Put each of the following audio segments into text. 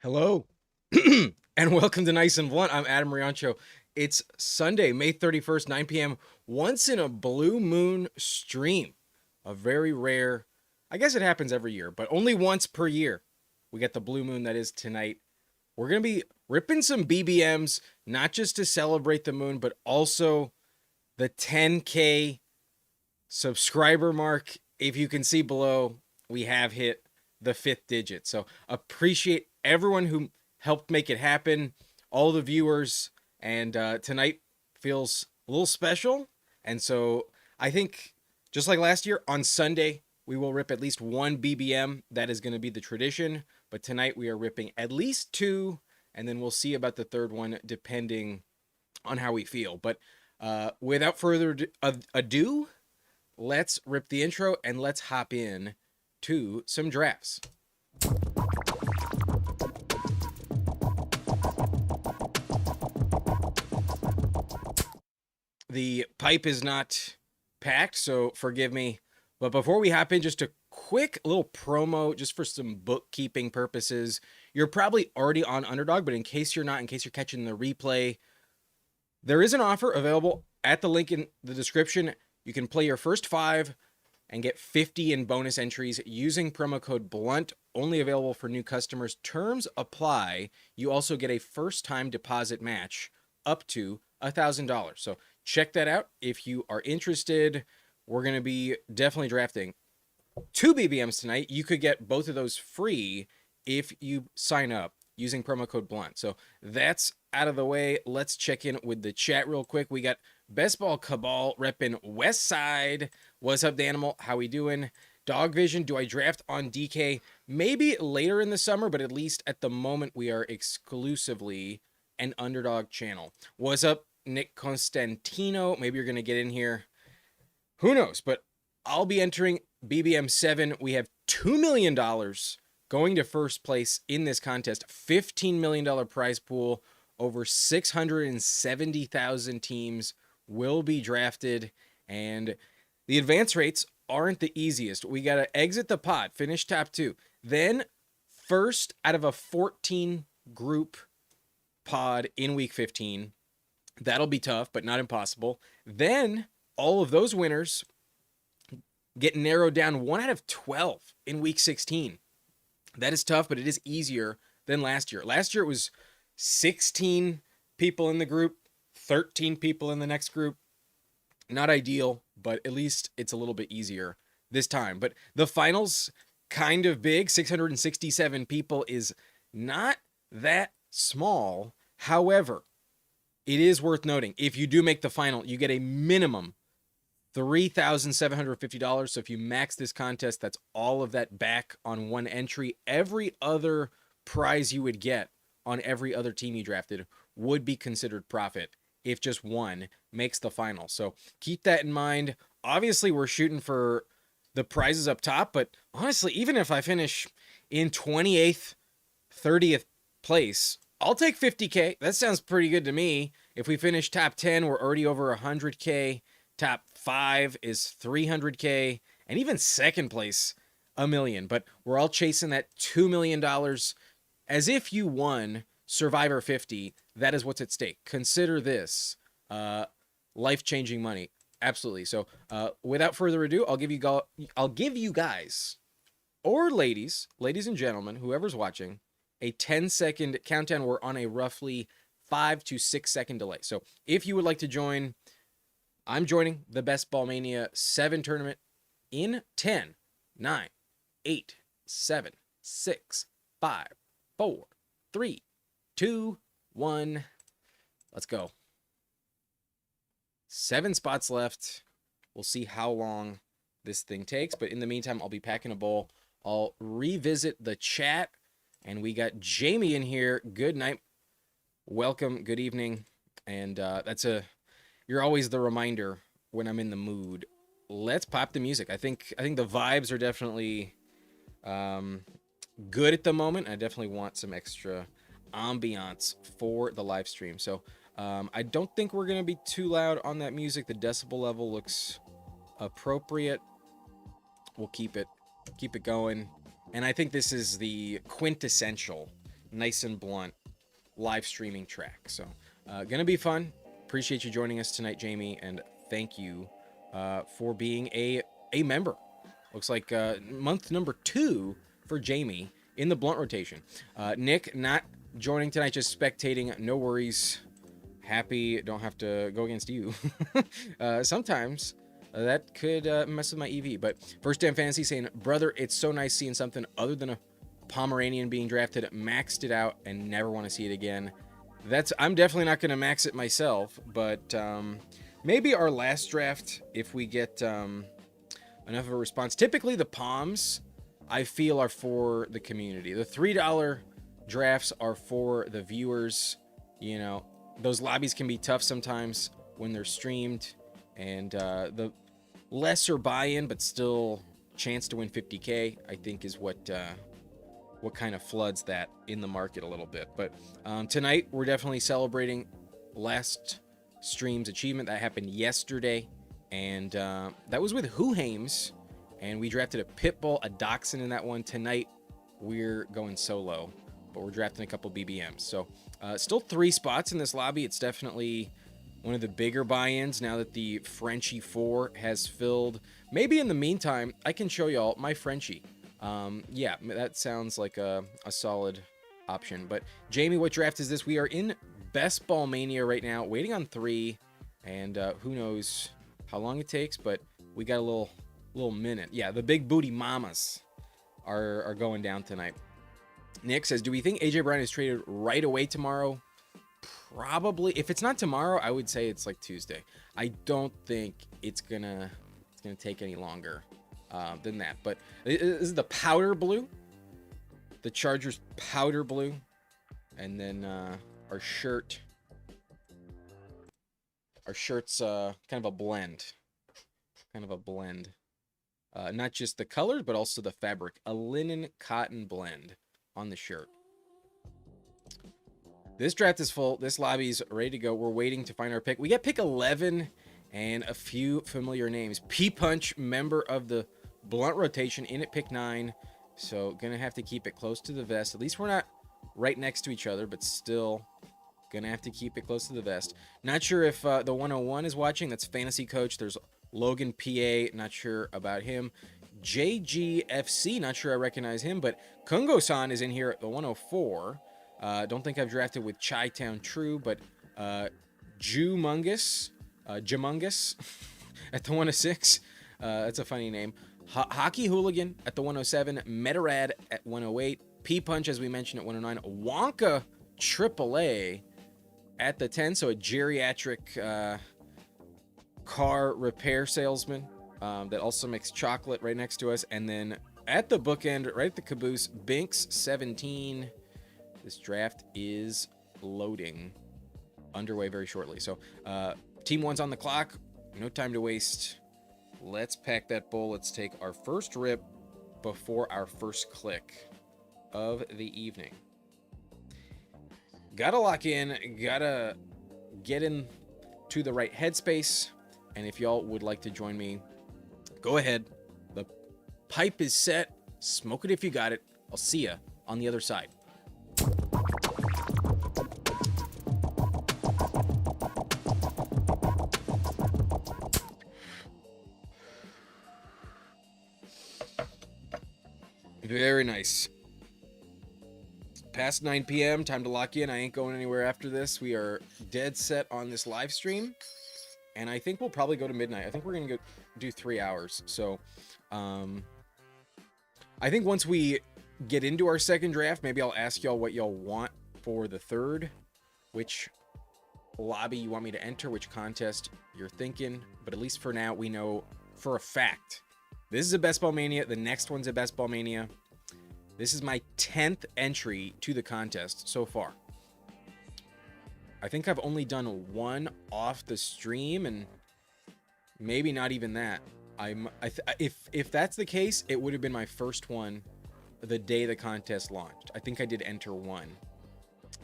Hello, and welcome to Nice and Blunt. I'm Adam Riancho. It's Sunday, May 31st, 9 p.m. Once in a blue moon stream. A very rare, I guess it happens every year, but only once per year. We get the blue moon that is tonight. We're going to be ripping some BBMs, not just to celebrate the moon, but also the 10K subscriber mark. If you can see below, we have hit the fifth digit. So appreciate everyone who helped make it happen, all the viewers, and tonight feels a little special. And so I think just like last year, on Sunday, we will rip at least one BBM. That is going to be the tradition. But tonight we are ripping at least two, and then we'll see about the third one depending on how we feel. But without further ado, let's rip the intro and let's hop in to some drafts. The pipe is not packed, so forgive me. But before we hop in, just a quick little promo just for some bookkeeping purposes. You're probably already on Underdog, but in case you're not, in case you're catching the replay, there is an offer available at the link in the description. You can play your first 5 and get 50 in bonus entries using promo code BLUNT, only available for new customers. Terms apply. You also get a first-time deposit match up to $1,000. So check that out if you are interested. We're going to be definitely drafting 2 BBMs tonight. You could get both of those free if you sign up using promo code BLUNT. So that's out of the way. Let's check in with the chat real quick. We got Best Ball Cabal repping West Side. What's up, Danimal? How we doing? Dog Vision, do I draft on DK? Maybe later in the summer, but at least at the moment we are exclusively an Underdog channel. What's up, Nick Constantino? Maybe you're going to get in here. Who knows? But I'll be entering BBM 7. We have $2 million going to first place in this contest. $15 million prize pool. Over 670,000 teams will be drafted. And the advance rates aren't the easiest. We got to exit the pot, finish top 2. Then first out of a 14 group pod in week 15. That'll be tough, but not impossible. Then all of those winners get narrowed down 1 out of 12 in week 16. That is tough, but it is easier than last year. Last year it was 16 people in the group, 13 people in the next group. Not ideal, but at least it's a little bit easier this time. But the finals, kind of big, 667 people is not that small. However, it is worth noting, if you do make the final, you get a minimum $3,750. So if you max this contest, that's all of that back on one entry. Every other prize you would get on every other team you drafted would be considered profit if just one makes the final. So keep that in mind. Obviously, we're shooting for the prizes up top, but honestly, even if I finish in 28th, 30th place, I'll take 50K. That sounds pretty good to me. If we finish top 10, we're already over 100K. Top 5 is 300K. And even second place, $1 million. But we're all chasing that $2 million. As if you won Survivor 50, that is what's at stake. Consider this life-changing money. Absolutely. So without further ado, I'll give you guys, or ladies and gentlemen, whoever's watching, a 10-second countdown. We're on a roughly 5 to 6 second delay. So if you would like to join, I'm joining the Best Ball Mania 7 tournament in 10, 9, 8, 7, 6, 5, 4, 3, 2, 1. Let's go. 7 spots left. We'll see how long this thing takes. But in the meantime, I'll be packing a bowl. I'll revisit the chat. And we got Jamie in here. Good night. Welcome. Good evening. And you're always the reminder when I'm in the mood. Let's pop the music. I think the vibes are definitely good at the moment. I definitely want some extra ambiance for the live stream. So I don't think we're going to be too loud on that music. The decibel level looks appropriate. We'll keep it going. And I think this is the quintessential nice and blunt live streaming track. So gonna be fun. Appreciate you joining us tonight, Jamie, and thank you for being a member. Looks like month number 2 for Jamie in the blunt rotation. Nick not joining tonight, just spectating. No worries. Happy, don't have to go against you. Sometimes that could mess with my EV. But First Damn Fantasy saying, brother, it's so nice seeing something other than a Pomeranian being drafted. Maxed it out and never want to see it again. I'm definitely not going to max it myself, but maybe our last draft, if we get enough of a response. Typically, the Poms, I feel, are for the community. The $3 drafts are for the viewers. You know, those lobbies can be tough sometimes when they're streamed, and the lesser buy-in, but still chance to win 50K, I think is what kind of floods that in the market a little bit. But tonight we're definitely celebrating last stream's achievement that happened yesterday, and that was with Whohames, and we drafted a Pitbull, a Dachshund in that one. Tonight we're going solo, but we're drafting a couple BBMs. So still 3 spots in this lobby. It's definitely one of the bigger buy-ins now that the Frenchie 4 has filled. Maybe in the meantime I can show y'all my Frenchie. Yeah, that sounds like a solid option. But Jamie, what draft is this? We are in Best Ball Mania right now, waiting on 3, and who knows how long it takes, but we got a little minute. Yeah, the big booty mamas are going down tonight. Nick says, do we think AJ Brown is traded right away tomorrow? Probably. If it's not tomorrow, I would say it's like Tuesday. I don't think it's gonna take any longer than that. But this is the powder blue, the Chargers powder blue, and then our shirt's kind of a blend, not just the colors but also the fabric, a linen cotton blend on the shirt. This draft is full. This lobby's ready to go. We're waiting to find our pick. We got pick 11 and a few familiar names. P-Punch, member of the blunt rotation, in at pick 9. So gonna have to keep it close to the vest. At least we're not right next to each other, but still gonna have to keep it close to the vest. Not sure if the 101 is watching. That's Fantasy Coach. There's Logan PA. Not sure about him. JGFC. Not sure I recognize him, but Kungo-san is in here at the 104. Don't think I've drafted with Chi-Town True, but Jumungus at the 106. That's a funny name. Hockey Hooligan at the 107. Metarad at 108. P-Punch, as we mentioned, at 109. Wonka AAA at the 10. So a geriatric car repair salesman that also makes chocolate right next to us. And then at the bookend, right at the caboose, Binks 17. This draft is loading. Underway very shortly. So team 1's on the clock. No time to waste. Let's pack that bowl. Let's take our first rip before our first click of the evening. Gotta lock in. Gotta get in to the right headspace. And if y'all would like to join me, go ahead. The pipe is set. Smoke it if you got it. I'll see ya on the other side. Very nice. Past 9 p.m. Time to lock in. I ain't going anywhere after this. We are dead set on this live stream. And I think we'll probably go to midnight. I think we're going to go do 3 hours. So, I think once we get into our second draft, maybe I'll ask y'all what y'all want for the third. Which lobby you want me to enter, which contest you're thinking. But at least for now, we know for a fact. This is a Best Ball Mania. The next one's a Best Ball Mania. This is my 10th entry to the contest so far. I think I've only done one off the stream, and maybe not even that. If that's the case, it would have been my first one the day the contest launched. I think I did enter one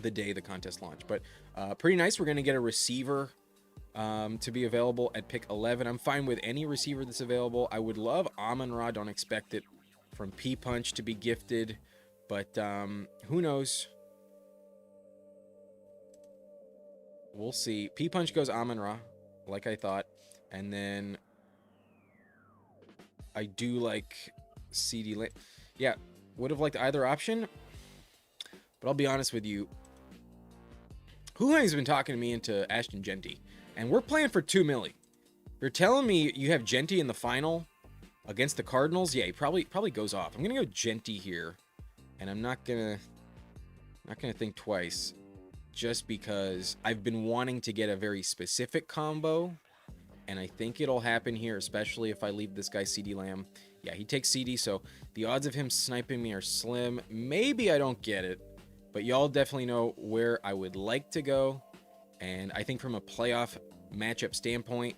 the day the contest launched. But pretty nice. We're going to get a receiver to be available at pick 11. I'm fine with any receiver that's available. I would love Amon-Ra. Don't expect it from P-Punch to be gifted, but who knows? We'll see. P-Punch goes Amon-Ra, like I thought. And then I do like CD. Yeah, would have liked either option. But I'll be honest with you. Huang's been talking to me into Ashton Genty. And we're playing for 2 milli. You're telling me you have Genty in the final against the Cardinals? Yeah, he probably goes off. I'm going to go Genty here. And I'm not going to think twice. Just because I've been wanting to get a very specific combo. And I think it'll happen here, especially if I leave this guy CD Lamb. Yeah, he takes CD, so the odds of him sniping me are slim. Maybe I don't get it, but y'all definitely know where I would like to go. And I think from a playoff matchup standpoint,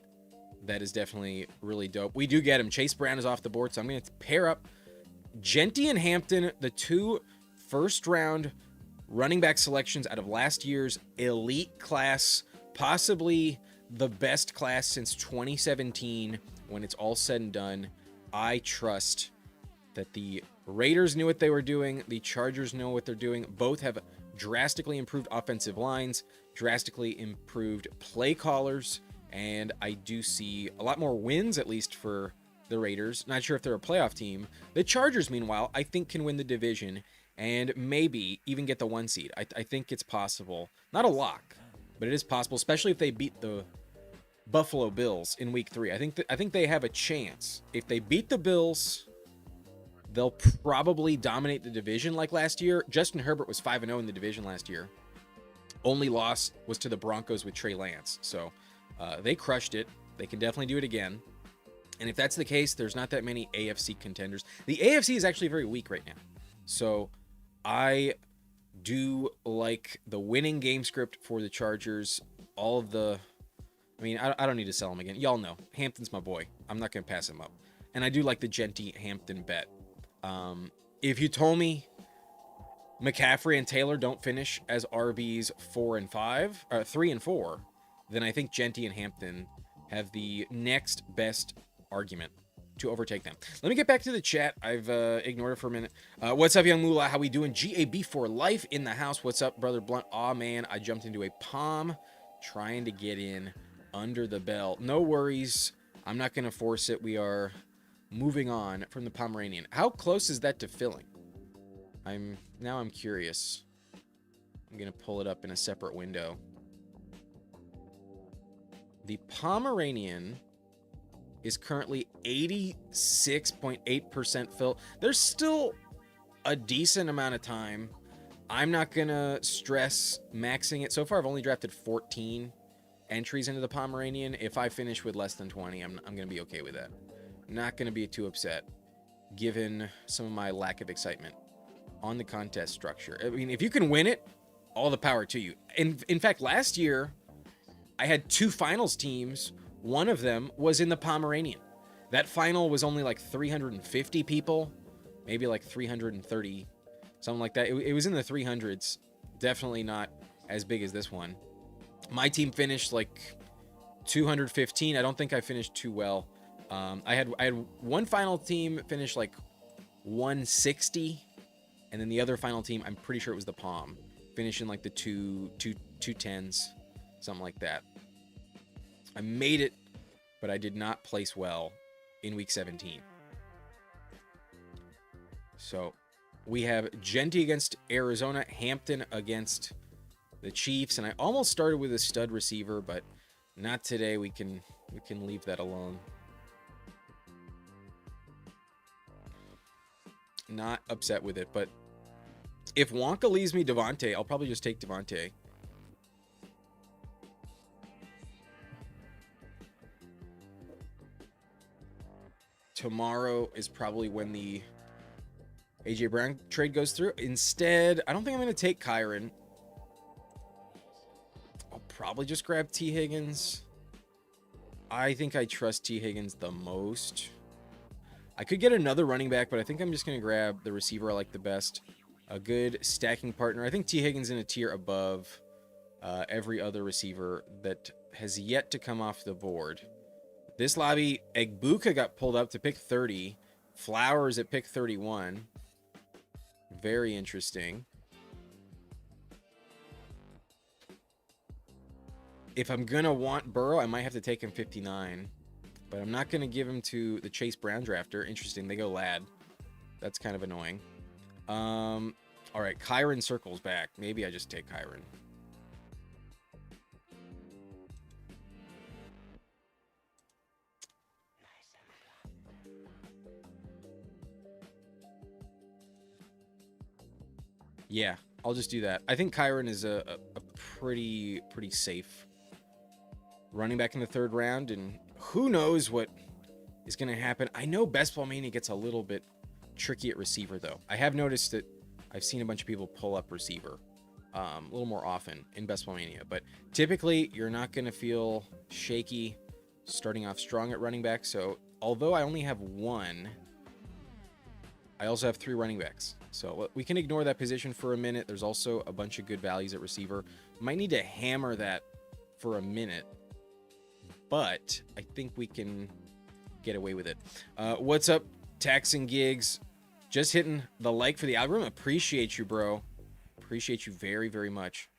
that is definitely really dope. We do get him. Chase Brown is off the board, so I'm going to pair up Genty and Hampton, the 2 first-round running back selections out of last year's elite class, possibly the best class since 2017 when it's all said and done. I trust that the Raiders knew what they were doing. The Chargers know what they're doing. Both have drastically improved offensive lines, drastically improved play callers, and I do see a lot more wins, at least for the Raiders. Not sure if they're a playoff team. The Chargers, meanwhile, I think can win the division and maybe even get the 1 seed. I think it's possible. Not a lock, but it is possible, especially if they beat the Buffalo Bills in week 3. I think they have a chance. If they beat the Bills, they'll probably dominate the division like last year. Justin Herbert was 5-0 in the division last year. Only loss was to the Broncos with Trey Lance. So they crushed it. They can definitely do it again. And if that's the case, there's not that many AFC contenders. The AFC is actually very weak right now. So I do like the winning game script for the Chargers. All of the... I mean, I don't need to sell him again. Y'all know. Hampton's my boy. I'm not going to pass him up. And I do like the Genty Hampton bet. If you told me McCaffrey and Taylor don't finish as RBs 3 and 4, then I think Genty and Hampton have the next best argument to overtake them. Let me get back to the chat. I've ignored it for a minute. What's up, Young Moolah? How we doing? GAB for life in the house. What's up, Brother Blunt? Aw, man, I jumped into a palm trying to get in under the bell. No worries. I'm not going to force it. We are moving on from the Pomeranian. How close is that to filling? I'm curious. I'm going to pull it up in a separate window. The Pomeranian is currently 86.8% fill. There's still a decent amount of time. I'm not going to stress maxing it. So far, I've only drafted 14 entries into the Pomeranian. If I finish with less than 20, I'm going to be okay with that. I'm not going to be too upset, given some of my lack of excitement on the contest structure. I mean, if you can win it, all the power to you. In fact, last year, I had 2 finals teams. One of them was in the Pomeranian. That final was only like 350 people, maybe like 330, something like that. It was in the 300s. Definitely not as big as this one. My team finished like 215. I don't think I finished too well. I had one final team finish like 160, and then the other final team, I'm pretty sure it was the Palm, finishing like the 210s, something like that. I made it, but I did not place well in week 17. So we have Genty against Arizona, Hampton against the Chiefs, and I almost started with a stud receiver, but not today. We can leave that alone. Not upset with it, but if Wonka leaves me Devontae, I'll probably just take Devontae. Tomorrow is probably when the AJ Brown trade goes through. Instead, I don't think I'm going to take Kyron. I'll probably just grab T. Higgins. I think I trust T. Higgins the most. I could get another running back, but I think I'm just going to grab the receiver I like the best. A good stacking partner. I think T. Higgins in a tier above every other receiver that has yet to come off the board. This lobby, Egbuka got pulled up to pick 30. Flowers at pick 31. Very interesting. If I'm going to want Burrow, I might have to take him 59. But I'm not going to give him to the Chase Brown drafter. Interesting. They go Lad. That's kind of annoying. All right. Kyron circles back. Maybe I just take Kyron. Yeah, I'll just do that. I think Kyron is a pretty safe running back in the 3rd round, and who knows what is going to happen. I know Best Ball Mania gets a little bit tricky at receiver, though. I have noticed that I've seen a bunch of people pull up receiver a little more often in Best Ball Mania, but typically you're not going to feel shaky starting off strong at running back. So although I only have 1, I also have 3 running backs. So we can ignore that position for a minute. There's also a bunch of good values at receiver. Might need to hammer that for a minute, but I think we can get away with it. What's up, Taxing Gigs? Just hitting the like for the algorithm. Appreciate you, bro. Appreciate you very much.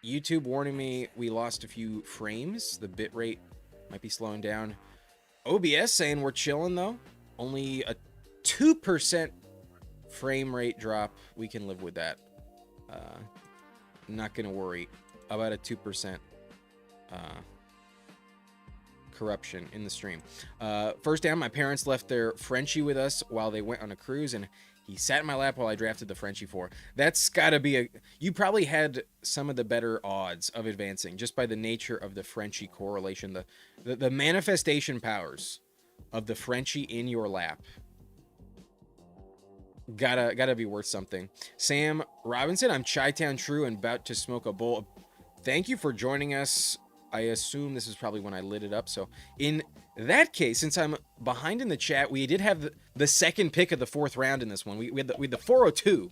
YouTube warning me we lost a few frames. The bitrate might be slowing down. OBS saying we're chilling, though. Only a 2% frame rate drop. We can live with that. Not going to worry about a 2% corruption in the stream. First down, my parents left their Frenchie with us while they went on a cruise, and he sat in my lap while I drafted the Frenchie 4. That's got to be a... You probably had some of the better odds of advancing just by the nature of the Frenchie correlation, the manifestation powers of the Frenchie in your lap. Gotta be worth something. Sam Robinson, I'm Chi-Town True and about to smoke a bowl. Thank you for joining us. I assume this is probably when I lit it up. So in that case, since I'm behind in the chat, we did have the second pick of the 4th round in this one. We had the 402.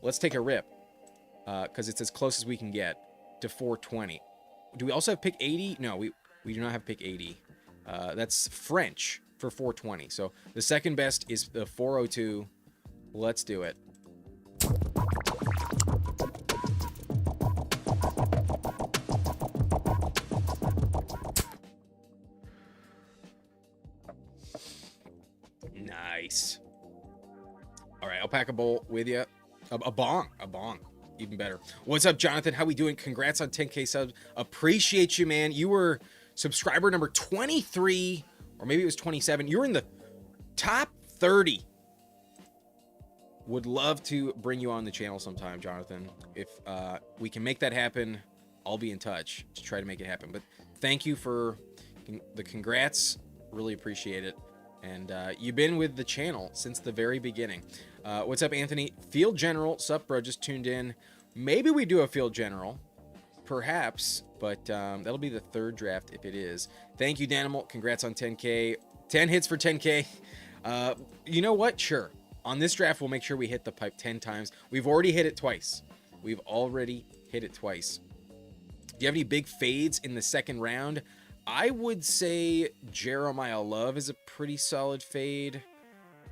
Let's take a rip because it's as close as we can get to 420. Do we also have pick 80? No, we do not have pick 80. That's French for 420. So the second best is the 402. Let's do it. Nice. All right, I'll pack a bowl with you. A bong. Even better. What's up, Jonathan? How we doing? Congrats on 10K subs. Appreciate you, man. You were subscriber number 23, or maybe it was 27. You were in the top 30. Would love to bring you on the channel sometime, Jonathan. If we can make that happen, I'll be in touch to try to make it happen. But thank you for the congrats. Really appreciate it. And you've been with the channel since the very beginning. What's up, Anthony? Field General. Sup, bro? Just tuned in. Maybe we do a Field General. Perhaps. But that'll be the 3rd draft if it is. Thank you, Danimal. Congrats on 10K. 10 hits for 10K. You know what? Sure. On this draft, we'll make sure we hit the pipe 10 times. We've already hit it twice. Do you have any big fades in the 2nd round? I would say Jeremiah Love is a pretty solid fade.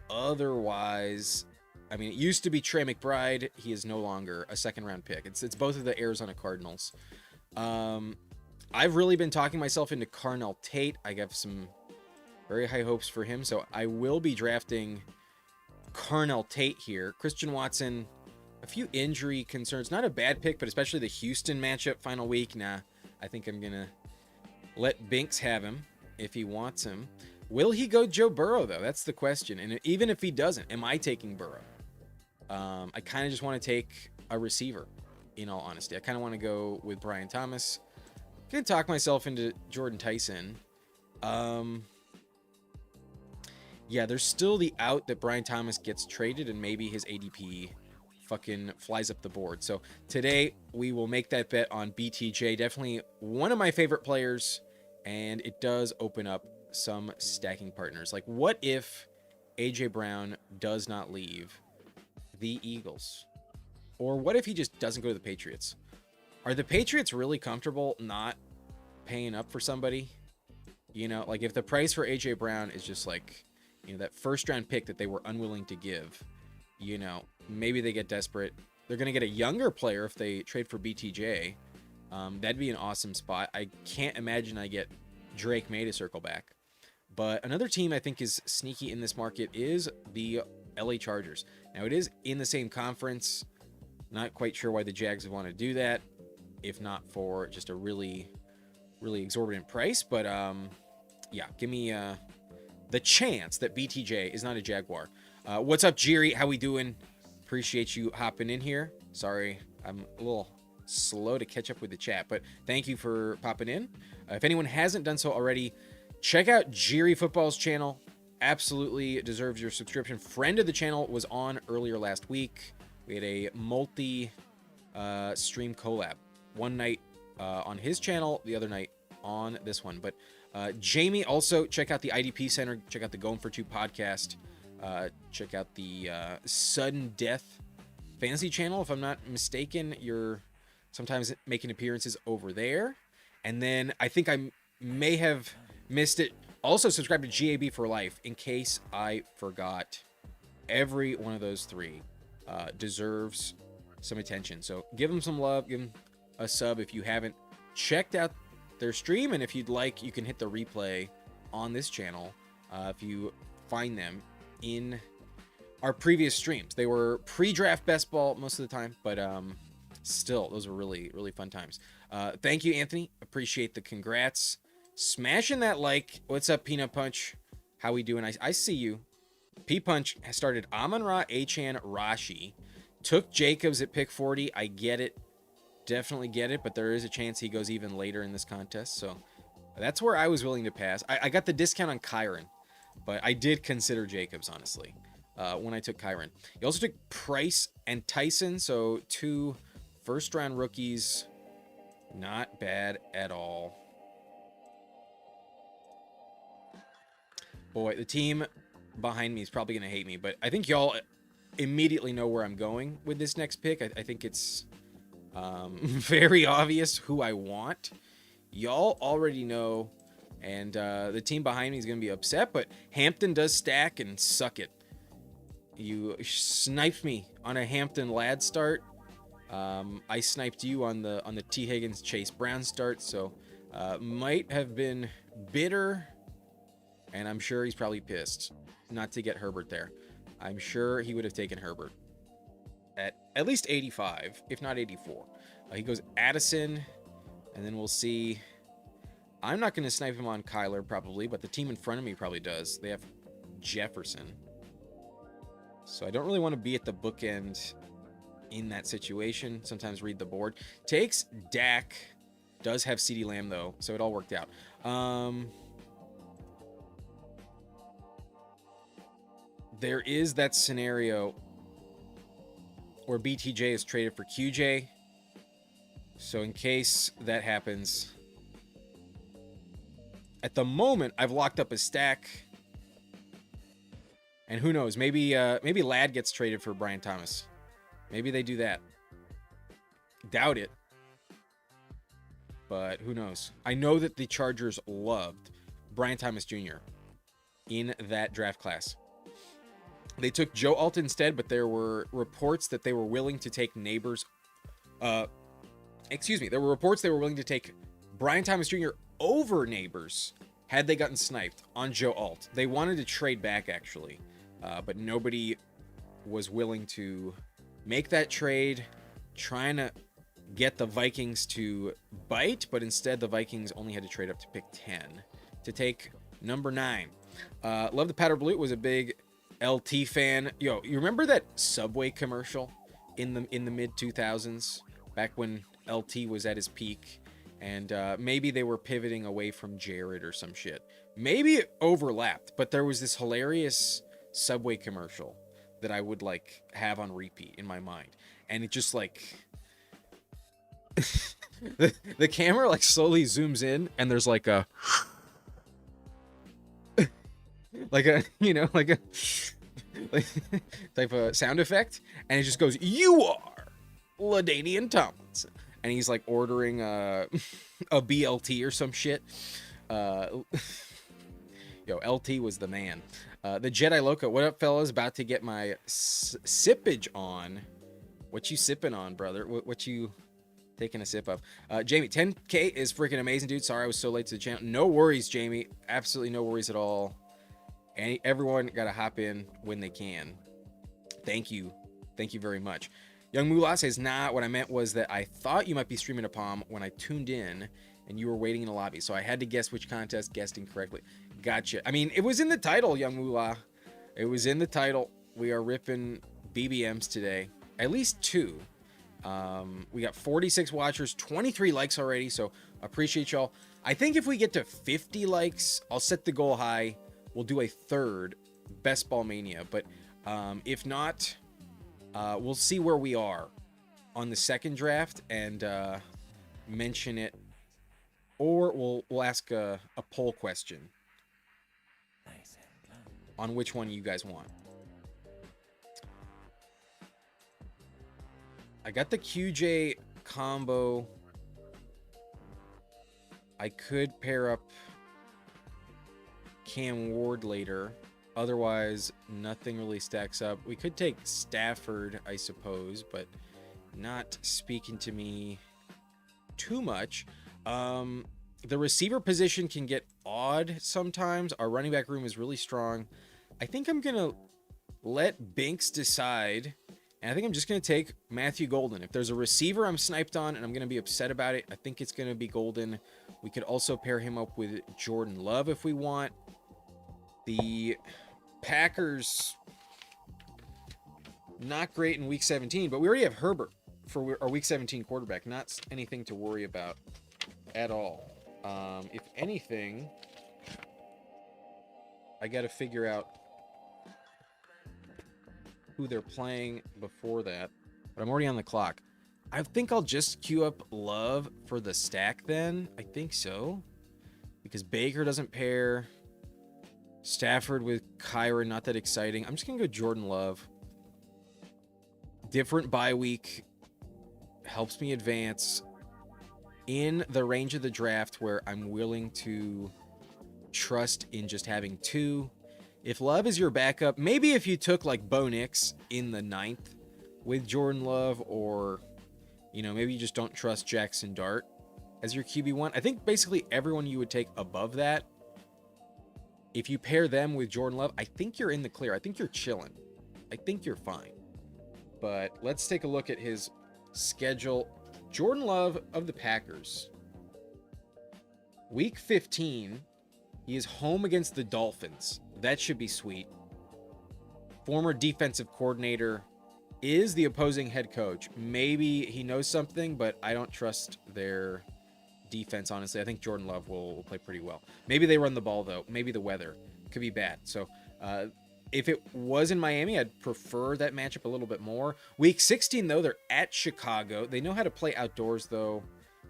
Otherwise, I mean, it used to be Trey McBride. He is no longer a 2nd round pick. It's both of the Arizona Cardinals. I've really been talking myself into Carnell Tate. I have some very high hopes for him, so I will be drafting Carnell Tate here. Christian Watson, a few injury concerns. Not a bad pick, but especially the Houston matchup final week. Nah, I think I'm going to let Binks have him if he wants him. Will he go Joe Burrow, though? That's the question. And even if he doesn't, am I taking Burrow? I kind of just want to take a receiver, in all honesty. I kind of want to go with Brian Thomas. I'm going to talk myself into Jordan Tyson. Yeah, there's still the out that Brian Thomas gets traded and maybe his ADP fucking flies up the board. So today we will make that bet on BTJ. Definitely one of my favorite players, and it does open up some stacking partners. Like, what if AJ Brown does not leave the Eagles? Or what if he just doesn't go to the Patriots? Are the Patriots really comfortable not paying up for somebody? You know, like if the price for AJ Brown is just like, you know, that 1st round pick that they were unwilling to give, you know, maybe they get desperate. They're going to get a younger player if they trade for BTJ. That'd be an awesome spot. I can't imagine I get Drake May to circle back. But another team I think is sneaky in this market is the LA Chargers. Now, it is in the same conference. Not quite sure why the Jags would want to do that, if not for just a really, really exorbitant price. But yeah, give me the chance that BTJ is not a Jaguar. What's up, Jiri? How we doing? Appreciate you hopping in here. Sorry, I'm a little slow to catch up with the chat, but thank you for popping in. If anyone hasn't done so already, check out Jiri Football's channel. Absolutely deserves your subscription. Friend of the channel was on earlier last week. We had a multi stream collab. One night on his channel, the other night on this one. But Jamie, also check out the IDP Center. Check out the Going for Two podcast. Check out the Sudden Death Fantasy channel. If I'm not mistaken, you're sometimes making appearances over there. And then I think I may have missed it. Also subscribe to GAB for Life in case I forgot. Every one of those three deserves some attention. So give them some love. Give them a sub if you haven't checked out their stream. And if you'd like, you can hit the replay on this channel if you find them in our previous streams. They were pre-draft best ball most of the time, but still, those were really, really fun times. Thank you, Anthony. Appreciate the congrats. Smashing that like. What's up, Peanut Punch? How we doing? I see you. P Punch has started Amon-Ra, Achan, Rashi. Took Jacobs at pick 40. I get it. Definitely get it, but there is a chance he goes even later in this contest. So that's where I was willing to pass. I got the discount on Kyron, but I did consider Jacobs, honestly, when I took Kyron. You also took Price and Tyson, so 2 first-round rookies. Not bad at all. Boy, the team behind me is probably going to hate me, but I think y'all immediately know where I'm going with this next pick. I think it's very obvious who I want. Y'all already know, and the team behind me is going to be upset, but Hampton does stack, and suck it. You sniped me on a Hampton Lad start. I sniped you on the T. Higgins Chase Brown start, so might have been bitter, and I'm sure he's probably pissed not to get Herbert there. I'm sure he would have taken Herbert at least 85, if not 84. He goes Addison, and then we'll see. I'm not going to snipe him on Kyler probably, but the team in front of me probably does. They have Jefferson. So I don't really want to be at the bookend in that situation. Sometimes read the board. Takes Dak. Does have CeeDee Lamb, though, so it all worked out. There is that scenario where BTJ is traded for QJ. So in case that happens, at the moment, I've locked up a stack. And who knows? Maybe Ladd gets traded for Brian Thomas. Maybe they do that. Doubt it. But who knows? I know that the Chargers loved Brian Thomas Jr. in that draft class. They took Joe Alt instead, but there were reports that they were willing to take Neighbors. There were reports they were willing to take Brian Thomas Jr. over Neighbors had they gotten sniped on Joe Alt. They wanted to trade back, actually, but nobody was willing to make that trade, trying to get the Vikings to bite, but instead the Vikings only had to trade up to pick 10 to take number 9. Love the Powder Blue. Was a big LT fan. Yo, you remember that Subway commercial in the mid 2000s, back when LT was at his peak, and maybe they were pivoting away from Jared or some shit. Maybe it overlapped, but there was this hilarious Subway commercial that I would like have on repeat in my mind, and it just like the camera like slowly zooms in, and there's like a like a type of sound effect, and it just goes, "You are LaDainian Tomlinson," and he's like ordering a BLT or some shit. Yo, LT was the man. The Jedi Loco, what up, fellas? About to get my sippage on. What you sipping on, brother? What you Taking a sip of. Jamie, 10K is freaking amazing, dude. Sorry I was so late to the channel. No worries, Jamie. Absolutely no worries at all. And everyone got to hop in when they can. Thank you. Thank you very much. Young Moolah says, nah, what I meant was that I thought you might be streaming a Pom when I tuned in and you were waiting in the lobby. So I had to guess which contest, guessed incorrectly. Gotcha. I mean, it was in the title, Young Moolah. It was in the title. We are ripping BBMs today. At least 2. We got 46 watchers, 23 likes already, so appreciate y'all. I think if we get to 50 likes, I'll set the goal high. We'll do a 3rd Best Ball Mania, but if not, we'll see where we are on the 2nd draft and mention it, or we'll ask a poll question on which one you guys want. I got the QJ combo. I could pair up Cam Ward later. Otherwise, nothing really stacks up. We could take Stafford, I suppose, but not speaking to me too much. The receiver position can get odd sometimes. Our running back room is really strong. I think I'm going to let Binks decide. And I think I'm just going to take Matthew Golden. If there's a receiver I'm sniped on and I'm going to be upset about it, I think it's going to be Golden. We could also pair him up with Jordan Love if we want. The Packers, not great in Week 17, but we already have Herbert for our Week 17 quarterback. Not anything to worry about at all. If anything, I got to figure out who they're playing before that, but I'm already on the clock. I think I'll just queue up Love for the stack then. I think so, because Baker doesn't pair. Stafford with Kyron, not that exciting. I'm just gonna go Jordan Love. Different bye week helps me advance in the range of the draft where I'm willing to trust in just having 2. If Love is your backup, maybe if you took like Bo Nix in the 9th with Jordan Love, or, you know, maybe you just don't trust Jackson Dart as your QB1. I think basically everyone you would take above that, if you pair them with Jordan Love, I think you're in the clear. I think you're chilling. I think you're fine. But let's take a look at his schedule. Jordan Love of the Packers. Week 15, he is home against the Dolphins. That should be sweet. Former defensive coordinator is the opposing head coach. Maybe he knows something, but I don't trust their defense, honestly. I think Jordan Love will play pretty well. Maybe they run the ball, though. Maybe the weather could be bad. So if it was in Miami, I'd prefer that matchup a little bit more. Week 16, though, they're at Chicago. They know how to play outdoors, though.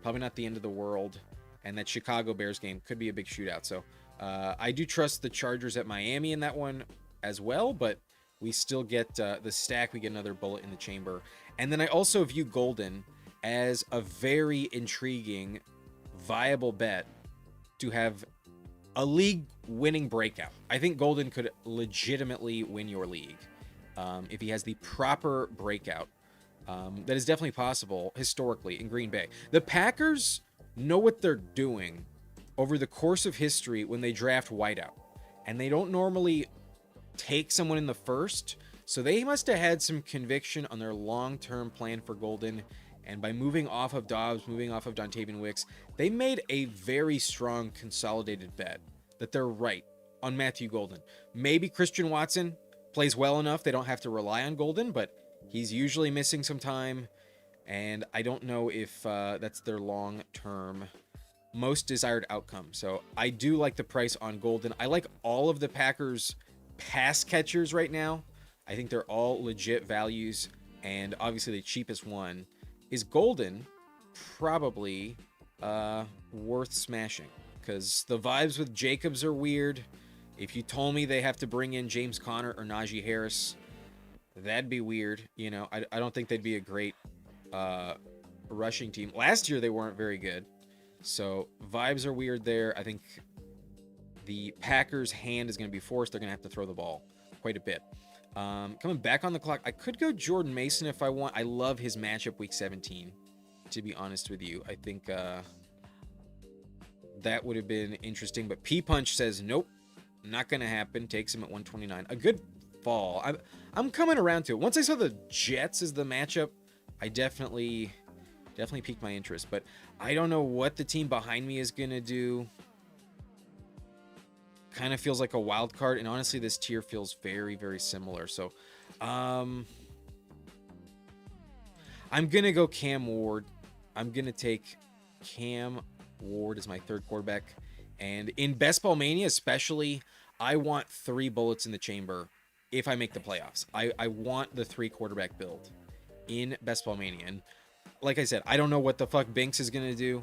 Probably not the end of the world. And that Chicago Bears game could be a big shootout. So I do trust the Chargers at Miami in that one as well, but we still get the stack. We get another bullet in the chamber. And then I also view Golden as a very intriguing, viable bet to have a league-winning breakout. I think Golden could legitimately win your league if he has the proper breakout. That is definitely possible historically in Green Bay. The Packers know what they're doing over the course of history when they draft wideout, and they don't normally take someone in the first, so they must have had some conviction on their long-term plan for Golden, and by moving off of Dobbs, moving off of Dontavian Wicks, they made a very strong consolidated bet that they're right on Matthew Golden. Maybe Christian Watson plays well enough they don't have to rely on Golden, but he's usually missing some time, and I don't know if that's their long-term most desired outcome. So I do like the price on Golden. I like all of the Packers pass catchers right now. I think they're all legit values, and obviously the cheapest one is Golden. Probably worth smashing, because the vibes with Jacobs are weird. If you told me they have to bring in James Conner or Najee Harris, that'd be weird. You know, I don't think they'd be a great rushing team. Last year they weren't very good, so vibes are weird there. I think the Packers' hand is going to be forced. They're going to have to throw the ball quite a bit. Coming back on the clock, I could go Jordan Mason if I want. I love his matchup week 17. to be honest with you. I think that would have been interesting. But P-Punch says, nope, not going to happen. Takes him at 129. A good fall. I'm coming around to it. Once I saw the Jets as the matchup, I definitely piqued my interest. But I don't know what the team behind me is going to do. Kind of feels like a wild card. And honestly, this tier feels very, very similar. So, I'm going to go Cam Ward. I'm going to take Cam Ward as my third quarterback. And in Best Ball Mania especially, I want 3 bullets in the chamber if I make the playoffs. I want the 3 quarterback build in Best Ball Mania. And like I said, I don't know what the fuck Binks is going to do.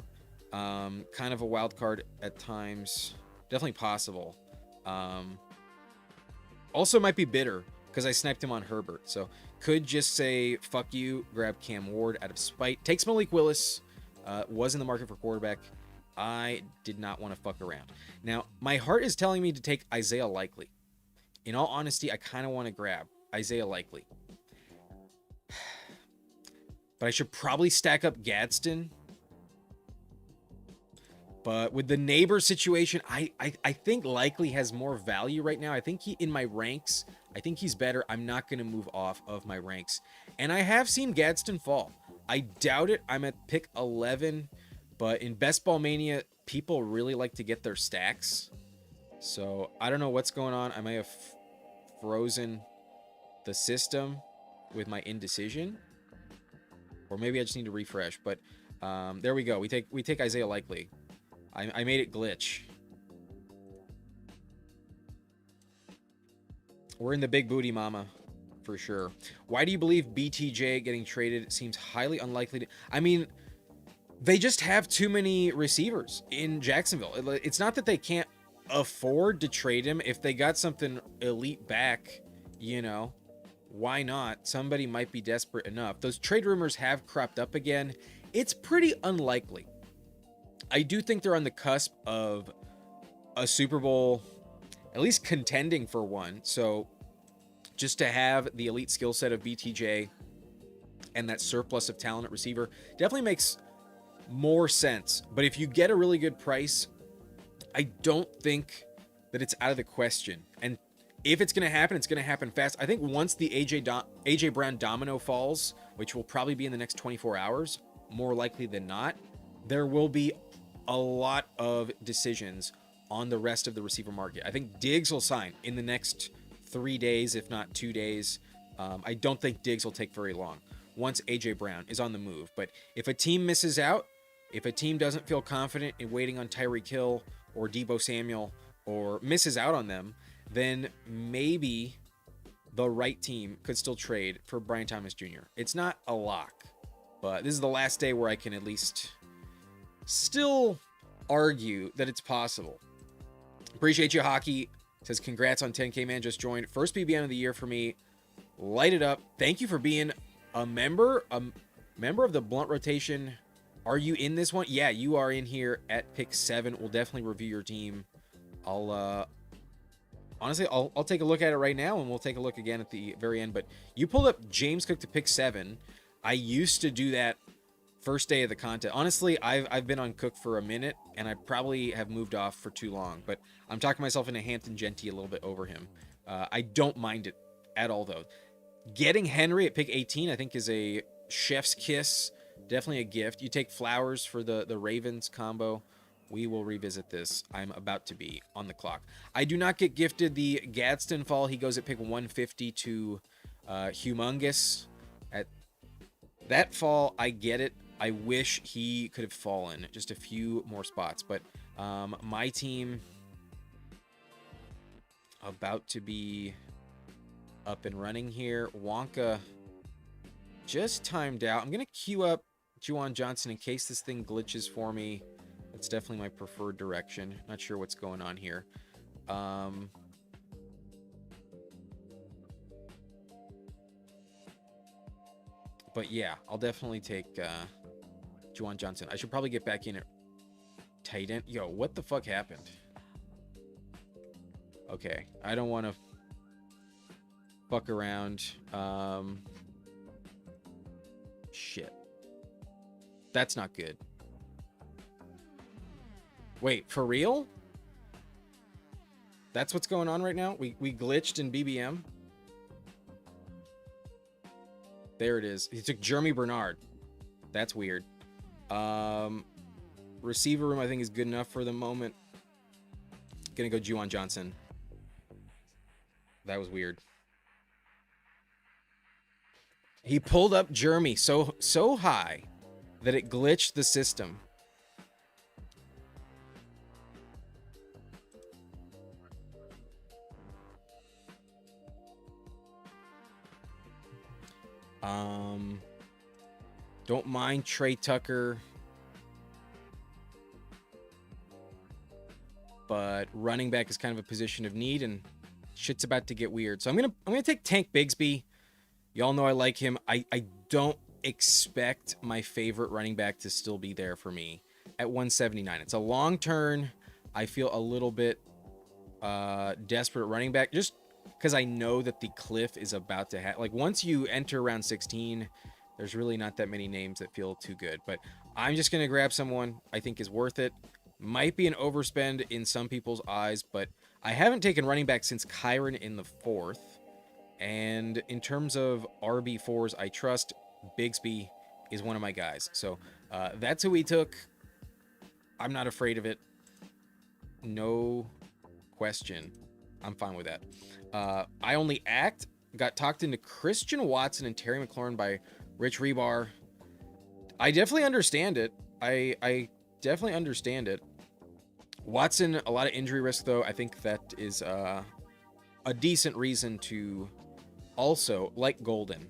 Kind of a wild card at times. Definitely possible. Also might be bitter because I sniped him on Herbert. So could just say, fuck you, grab Cam Ward out of spite. Takes Malik Willis. Was in the market for quarterback. I did not want to fuck around. Now, my heart is telling me to take Isaiah Likely. In all honesty, I kind of want to grab Isaiah Likely. But I should probably stack up Gadsden. But with the neighbor situation, I think Likely has more value right now. I think he, in my ranks, I think he's better. I'm not going to move off of my ranks. And I have seen Gadsden fall. I doubt it. I'm at pick 11. But in Best Ball Mania, people really like to get their stacks. So I don't know what's going on. I may have frozen the system with my indecision. Or maybe I just need to refresh. But there we go. We take Isaiah Likely. I made it glitch. We're in the big booty, mama. For sure. Why do you believe BTJ getting traded seems highly unlikely to... I mean, they just have too many receivers in Jacksonville. It's not that they can't afford to trade him. If they got something elite back, you know, why not? Somebody might be desperate enough. Those trade rumors have cropped up again. It's pretty unlikely. I do think they're on the cusp of a Super Bowl, at least contending for one. So just to have the elite skill set of BTJ and that surplus of talent at receiver definitely makes more sense. But if you get a really good price, I don't think that it's out of the question. And if it's going to happen, it's going to happen fast. I think once the AJ Brown domino falls, which will probably be in the next 24 hours, more likely than not, there will be a lot of decisions on the rest of the receiver market. I think Diggs will sign in the next 3 days, if not 2 days. I don't think Diggs will take very long once AJ Brown is on the move. But if a team misses out, if a team doesn't feel confident in waiting on Tyreek Hill or Deebo Samuel or misses out on them, then maybe the right team could still trade for Brian Thomas Jr. It's not a lock, but this is the last day where I can at least still argue that it's possible. Appreciate you, Hockey. Says, congrats on 10K, man. Just joined. First BBM of the year for me. Light it up. Thank you for being a member of the Blunt Rotation. Are you in this one? Yeah, you are in here at pick 7. We'll definitely review your team. Honestly, I'll take a look at it right now, and we'll take a look again at the very end. But you pulled up James Cook to pick 7. I used to do that first day of the contest. Honestly, I've been on Cook for a minute, and I probably have moved off for too long. But I'm talking myself into Hampton Genty a little bit over him. I don't mind it at all, though. Getting Henry at pick 18, I think, is a chef's kiss. Definitely a gift. You take Flowers for the Ravens combo. We will revisit this. I'm about to be on the clock. I do not get gifted the Gadsden fall. He goes at pick 150 to Humongous. At that fall, I get it. I wish he could have fallen just a few more spots. But my team about to be up and running here. Wonka just timed out. I'm going to queue up Juwan Johnson in case this thing glitches for me. That's definitely my preferred direction. Not sure what's going on here. But yeah, I'll definitely take Juwan Johnson. I should probably get back in at tight end. Yo, what the fuck happened? Okay, I don't want to fuck around. Shit. That's not good. Wait, for real? That's what's going on right now? We glitched in BBM. There it is. He took Jeremy Bernard. That's weird. Receiver room, I think, is good enough for the moment. Gonna go Juwan Johnson. That was weird. He pulled up Jeremy so high that it glitched the system. Don't mind Trey Tucker, but running back is kind of a position of need, and shit's about to get weird. So I'm gonna take Tank Bigsby. Y'all know I like him. I don't expect my favorite running back to still be there for me at 179. It's a long turn. I feel a little bit desperate at running back, just because I know that the cliff is about to happen. Like, once you enter round 16, there's really not that many names that feel too good. But I'm just going to grab someone I think is worth it. Might be an overspend in some people's eyes, but I haven't taken running back since Kyron in the 4th. And in terms of RB4s, I trust Bigsby is one of my guys. So that's who we took. I'm not afraid of it. No question. I'm fine with that. I only got talked into Christian Watson and Terry McLaurin by Rich Rebar. I definitely understand it. I definitely understand it. Watson, a lot of injury risk, though. I think that is a decent reason to also like Golden.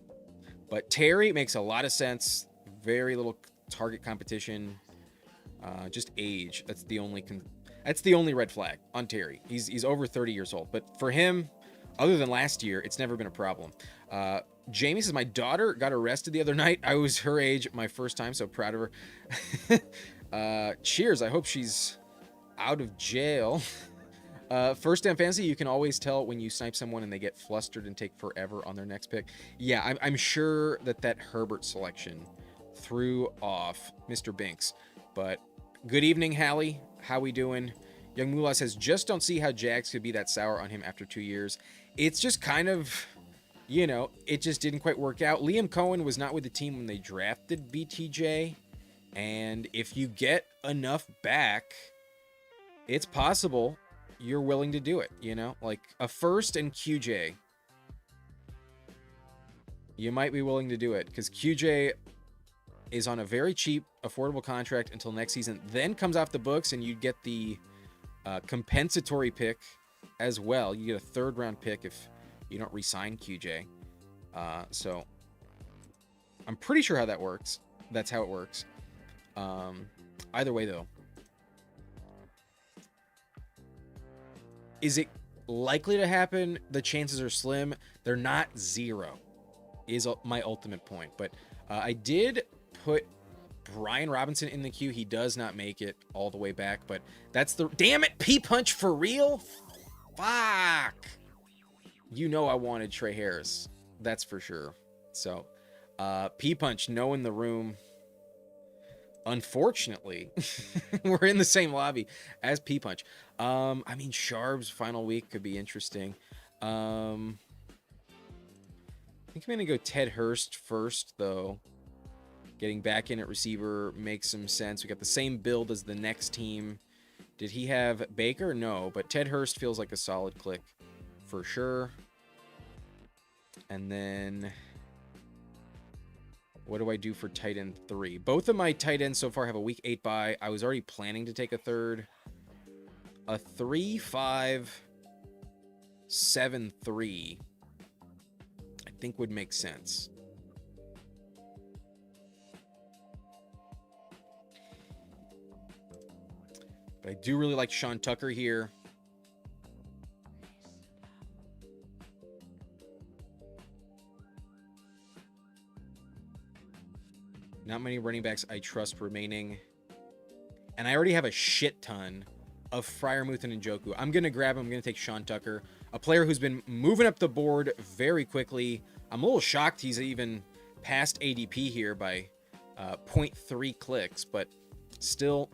But Terry makes a lot of sense. Very little target competition. Just age. That's the only red flag on Terry. He's over 30 years old. But for him, other than last year, it's never been a problem. Jamie says, my daughter got arrested the other night. I was her age my first time, so proud of her. Cheers. I hope she's out of jail. First Damn Fantasy, you can always tell when you snipe someone and they get flustered and take forever on their next pick. Yeah, I'm sure that Herbert selection threw off Mr. Binks. But good evening, Hallie. How we doing? Young Moolah says, just don't see how Jags could be that sour on him after 2 years. It's just kind of, it just didn't quite work out. Liam Cohen was not with the team when they drafted BTJ. And if you get enough back, it's possible you're willing to do it, like a first and QJ. You might be willing to do it because QJ is on a very cheap, affordable contract until next season, then comes off the books, and you get the compensatory pick as well. You get a 3rd round pick if you don't re-sign QJ. So I'm pretty sure how that works. That's how it works. Either way, though, is it likely to happen? The chances are slim. They're not zero, is my ultimate point. But I did put Brian Robinson in the queue. He does not make it all the way back, but that's the... Damn it, P-Punch for real? Fuck. I wanted Trey Harris. That's for sure. So, P-Punch, no in the room. Unfortunately, we're in the same lobby as P-Punch. Sharp's final week could be interesting. I think I'm going to go Ted Hurst first, though. Getting back in at receiver makes some sense. We got the same build as the next team. Did he have Baker? No, but Ted Hurst feels like a solid click for sure. And then what do I do for tight end 3? Both of my tight ends so far have a week 8 bye. I was already planning to take a third. A 3-5-7-3 I think would make sense. But I do really like Sean Tucker here. Not many running backs I trust remaining. And I already have a shit ton of Freiermuth and Njoku. I'm going to grab him. I'm going to take Sean Tucker, a player who's been moving up the board very quickly. I'm a little shocked he's even past ADP here by .3 clicks, but still,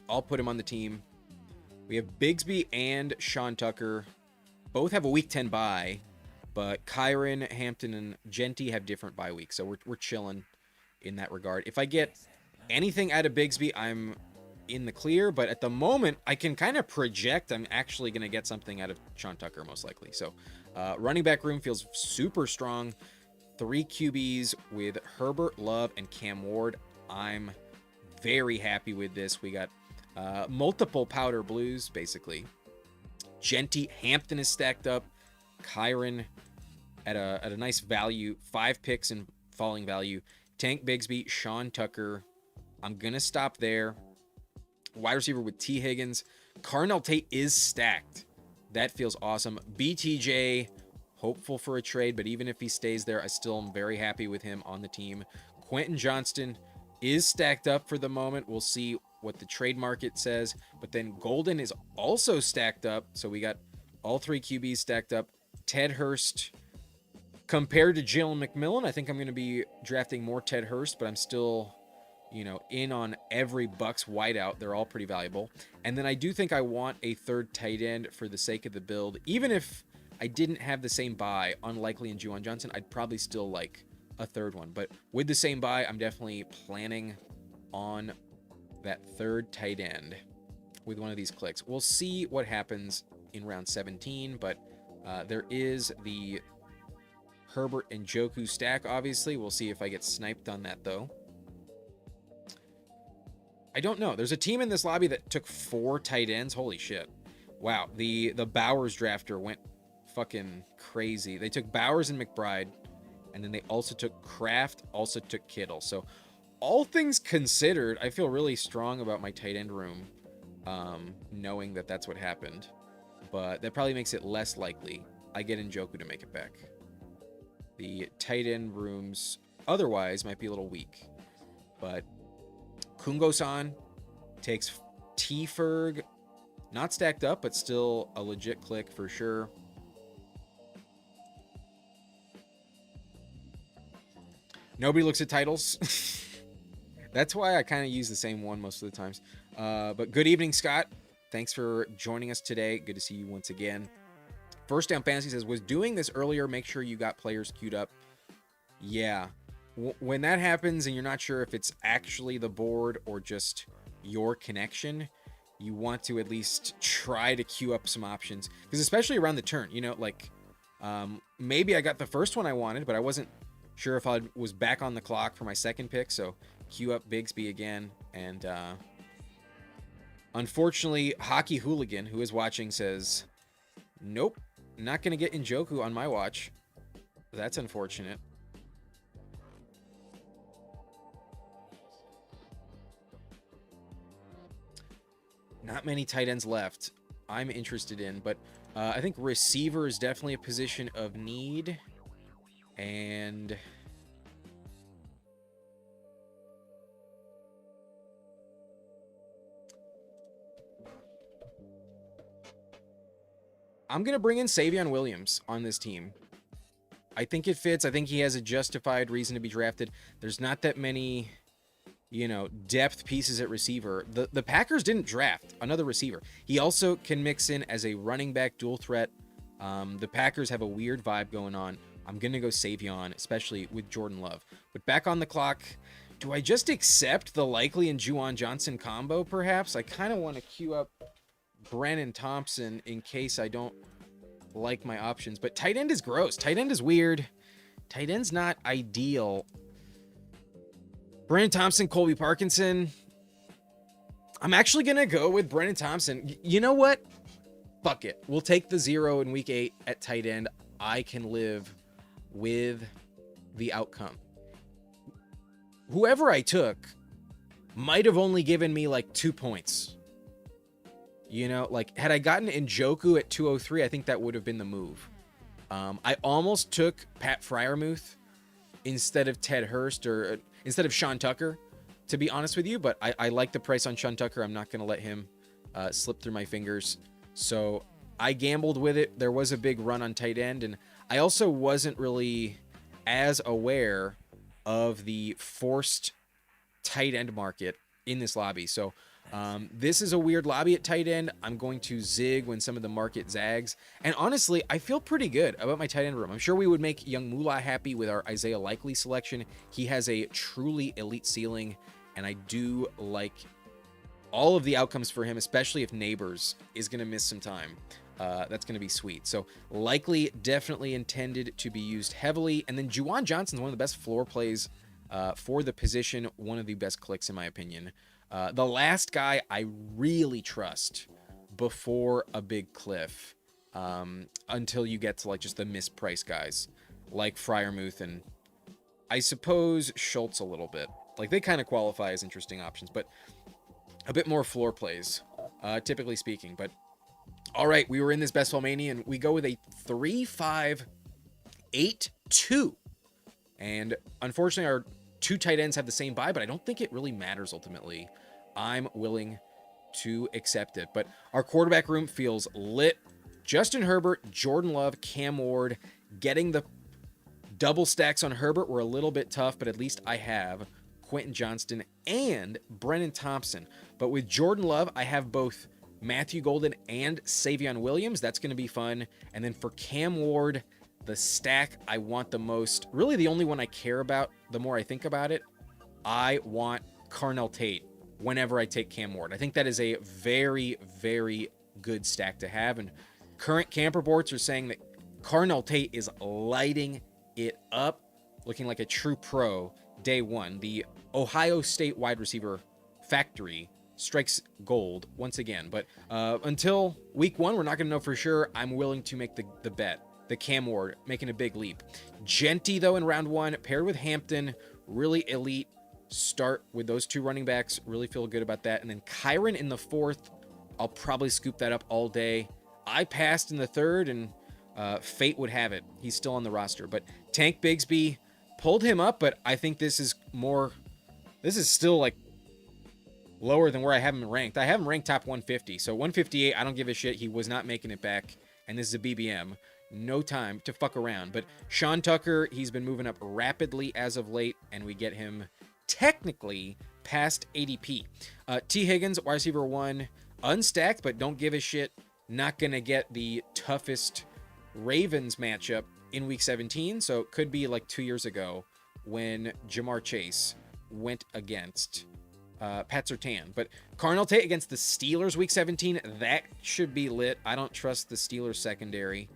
I'll put him on the team. We have Bigsby and Sean Tucker. Both have a week 10 bye, but Kyron, Hampton, and Genty have different bye weeks, so we're chilling in that regard. If I get anything out of Bigsby, I'm in the clear, but at the moment, I can kind of project I'm actually going to get something out of Sean Tucker, most likely. So running back room feels super strong. 3 QBs with Herbert, Love, and Cam Ward. I'm very happy with this. We got multiple powder blues, basically. Genty, Hampton is stacked up. Kyron at a nice value. 5 picks in falling value. Tank Bigsby, Sean Tucker. I'm going to stop there. Wide receiver with T. Higgins. Carnell Tate is stacked. That feels awesome. BTJ, hopeful for a trade, but even if he stays there, I still am very happy with him on the team. Quentin Johnston is stacked up for the moment. We'll see what the trade market says. But then Golden is also stacked up. So we got all 3 QBs stacked up. Ted Hurst. Compared to Jalen McMillan, I think I'm going to be drafting more Ted Hurst, but I'm still, in on every Bucks wideout. They're all pretty valuable. And then I do think I want a third tight end for the sake of the build. Even if I didn't have the same buy, unlikely in Juwan Johnson, I'd probably still like a third one. But with the same buy, I'm definitely planning on that third tight end with one of these clicks. We'll see what happens in round 17, but there is the Herbert and Njoku stack, obviously. We'll see if I get sniped on that, though. I don't know. There's a team in this lobby that took 4 tight ends. Holy shit. Wow. The Bowers drafter went fucking crazy. They took Bowers and McBride, and then they also took Kraft, also took Kittle. So all things considered, I feel really strong about my tight end room, knowing that that's what happened. But that probably makes it less likely I get Njoku to make it back. The tight end rooms otherwise might be a little weak. But Kungo-san takes T-Ferg. Not stacked up, but still a legit click for sure. Nobody looks at titles. That's why I kind of use the same one most of the times. But good evening, Scott. Thanks for joining us today. Good to see you once again. First Down Fantasy says, was doing this earlier, make sure you got players queued up. Yeah. When that happens and you're not sure if it's actually the board or just your connection, you want to at least try to queue up some options. Because especially around the turn, maybe I got the first one I wanted, but I wasn't sure if I was back on the clock for my second pick. So queue up Bigsby again. And unfortunately, Hockey Hooligan, who is watching, says, nope. Not going to get Njoku on my watch. That's unfortunate. Not many tight ends left I'm interested in, but I think receiver is definitely a position of need. And I'm going to bring in Savion Williams on this team. I think it fits. I think he has a justified reason to be drafted. There's not that many, depth pieces at receiver. The Packers didn't draft another receiver. He also can mix in as a running back dual threat. The Packers have a weird vibe going on. I'm going to go Savion, especially with Jordan Love. But back on the clock, do I just accept the Likely and Juwan Johnson combo, perhaps? I kind of want to queue up Brennan Thompson in case I don't like my options. But tight end is gross. Tight end is weird. Tight end's not ideal. Brennan Thompson, Colby Parkinson. I'm actually going to go with Brennan Thompson. You know what? Fuck it. We'll take the 0 in week 8 at tight end. I can live with the outcome. Whoever I took might have only given me like 2 points. Had I gotten Njoku at 203, I think that would have been the move. I almost took Pat Freiermuth instead of Ted Hurst or instead of Sean Tucker, to be honest with you. But I like the price on Sean Tucker. I'm not going to let him slip through my fingers. So I gambled with it. There was a big run on tight end. And I also wasn't really as aware of the forced tight end market in this lobby. So this is a weird lobby at tight end. I'm going to zig when some of the market zags. And honestly, I feel pretty good about my tight end room. I'm sure we would make Young Moolah happy with our Isaiah Likely selection. He has a truly elite ceiling, and I do like all of the outcomes for him, especially if Neighbors is going to miss some time. That's going to be sweet. So Likely definitely intended to be used heavily. And then Juwan Johnson's one of the best floor plays for the position, one of the best clicks in my opinion. The last guy I really trust before a big cliff, until you get to like just the mispriced guys like Freiermuth and I suppose Schultz a little bit. Like they kind of qualify as interesting options, but a bit more floor plays, typically speaking. But all right, we were in this best ball mania, and we go with a 3-5-8-2. And unfortunately, our two tight ends have the same buy, but I don't think it really matters ultimately. I'm willing to accept it. But our quarterback room feels lit. Justin Herbert, Jordan Love, Cam Ward. Getting the double stacks on Herbert were a little bit tough, but at least I have Quentin Johnston and Brennan Thompson. But with Jordan Love, I have both Matthew Golden and Savion Williams. That's going to be fun. And then for Cam Ward, the stack I want the most, really the only one I care about the more I think about it, I want Carnell Tate whenever I take Cam Ward. I think that is a very, very good stack to have. And current camp reports are saying that Carnell Tate is lighting it up, looking like a true pro day one. The Ohio State wide receiver factory strikes gold once again. But until week one, we're not going to know for sure. I'm willing to make the bet. The Cam Ward making a big leap. Genty, though, in round one, paired with Hampton, really elite start with those two running backs. Really feel good about that. And then Kyron in the fourth, I'll probably scoop that up all day. I passed in the third, and fate would have it. He's still on the roster. But Tank Bigsby pulled him up, but I think this is still like lower than where I have him ranked. I have him ranked top 150. So 158, I don't give a shit. He was not making it back. And this is a BBM. No time to fuck around. But Sean Tucker, he's been moving up rapidly as of late, and we get him technically past ADP. T. Higgins, wide receiver 1, unstacked, but don't give a shit. Not going to get the toughest Ravens matchup in week 17. So it could be like 2 years ago when Jamar Chase went against Pat Surtain. But Carnell Tate against the Steelers week 17, that should be lit. I don't trust the Steelers secondary.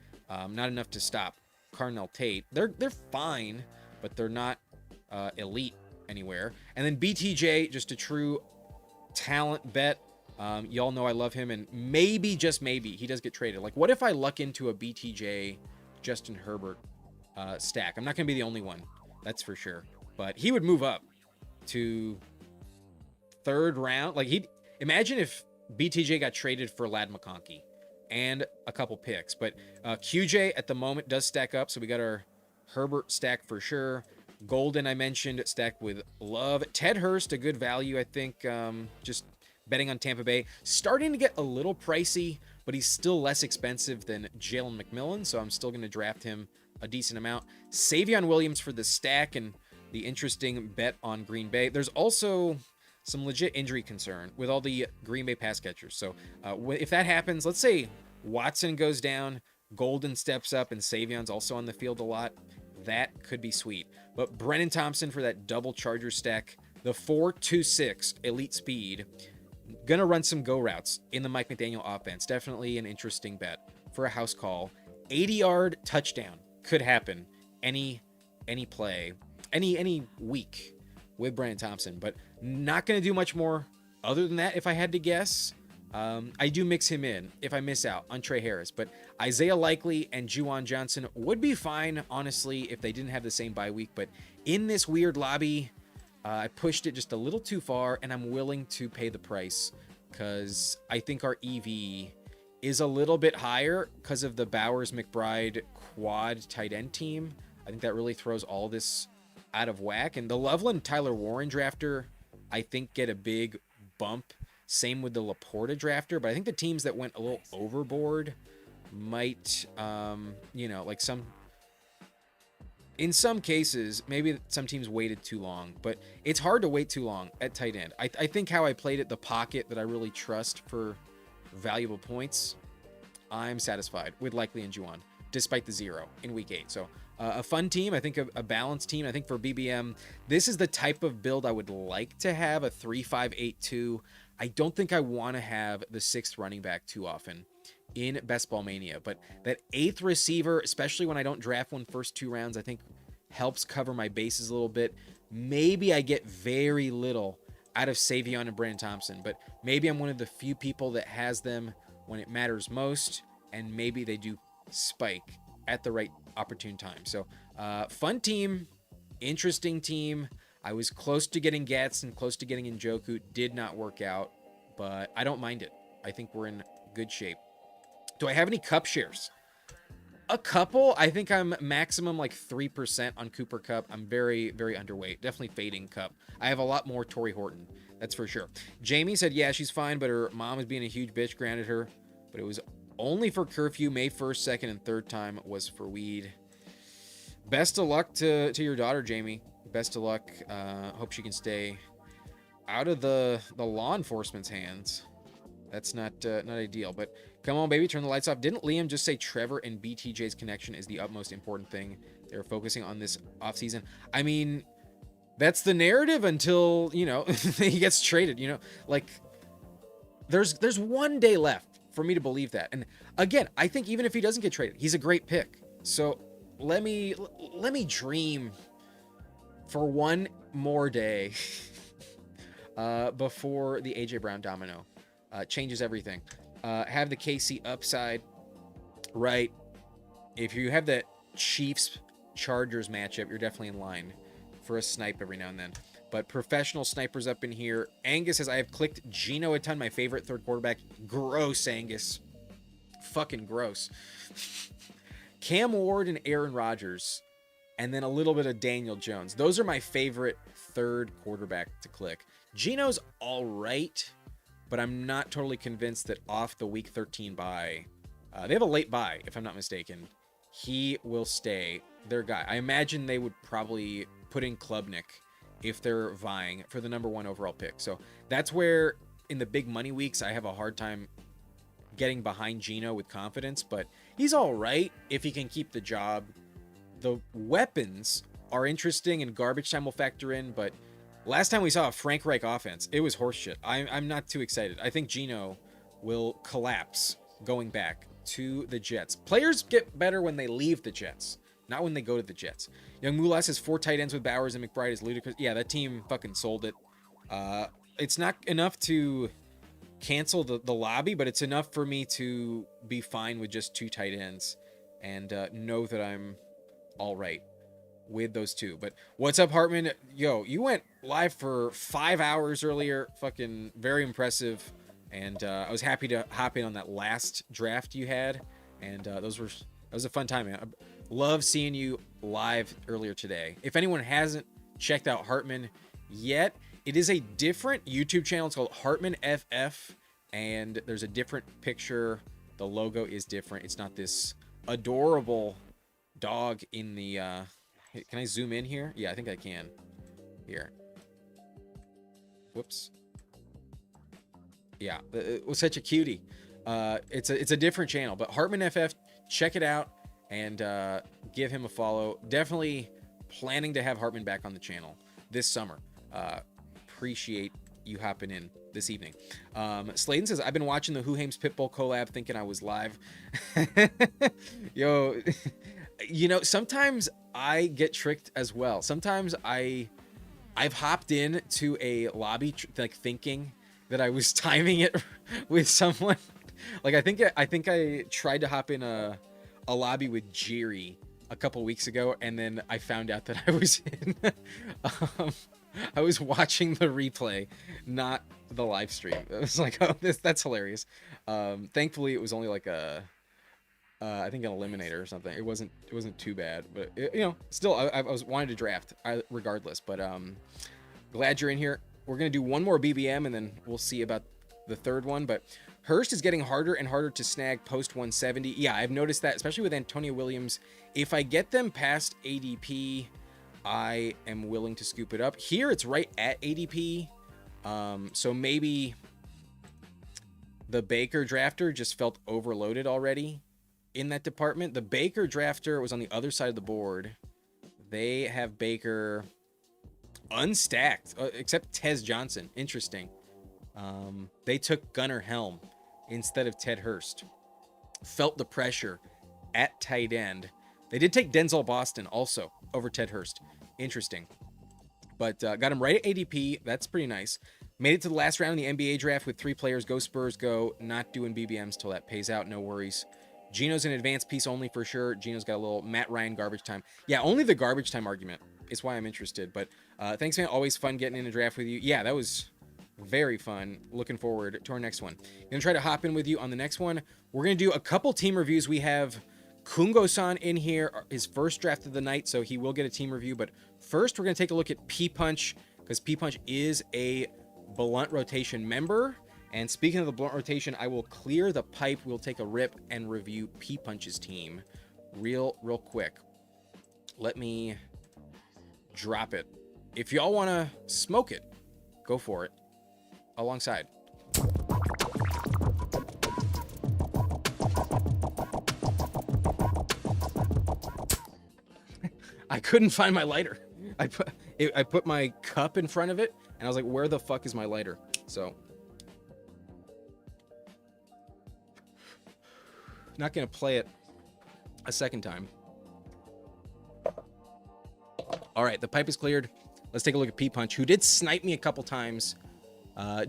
Not enough to stop Carnell Tate. They're fine, but they're not elite anywhere. And then BTJ, just a true talent bet. Y'all know I love him, and maybe, just maybe, he does get traded. Like, what if I luck into a BTJ Justin Herbert stack? I'm not going to be the only one, that's for sure. But he would move up to third round. Like, imagine if BTJ got traded for Ladd McConkey and a couple picks. But QJ at the moment does stack up, so we got our Herbert stack for sure. Golden, I mentioned, stacked with Love. Ted Hurst, a good value, I think. Just betting on Tampa Bay. Starting to get a little pricey, but he's still less expensive than Jalen McMillan, so I'm still going to draft him a decent amount. Savion Williams for the stack and the interesting bet on Green Bay. There's also some legit injury concern with all the Green Bay pass catchers. So if that happens, let's say Watson goes down, Golden steps up, and Savion's also on the field a lot. That could be sweet. But Brennan Thompson for that double Charger stack, the 4.26 elite speed, gonna run some go routes in the Mike McDaniel offense. Definitely an interesting bet for a house call. 80-yard touchdown could happen any play, any week with Brennan Thompson, but not gonna do much more other than that if I had to guess. I do mix him in if I miss out on Trey Harris, but Isaiah Likely and Juwan Johnson would be fine, honestly, if they didn't have the same bye week. But in this weird lobby, I pushed it just a little too far, and I'm willing to pay the price because I think our EV is a little bit higher because of the Bowers-McBride quad tight end team. I think that really throws all this out of whack. And the Loveland-Tyler Warren drafter, I think, get a big bump. Same with the Laporta drafter, but I think the teams that went a little overboard might, like some in some cases, maybe some teams waited too long, but it's hard to wait too long at tight end. I think how I played it, the pocket that I really trust for valuable points, I'm satisfied with Likely and Juwan, despite the 0 in week 8. So a fun team. I think a balanced team. I think for BBM, this is the type of build I would like to have, a 3-5-8-2. I don't think I want to have the 6th running back too often in Best Ball Mania, but that 8th receiver, especially when I don't draft one first 2 rounds, I think helps cover my bases a little bit. Maybe I get very little out of Savion and Brandon Thompson, but maybe I'm one of the few people that has them when it matters most, and maybe they do spike at the right opportune time. So fun team, interesting team. I was close to getting Gats and close to getting Njoku. Did not work out, but I don't mind it. I think we're in good shape. Do I have any cup shares? A couple. I think I'm maximum like 3% on Cooper Kupp. I'm very, very underweight. Definitely fading Kupp. I have a lot more Torrey Horton. That's for sure. Jamie said, yeah, she's fine, but her mom is being a huge bitch. Grounded her, but it was only for curfew. May 1st, 2nd, and 3rd time was for weed. Best of luck to your daughter, Jamie. Best of luck. Hope she can stay out of the law enforcement's hands. That's not ideal, but come on, baby, turn the lights off. Didn't Liam just say Trevor and BTJ's connection is the utmost important thing they're focusing on this offseason? I mean, that's the narrative until, you know, he gets traded, you know? Like, there's 1 day left for me to believe that. And again, I think even if he doesn't get traded, he's a great pick. So let me dream for 1 more day before the AJ Brown domino changes everything. Have the KC upside, right? If you have that Chiefs Chargers matchup, you're definitely in line for a snipe every now and then. But professional snipers up in here. Angus says, I have clicked Geno a ton, my favorite 3rd quarterback. Gross, Angus. Fucking gross. Cam Ward and Aaron Rodgers, and then a little bit of Daniel Jones. Those are my favorite 3rd quarterback to click. Geno's all right, but I'm not totally convinced that off the week 13 bye, they have a late bye, if I'm not mistaken, he will stay their guy. I imagine they would probably put in Klubnik if they're vying for the number 1 overall pick. So that's where in the big money weeks, I have a hard time getting behind Geno with confidence, but he's all right if he can keep the job. The weapons are interesting and garbage time will factor in, but last time we saw a Frank Reich offense, it was horseshit. I'm not too excited. I think Geno will collapse going back to the Jets. Players get better when they leave the Jets, not when they go to the Jets. Young Mulas has 4 tight ends with Bowers and McBride is ludicrous. Yeah, that team fucking sold it. It's not enough to cancel the lobby, but it's enough for me to be fine with just 2 tight ends and know that I'm all right with those 2. But what's up, Hartman? Yo, you went live for 5 hours earlier. Fucking very impressive. And I was happy to hop in on that last draft you had. And that was a fun time, man. I love seeing you live earlier today. If anyone hasn't checked out Hartman yet, it is a different YouTube channel. It's called Hartman FF. And there's a different picture. The logo is different. It's not this adorable dog in the... Can I zoom in here? Yeah, I think I can. Here. Whoops. Yeah, it was such a cutie. It's a different channel, but Hartman FF, check it out and give him a follow. Definitely planning to have Hartman back on the channel this summer. Appreciate you hopping in this evening. Sladen says, I've been watching the Who Hames Pitbull collab thinking I was live. Yo, you know, sometimes I get tricked as well. Sometimes I've hopped in to a lobby like thinking that I was timing it with someone. Like I think I tried to hop in a lobby with Jiri a couple weeks ago, and then I found out that I was in I was watching the replay, not the live stream. It was like, oh, that's hilarious. Thankfully it was only like I think an eliminator or something. It wasn't too bad, but you know, still I was wanted to draft regardless. But glad you're in here. We're gonna do one more BBM and then we'll see about the third one, but Hurst is getting harder and harder to snag post 170. Yeah, I've noticed that, especially with Antonio Williams. If I get them past ADP, I am willing to scoop it up. Here, it's right at ADP. So maybe the Baker drafter just felt overloaded already in that department. The Baker drafter was on the other side of the board. They have Baker unstacked, except Tez Johnson. Interesting. They took Gunnar Helm instead of Ted Hurst. Felt the pressure at tight end. They did take Denzel Boston also over Ted Hurst. Interesting. But got him right at ADP. That's pretty nice. Made it to the last round in the NBA draft with 3 players. Go Spurs, go. Not doing BBMs till that pays out. No worries. Gino's an advanced piece only for sure. Gino's got a little Matt Ryan garbage time. Yeah, only the garbage time argument is why I'm interested. But thanks, man. Always fun getting in a draft with you. Yeah, that was very fun. Looking forward to our next one. Gonna try to hop in with you on the next one. We're gonna do a couple team reviews. We have Kungo-san in here, his first draft of the night, so he will get a team review. But first, we're gonna take a look at P-Punch, because P-Punch is a Blunt Rotation member. And speaking of the Blunt Rotation, I will clear the pipe. We'll take a rip and review P-Punch's team real quick. Let me drop it. If y'all want to smoke it, go for it. Alongside. I couldn't find my lighter. I put my cup in front of it, and I was like, where the fuck is my lighter? So, not going to play it a second time. All right, the pipe is cleared. Let's take a look at P-Punch, who did snipe me a couple times.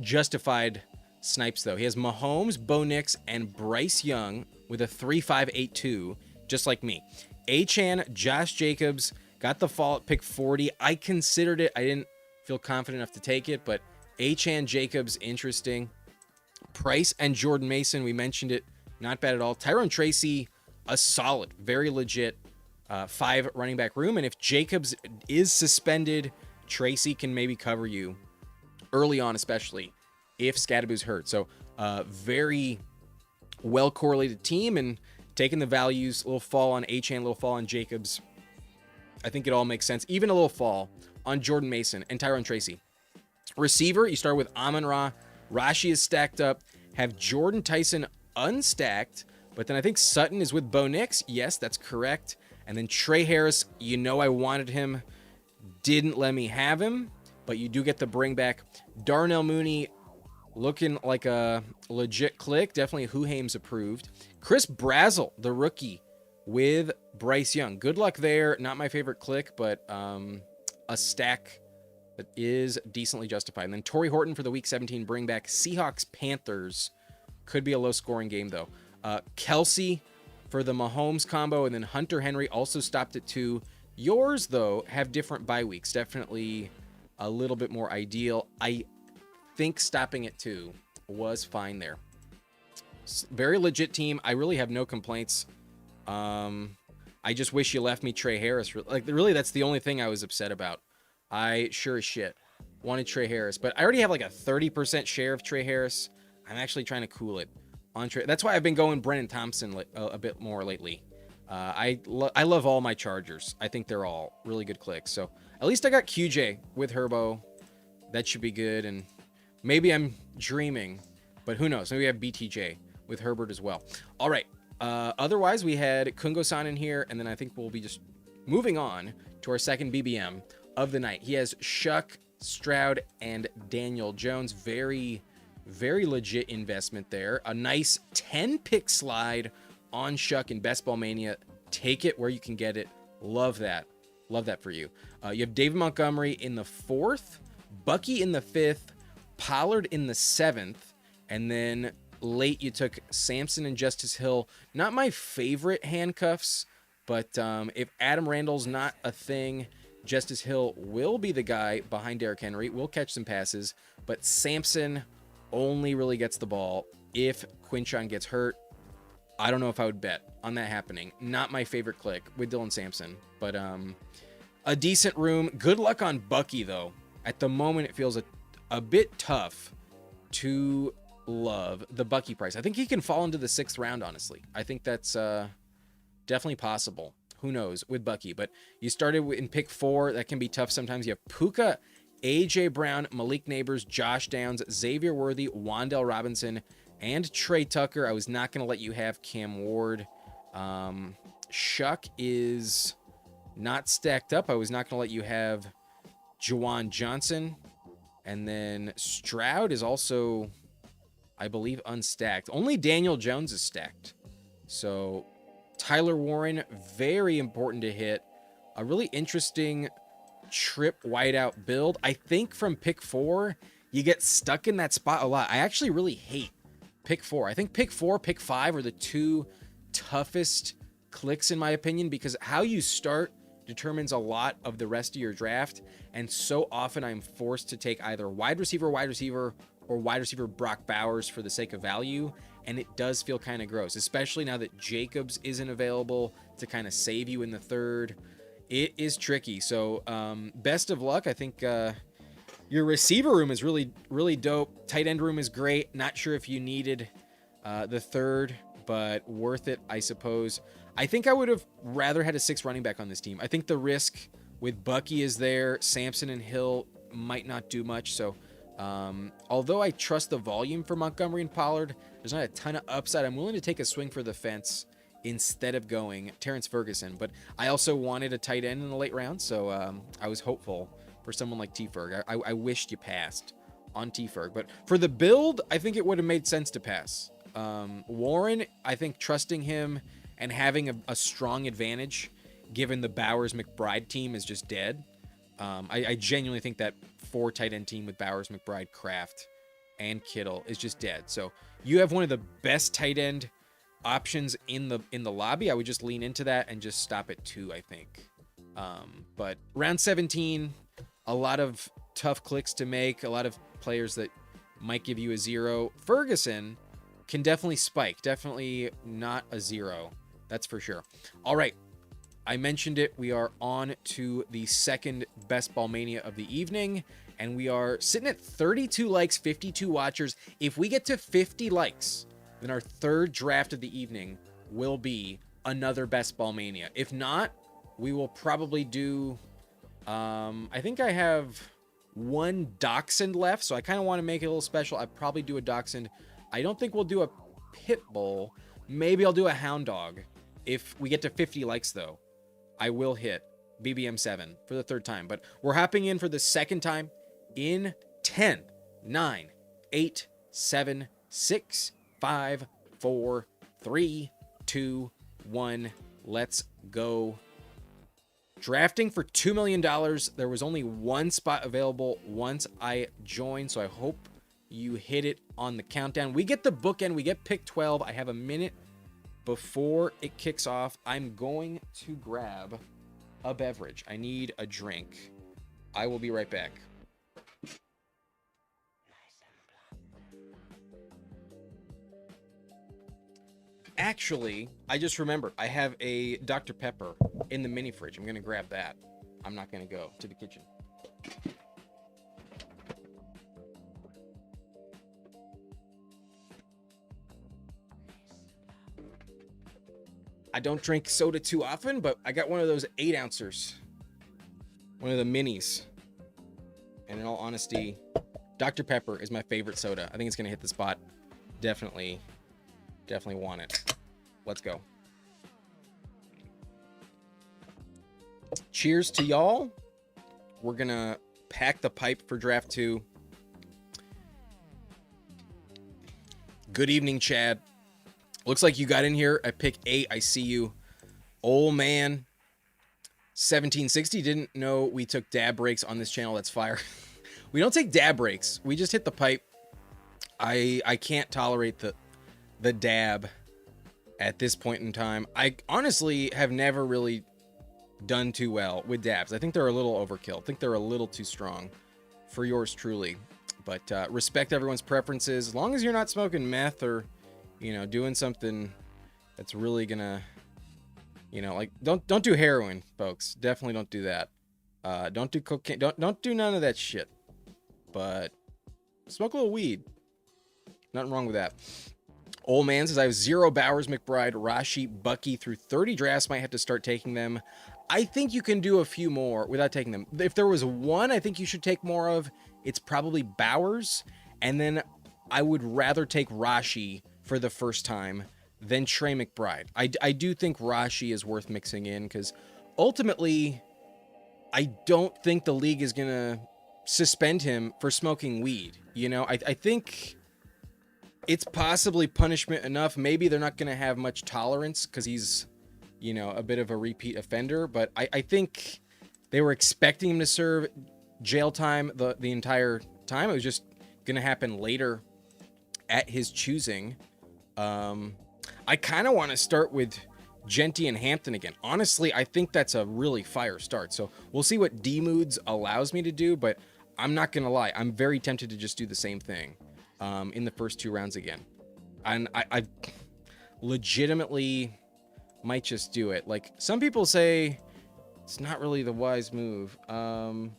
Justified snipes, though. He has Mahomes, Bo Nix, and Bryce Young with a 3.582, just like me. Achane, Josh Jacobs, got the fall at pick 40. I considered it. I didn't feel confident enough to take it, but Achane, Jacobs, interesting. Price and Jordan Mason, we mentioned it. Not bad at all. Tyrone Tracy, a solid, very legit 5 running back room. And if Jacobs is suspended, Tracy can maybe cover you early on, especially if Scadaboo's hurt. So very well correlated team, and taking the values, a little fall on Achane, a little fall on Jacobs. I think it all makes sense. Even a little fall on Jordan Mason and Tyrone Tracy. Receiver, you start with Amon-Ra. Rashi is stacked up. Have Jordan Tyson unstacked, but then I think Sutton is with Bo Nix. Yes, that's correct. And then Trey Harris, you know I wanted him. Didn't let me have him, but you do get the bring back. Darnell Mooney, looking like a legit click. Definitely Huhames approved. Chris Brazzell, the rookie, with Bryce Young. Good luck there. Not my favorite click, but a stack that is decently justified. And then Torrey Horton for the Week 17 bring back. Seahawks Panthers. Could be a low-scoring game, though. Kelsey for the Mahomes combo, and then Hunter Henry also stopped at 2. Yours, though, have different bye weeks. Definitely a little bit more ideal. I think stopping at 2 was fine there. Very legit team. I really have no complaints. I just wish you left me Trey Harris. Like, really, that's the only thing I was upset about. I sure as shit wanted Trey Harris, but I already have like a 30% share of Trey Harris. I'm actually trying to cool it on Trey. That's why I've been going Brennan Thompson a bit more lately. I love all my Chargers. I think they're all really good clicks. So at least I got QJ with Herbo. That should be good. And maybe I'm dreaming, but who knows? Maybe I have BTJ with Herbert as well. All right. Otherwise, we had Kungo-san in here, and then I think we'll be just moving on to our second BBM of the night. He has Shuck, Stroud, and Daniel Jones. Very legit investment there. A nice 10-pick slide on Shuck in Best Ball Mania. Take it where you can get it. Love that. Love that for you. You have David Montgomery in the 4th, Bucky in the 5th, Pollard in the 7th, and then late you took Samson and Justice Hill. Not my favorite handcuffs, but if Adam Randall's not a thing, Justice Hill will be the guy behind Derrick Henry. Will catch some passes, but Samson only really gets the ball if Quinshon gets hurt. I don't know if I would bet on that happening. Not my favorite click with Dylan Sampson, but a decent room. Good luck on Bucky, though. At the moment, it feels a bit tough to love the Bucky price. I think he can fall into the 6th round, honestly. I think that's definitely possible. Who knows with Bucky? But you started in pick 4. That can be tough sometimes. You have Puka, A.J. Brown, Malik Neighbors, Josh Downs, Xavier Worthy, Wan'Dale Robinson, and Trey Tucker. I was not going to let you have Cam Ward. Shuck is not stacked up. I was not going to let you have Juwan Johnson. And then Stroud is also, I believe, unstacked. Only Daniel Jones is stacked. So Tyler Warren, very important to hit. A really interesting trip wideout build. I think from pick 4, you get stuck in that spot a lot. I actually really hate pick 4. I think pick 4, pick 5 are the 2 toughest clicks in my opinion, because how you start determines a lot of the rest of your draft. And so often I'm forced to take either wide receiver, or wide receiver Brock Bowers for the sake of value. And it does feel kind of gross, especially now that Jacobs isn't available to kind of save you in the 3rd. It is tricky. So best of luck. I think your receiver room is really, really dope. Tight end room is great. Not sure if you needed the 3rd, but worth it, I suppose. I think I would have rather had a 6th running back on this team. I think the risk with Bucky is there. Sampson and Hill might not do much. So although I trust the volume for Montgomery and Pollard, there's not a ton of upside. I'm willing to take a swing for the fence instead of going Terrence Ferguson. But I also wanted a tight end in the late round, so I was hopeful for someone like T-Ferg. I wished you passed on T-Ferg. But for the build, I think it would have made sense to pass. Warren, I think trusting him and having a strong advantage given the Bowers-McBride team is just dead. I genuinely think that 4 tight end team with Bowers, McBride, Kraft, and Kittle is just dead. So you have one of the best tight end options in the lobby. I would just lean into that and just stop at 2, I think. But round 17, a lot of tough clicks to make, a lot of players that might give you a 0. Ferguson can definitely spike, definitely not a 0. That's for sure. All right. I mentioned it. We are on to the second Best Ball Mania of the evening, and we are sitting at 32 likes, 52 watchers. If we get to 50 likes, then our 3rd draft of the evening will be another Best Ball Mania. If not, we will probably do, I think I have 1 Dachshund left, so I kind of want to make it a little special. I'd probably do a Dachshund. I don't think we'll do a Pit Bull. Maybe I'll do a Hound Dog. If we get to 50 likes, though, I will hit BBM 7 for the 3rd time. But we're hopping in for the 2nd time in 10, 9, 8, 7, 6, 5, 4, 3, 2, 1. Let's go. Drafting for $2 million. There was only 1 spot available once I joined, so I hope you hit it on the countdown. We get the bookend. We get pick 12. I have a minute before it kicks off. I'm going to grab a beverage. I need a drink. I will be right back. Actually, I just remembered I have a Dr. Pepper in the mini fridge. I'm going to grab that. I'm not going to go to the kitchen. I don't drink soda too often, but I got one of those 8-ouncers. One of the minis. And in all honesty, Dr. Pepper is my favorite soda. I think it's going to hit the spot. Definitely want it. Let's go. Cheers to y'all. We're going to pack the pipe for draft 2. Good evening, Chad. Looks like you got in here at pick 8. I see you. Old man 1760 didn't know we took dab breaks on this channel. That's fire. We don't take dab breaks. We just hit the pipe. I can't tolerate the dab at this point in time. I honestly have never really done too well with dabs. I think they're a little overkill. I think they're a little too strong for yours truly. But respect everyone's preferences. As long as you're not smoking meth or, you know, doing something that's really gonna, you know, like don't do heroin, folks. Definitely don't do that. Don't do cocaine. Don't do none of that shit. But smoke a little weed. Nothing wrong with that. Old man says, I have 0 Bowers, McBride, Rashi, Bucky through 30 drafts. Might have to start taking them. I think you can do a few more without taking them. If there was one I think you should take more of, it's probably Bowers. And then I would rather take Rashi for the first time than Trey McBride. I do think Rashi is worth mixing in because ultimately, I don't think the league is going to suspend him for smoking weed. You know, I think it's possibly punishment enough. Maybe they're not going to have much tolerance because he's, you know, a bit of a repeat offender. But I think they were expecting him to serve jail time the entire time. It was just going to happen later at his choosing. I kind of want to start with Genty and Hampton again. Honestly, I think that's a really fire start. So we'll see what D-Moods allows me to do, but I'm not going to lie. I'm very tempted to just do the same thing in the first 2 rounds again. And I legitimately might just do it. Like, some people say it's not really the wise move. I'm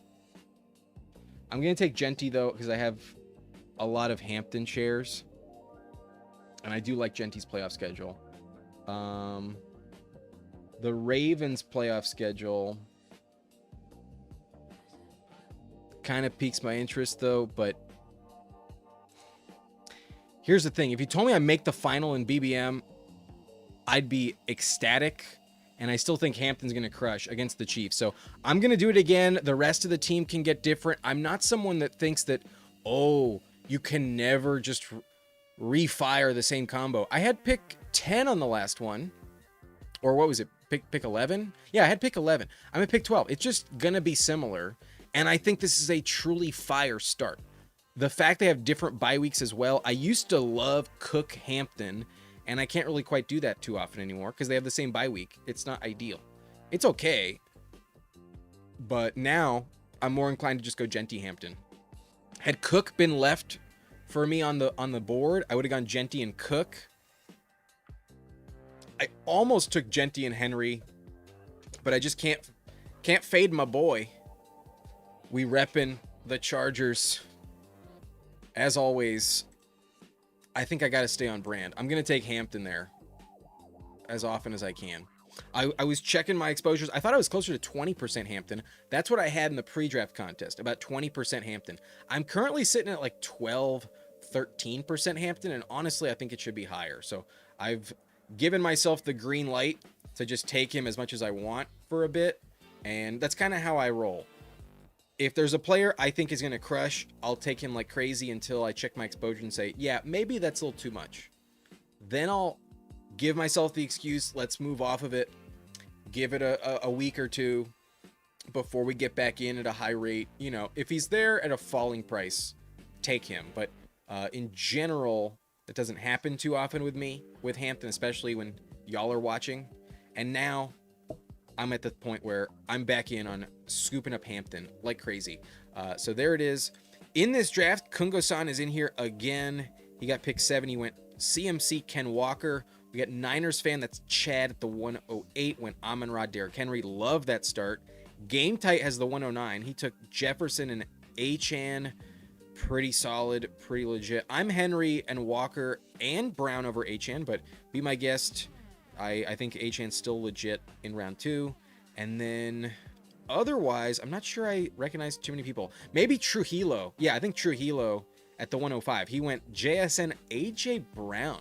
going to take Genty, though, because I have a lot of Hampton shares. And I do like Genty's playoff schedule. The Ravens playoff schedule kind of piques my interest, though. But here's the thing. If you told me I make the final in BBM, I'd be ecstatic. And I still think Hampton's going to crush against the Chiefs. So I'm going to do it again. The rest of the team can get different. I'm not someone that thinks that, oh, you can never just refire the same combo. I had pick 10 on the last one. Or what was it? Pick 11? Yeah, I had pick 11. I'm at pick 12. It's just going to be similar. And I think this is a truly fire start. The fact they have different bye weeks as well. I used to love Cook Hampton, and I can't really quite do that too often anymore because they have the same bye week. It's not ideal. It's okay. But now I'm more inclined to just go Genty Hampton. Had Cook been left for me on the board, I would have gone Genty and Cook. I almost took Genty and Henry, but I just can't fade my boy. We reppin' the Chargers. As always, I think I got to stay on brand. I'm going to take Hampton there as often as I can. I was checking my exposures. I thought I was closer to 20% Hampton. That's what I had in the pre-draft contest, about 20% Hampton. I'm currently sitting at like 12, 13% Hampton, and honestly, I think it should be higher. So I've given myself the green light to just take him as much as I want for a bit, and that's kind of how I roll. If there's a player I think is going to crush, I'll take him like crazy until I check my exposure and say, yeah, maybe that's a little too much. Then I'll give myself the excuse, let's move off of it, give it a week or two before we get back in at a high rate. You know, if he's there at a falling price, take him. But in general, that doesn't happen too often with me, with Hampton, especially when y'all are watching. And now I'm at the point where I'm back in on scooping up Hampton like crazy. So there it is. In this draft, Kungo-san is in here again. He got pick 7. He went CMC Ken Walker. We got Niners fan. That's Chad at the 108. Went Amon-Ra, Derrick Henry. Love that start. Game Tight has the 109. He took Jefferson and Achane. Pretty solid, pretty legit. I'm Henry and Walker and Brown over Achane, but be my guest. I think Achane's still legit in round 2. And then otherwise, I'm not sure I recognize too many people. Maybe Trujillo. Yeah, I think Trujillo at the 105. He went JSN AJ Brown.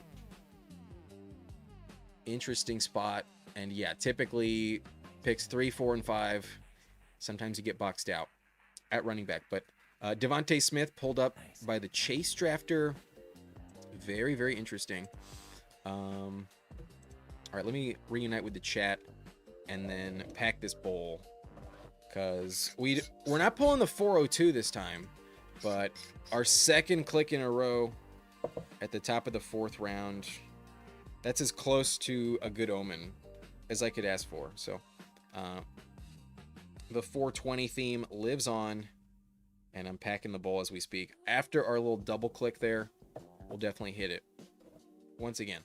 Interesting spot. And yeah, typically picks 3, 4, and 5. Sometimes you get boxed out at running back. But Devontae Smith pulled up by the Chase drafter. Very, very interesting. All right, let me reunite with the chat and then pack this bowl. Because we're not pulling the 402 this time. But our second click in a row at the top of the 4th round, that's as close to a good omen as I could ask for. So the 420 theme lives on, and I'm packing the bowl as we speak. After our little double click there, we'll definitely hit it once again.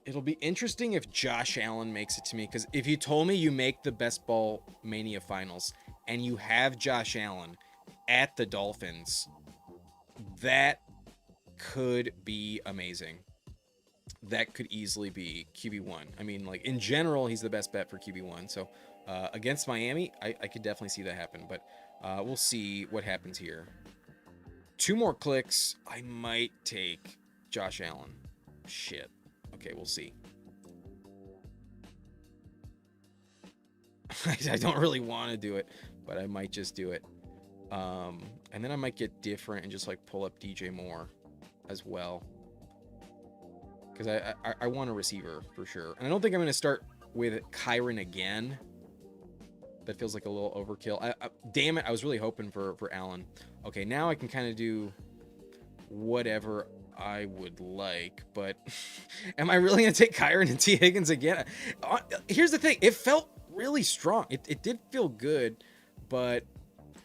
It'll be interesting if Josh Allen makes it to me, because if you told me you make the Best Ball Mania finals and you have Josh Allen, at the Dolphins. That could be amazing. That could easily be QB1. I mean, like, in general, he's the best bet for QB1. So against Miami, I could definitely see that happen. But we'll see what happens here. 2 more clicks. I might take Josh Allen. Shit. Okay, we'll see. I don't really want to do it, but I might just do it. And then I might get different and just like pull up DJ Moore as well. Because I want a receiver for sure. And I don't think I'm going to start with Kyron again. That feels like a little overkill. Damn it, I was really hoping for Allen. Okay, now I can kind of do whatever I would like. But am I really going to take Kyron and T. Higgins again? Here's the thing. It felt really strong. It did feel good. But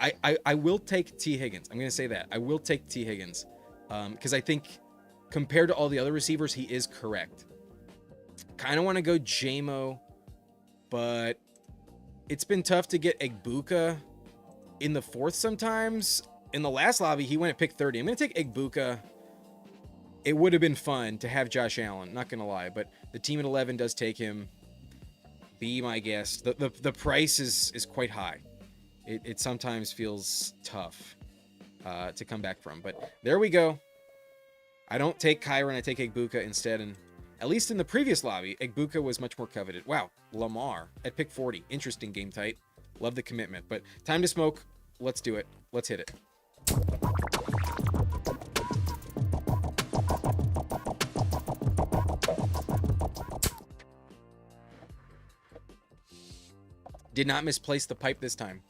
I will take T. Higgins. I'm going to say that. I will take T. Higgins. Because I think compared to all the other receivers, he is correct. Kind of want to go JMO, but it's been tough to get Egbuka in the 4th sometimes. In the last lobby, he went at pick 30. I'm going to take Egbuka. It would have been fun to have Josh Allen, not going to lie, but the team at 11 does take him. Be my guest. The price is quite high. It sometimes feels tough to come back from, but there we go. I don't take Kyron, I take Egbuka instead, and at least in the previous lobby, Egbuka was much more coveted. Wow, Lamar at pick 40. Interesting game type. Love the commitment, but time to smoke. Let's do it. Let's hit it. Did not misplace the pipe this time.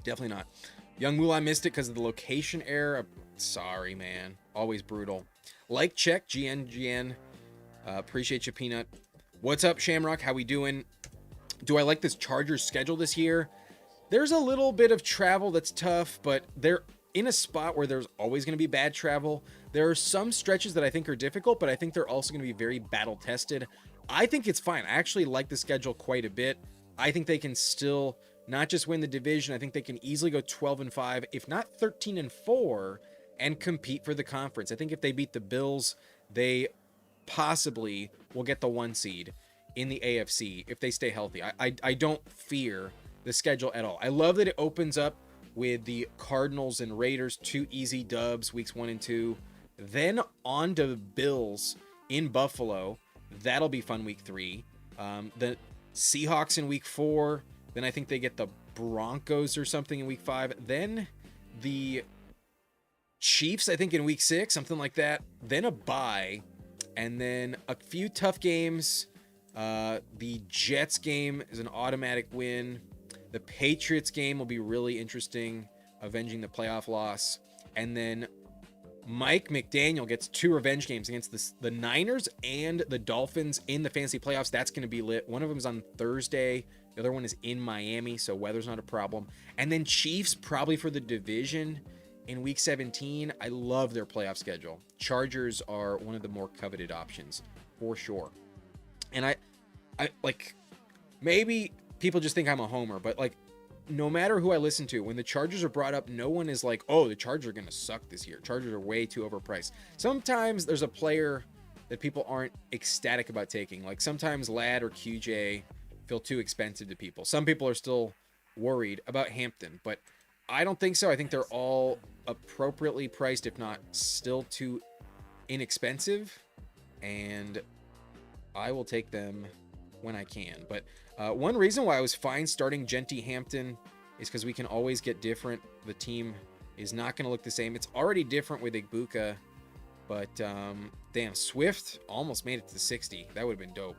Definitely not. Young Moolah missed it because of the location error. Sorry, man. Always brutal. Like check, GN. Appreciate you, Peanut. What's up, Shamrock? How we doing? Do I like this Chargers schedule this year? There's a little bit of travel that's tough, but they're in a spot where there's always going to be bad travel. There are some stretches that I think are difficult, but I think they're also going to be very battle-tested. I think it's fine. I actually like the schedule quite a bit. I think they can still not just win the division. I think they can easily go 12-5, if not 13-4, and compete for the conference. I think if they beat the Bills, they possibly will get the 1 seed in the AFC if they stay healthy. I don't fear the schedule at all. I love that it opens up with the Cardinals and Raiders, 2 easy dubs, weeks 1 and 2. Then on to the Bills in Buffalo. That'll be fun week 3. The Seahawks in week 4. Then I think they get the Broncos or something in week 5. Then the Chiefs, I think, in week 6, something like that. Then a bye. And then a few tough games. The Jets game is an automatic win. The Patriots game will be really interesting, avenging the playoff loss. And then Mike McDaniel gets 2 revenge games against the Niners and the Dolphins in the fantasy playoffs. That's going to be lit. One of them is on Thursday. The other one is in Miami, so weather's not a problem. And then Chiefs probably for the division in week 17. I love their playoff schedule. Chargers are one of the more coveted options for sure. And I like, maybe people just think I'm a homer, but like, no matter who I listen to, when the Chargers are brought up, no one is like, oh, the Chargers are going to suck this year. Chargers are way too overpriced. Sometimes there's a player that people aren't ecstatic about taking. Like sometimes Ladd or QJ feel too expensive to people. Some people are still worried about Hampton, but I don't think so. I think they're all appropriately priced, if not still too inexpensive. And I will take them when I can. But one reason why I was fine starting Genty Hampton is because we can always get different. The team is not going to look the same. It's already different with Egbuka, but damn, Swift almost made it to 60. That would have been dope.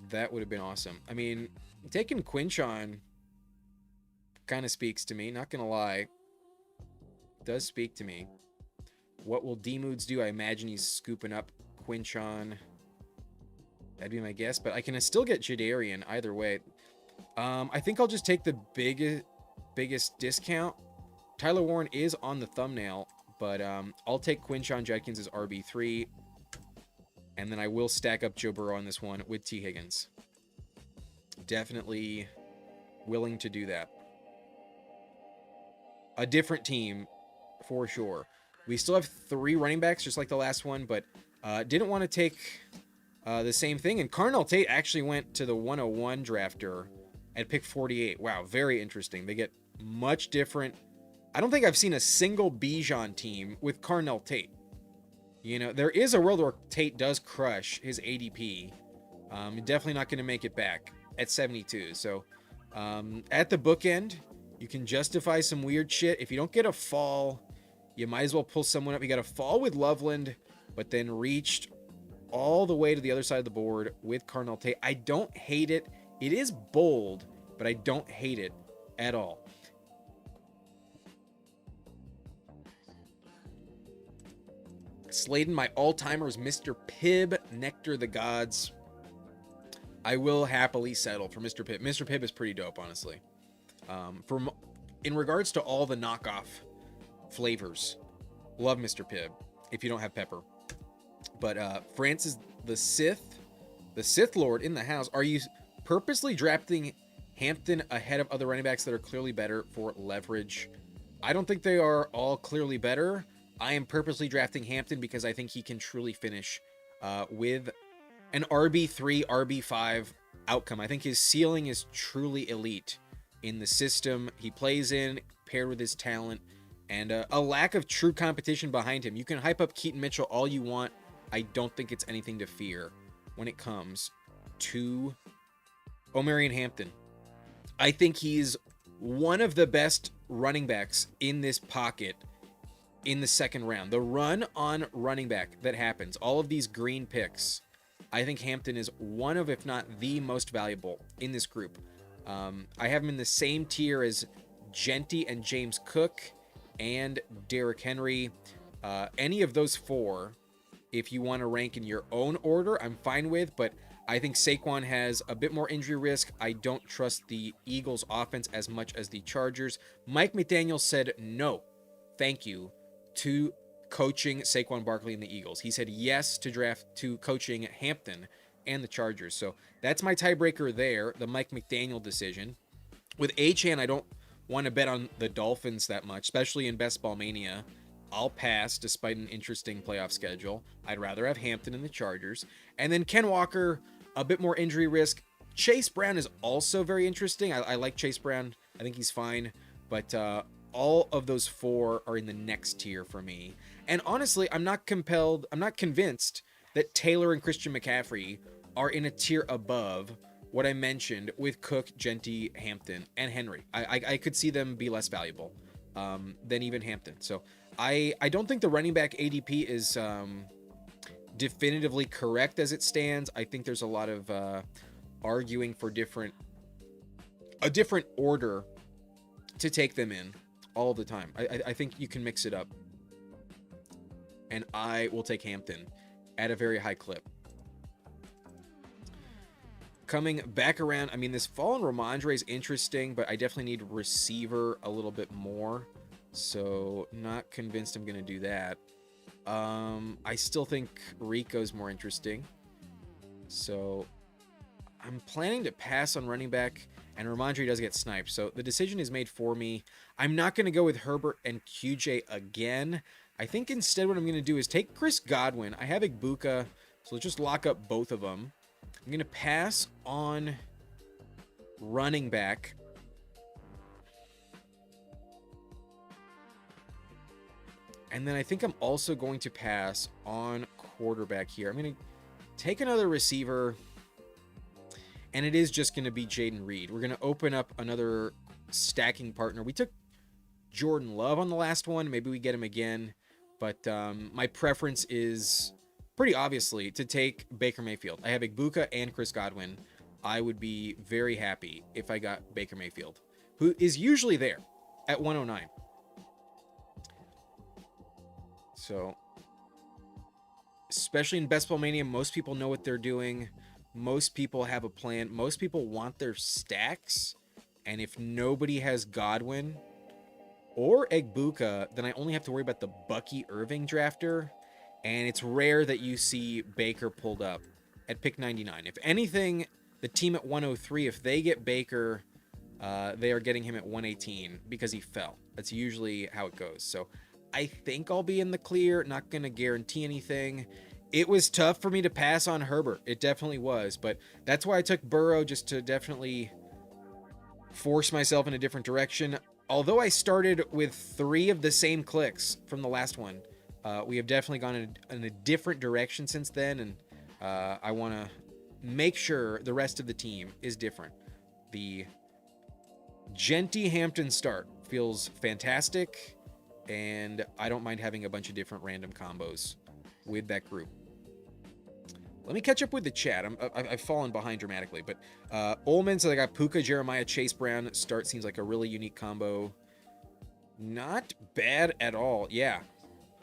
That would have been awesome. I mean, taking Quinchon kind of speaks to me, not going to lie. Does speak to me. What will D-Moods do? I imagine he's scooping up Quinchon. That'd be my guess, but I can still get Jadarian either way. I think I'll just take the biggest discount. Tyler Warren is on the thumbnail, but I'll take Quinchon Judkins as RB3, and then I will stack up Joe Burrow on this one with T. Higgins. Definitely willing to do that. a different team for sure. We still have 3 running backs, just like the last one, but didn't want to take the same thing. And Carnell Tate actually went to the 101 drafter at pick 48. Wow, very interesting. They get much different. I don't think I've seen a single Bijan team with Carnell Tate. You know, there is a world where Tate does crush his ADP. Definitely not going to make it back at 72. So at the bookend, you can justify some weird shit. If you don't get a fall, you might as well pull someone up. You got a fall with Loveland, but then reached all the way to the other side of the board with Carnell Tate. I don't hate it. It is bold, but I don't hate it at all. Sladen, my all-timer is Mr. Pibb, Nectar the Gods. I will happily settle for Mr. Pibb. Mr. Pibb is pretty dope, honestly. In regards to all the knockoff flavors, love Mr. Pibb if you don't have pepper. But Francis the Sith Lord in the house. Are you purposely drafting Hampton ahead of other running backs that are clearly better for leverage? I don't think they are all clearly better. I am purposely drafting Hampton because I think he can truly finish with an RB3, RB5 outcome. I think his ceiling is truly elite in the system he plays in, paired with his talent, and a lack of true competition behind him. You can hype up Keaton Mitchell all you want. I don't think it's anything to fear when it comes to Pomeranian Hampton. I think he's one of the best running backs in this pocket in the second round. The run on running back that happens, all of these green picks, I think Hampton is one of, if not the most valuable in this group. I have him in the same tier as Genty and James Cook and Derrick Henry. Any of those 4, if you want to rank in your own order, I'm fine with, but I think Saquon has a bit more injury risk. I don't trust the Eagles offense as much as the Chargers. Mike McDaniel said no, thank you, to coaching Saquon Barkley and the Eagles. He said yes to coaching Hampton and the Chargers. So that's my tiebreaker there, the Mike McDaniel decision. With Achane, I don't want to bet on the Dolphins that much, especially in Best Ball Mania. I'll pass despite an interesting playoff schedule. I'd rather have Hampton and the Chargers. And then Ken Walker, a bit more injury risk. Chase Brown is also very interesting. I like Chase Brown. I think he's fine. But all of those 4 are in the next tier for me. And honestly, I'm not convinced that Taylor and Christian McCaffrey are in a tier above what I mentioned with Cook, Genty, Hampton, and Henry. I could see them be less valuable than even Hampton. So I don't think the running back ADP is definitively correct as it stands. I think there's a lot of arguing for a different order to take them in all the time. I think you can mix it up. And I will take Hampton at a very high clip. Coming back around, I mean, this Fallen Ramondre is interesting, but I definitely need receiver a little bit more. So not convinced I'm going to do that. I still think Rico's more interesting. So I'm planning to pass on running back, and Ramondre does get sniped. So the decision is made for me. I'm not going to go with Herbert and QJ again. I think instead what I'm going to do is take Chris Godwin. I have Igbuka, so let's just lock up both of them. I'm going to pass on running back. And then I think I'm also going to pass on quarterback here. I'm going to take another receiver, and it is just going to be Jaden Reed. We're going to open up another stacking partner. We took Jordan Love on the last one. Maybe we get him again. But my preference is pretty obviously to take Baker Mayfield. I have Igbuka and Chris Godwin. I would be very happy if I got Baker Mayfield, who is usually there at 109. So, especially in Best Ball Mania, most people know what they're doing. Most people have a plan. Most people want their stacks. And if nobody has Godwin or Igbuka, then I only have to worry about the Bucky Irving drafter. And it's rare that you see Baker pulled up at pick 99. If anything, the team at 103, if they get Baker, They are getting him at 118 because he fell. That's usually how it goes. So I think I'll be in the clear. Not going to guarantee anything. It was tough for me to pass on Herbert. It definitely was. But that's why I took Burrow, just to definitely force myself in a different direction. Although I started with 3 of the same clicks from the last one, we have definitely gone in a different direction since then. And I want to make sure the rest of the team is different. The Genty Hampton start feels fantastic, and I don't mind having a bunch of different random combos with that group. Let me catch up with the chat. I've fallen behind dramatically, but Ullman says I got Puka, Jeremiah, Chase Brown. Start seems like a really unique combo. Not bad at all. Yeah,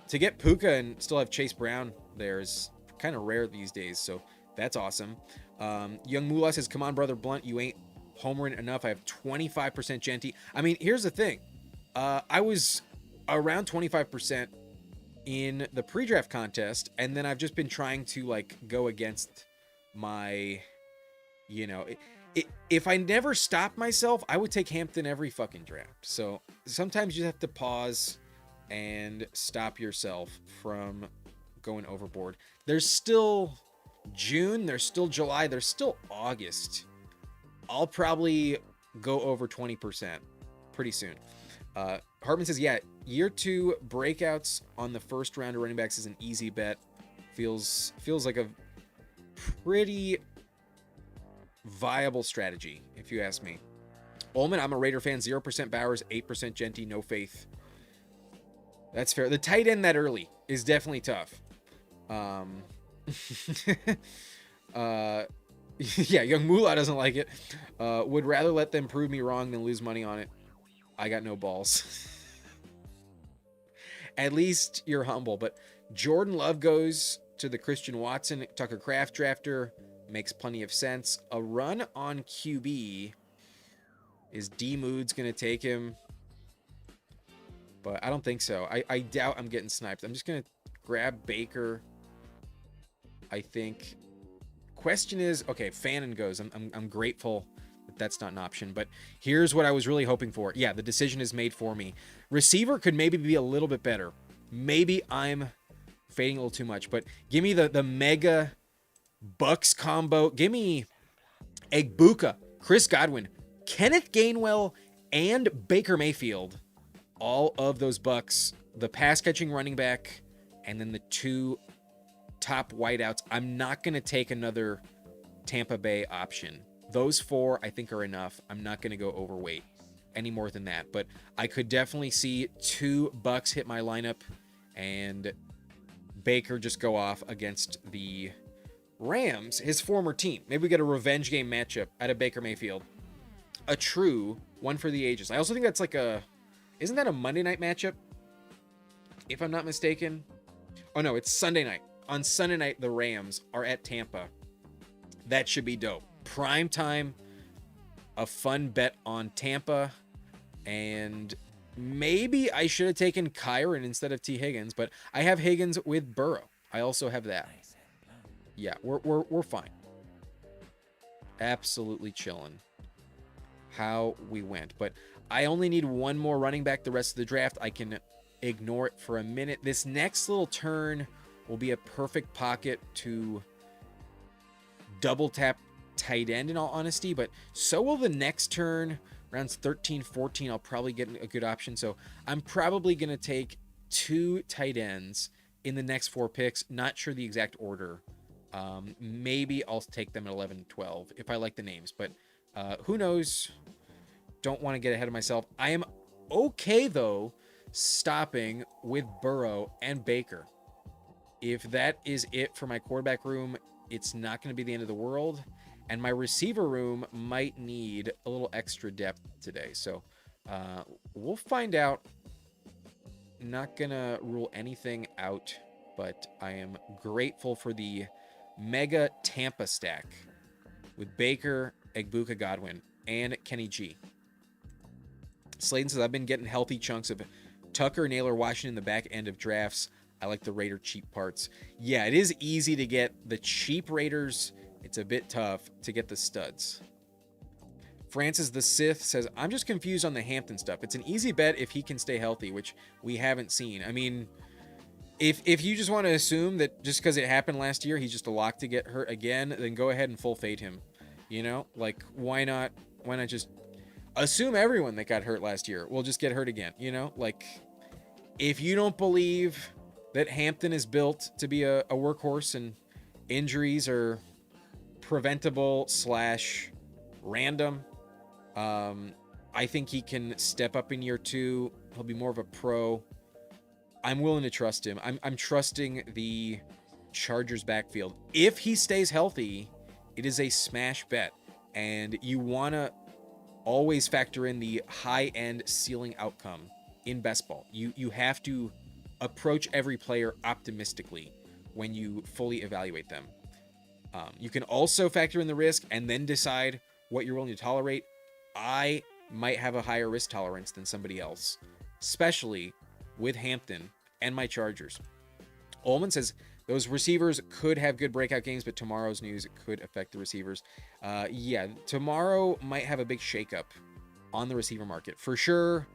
to get Puka and still have Chase Brown there is kind of rare these days, so that's awesome. Young Moolah says, come on, brother Blunt, you ain't homering enough. I have 25% Genty. I mean, here's the thing. I was around 25% in the pre-draft contest, and then I've just been trying to like go against my, you know, if I never stopped myself, I would take Hampton every fucking draft. So sometimes you have to pause and stop yourself from going overboard. There's still June, there's still July, there's still August. I'll probably go over 20% pretty soon. Hartman says, yeah, year 2 breakouts on the first round of running backs is an easy bet. Feels like a pretty viable strategy, if you ask me. Ullman, I'm a Raider fan. 0% Bowers, 8% Genty, no faith. That's fair. The tight end that early is definitely tough. Yeah, Young Moolah doesn't like it. Would rather let them prove me wrong than lose money on it. I got no balls. At least you're humble. But Jordan Love goes to the Christian Watson, Tucker Kraft drafter. Makes plenty of sense. A run on QB. Is D Moods going to take him? But I don't think so. I doubt I'm getting sniped. I'm just going to grab Baker. I think. Question is, okay, Fannin goes. I'm grateful that that's not an option, but here's what I was really hoping for. Yeah, the decision is made for me. Receiver could maybe be a little bit better. Maybe I'm fading a little too much, but give me the mega Bucks combo. Give me Egbuka, Chris Godwin, Kenneth Gainwell, and Baker Mayfield. All of those Bucks, the pass catching running back, and then the 2 top wideouts. I'm not going to take another Tampa Bay option. Those 4 I think are enough. I'm not going to go overweight any more than that, but I could definitely see 2 Bucks hit my lineup and Baker just go off against the Rams, his former team. Maybe we get a revenge game matchup out of Baker Mayfield. A true one for the ages. I also think that's like isn't that a Monday night matchup? If I'm not mistaken. Oh no, it's Sunday night. On Sunday night, the Rams are at Tampa. That should be dope. Prime time, a fun bet on Tampa, and maybe I should have taken Kyron instead of T. Higgins, but I have Higgins with Burrow. I also have that. Yeah, we're fine. Absolutely chilling. How we went, but I only need one more running back the rest of the draft. I can ignore it for a minute. This next little turn will be a perfect pocket to double tap tight end in all honesty, but so will the next turn. Rounds 13, 14, I'll probably get a good option. So I'm probably going to take 2 tight ends in the next 4 picks. Not sure the exact order. Maybe I'll take them at 11, 12 if I like the names, but who knows? Don't want to get ahead of myself. I am okay though stopping with Burrow and Baker. If that is it for my quarterback room, it's not going to be the end of the world. And my receiver room might need a little extra depth today. So we'll find out. Not going to rule anything out, but I am grateful for the mega Tampa stack with Baker, Egbuka, Godwin, and Kenny G. Slayton says, I've been getting healthy chunks of Tucker, Naylor, Washington in the back end of drafts. I like the Raider cheap parts. Yeah, it is easy to get the cheap Raiders. It's a bit tough to get the studs. Francis the Sith says, I'm just confused on the Hampton stuff. It's an easy bet if he can stay healthy, which we haven't seen. I mean, if you just want to assume that just because it happened last year, he's just a lock to get hurt again, then go ahead and full fade him. You know, like, why not just assume everyone that got hurt last year will just get hurt again? You know, like, if you don't believe that Hampton is built to be a workhorse and injuries are preventable / random, I think he can step up in year 2. He'll be more of a pro. I'm willing to trust him. I'm trusting the Chargers backfield. If he stays healthy, it is a smash bet. And you want to always factor in the high-end ceiling outcome in best ball. You have to approach every player optimistically when you fully evaluate them. You can also factor in the risk and then decide what you're willing to tolerate. I might have a higher risk tolerance than somebody else, especially with Hampton and my Chargers. Ullman says those receivers could have good breakout games, but tomorrow's news could affect the receivers. Yeah, tomorrow might have a big shakeup on the receiver market. For sure,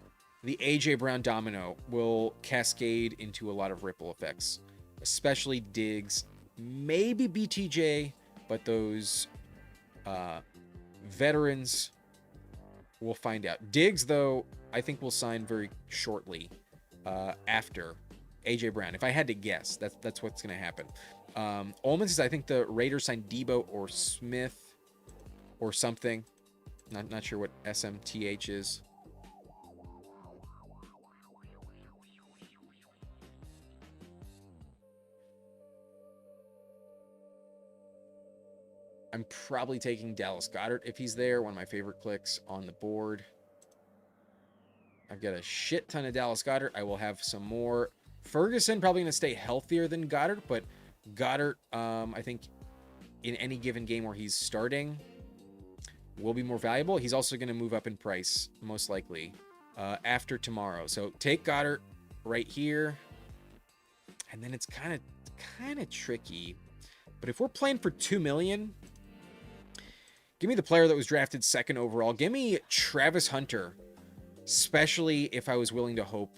the A.J. Brown domino will cascade into a lot of ripple effects, especially Diggs, maybe BTJ, but those veterans, we'll find out. Diggs, though, I think will sign very shortly after A.J. Brown. If I had to guess, that's what's going to happen. Ullman says, I think the Raiders signed Debo or Smith or something. Not sure what SMTH is. I'm probably taking Dallas Goedert if he's there. One of my favorite clicks on the board. I've got a shit ton of Dallas Goedert. I will have some more. Ferguson probably going to stay healthier than Goddard, but Goddard, I think in any given game where he's starting will be more valuable. He's also going to move up in price, most likely, after tomorrow. So take Goddard right here. And then it's kind of tricky. But if we're playing for $2 million, give me the player that was drafted 2nd overall. Give me Travis Hunter, especially if I was willing to hope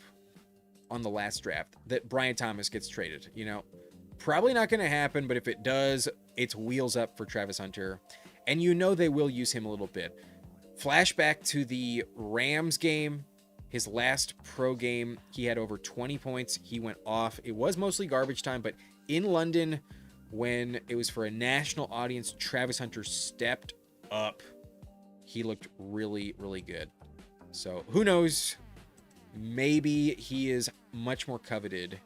on the last draft that Brian Thomas gets traded. You know, probably not going to happen, but if it does, it's wheels up for Travis Hunter. And you know they will use him a little bit. Flashback to the Rams game, his last pro game, he had over 20 points. He went off. It was mostly garbage time, but in London, when it was for a national audience, Travis Hunter stepped up. He looked really, really good. So who knows? Maybe he is much more coveted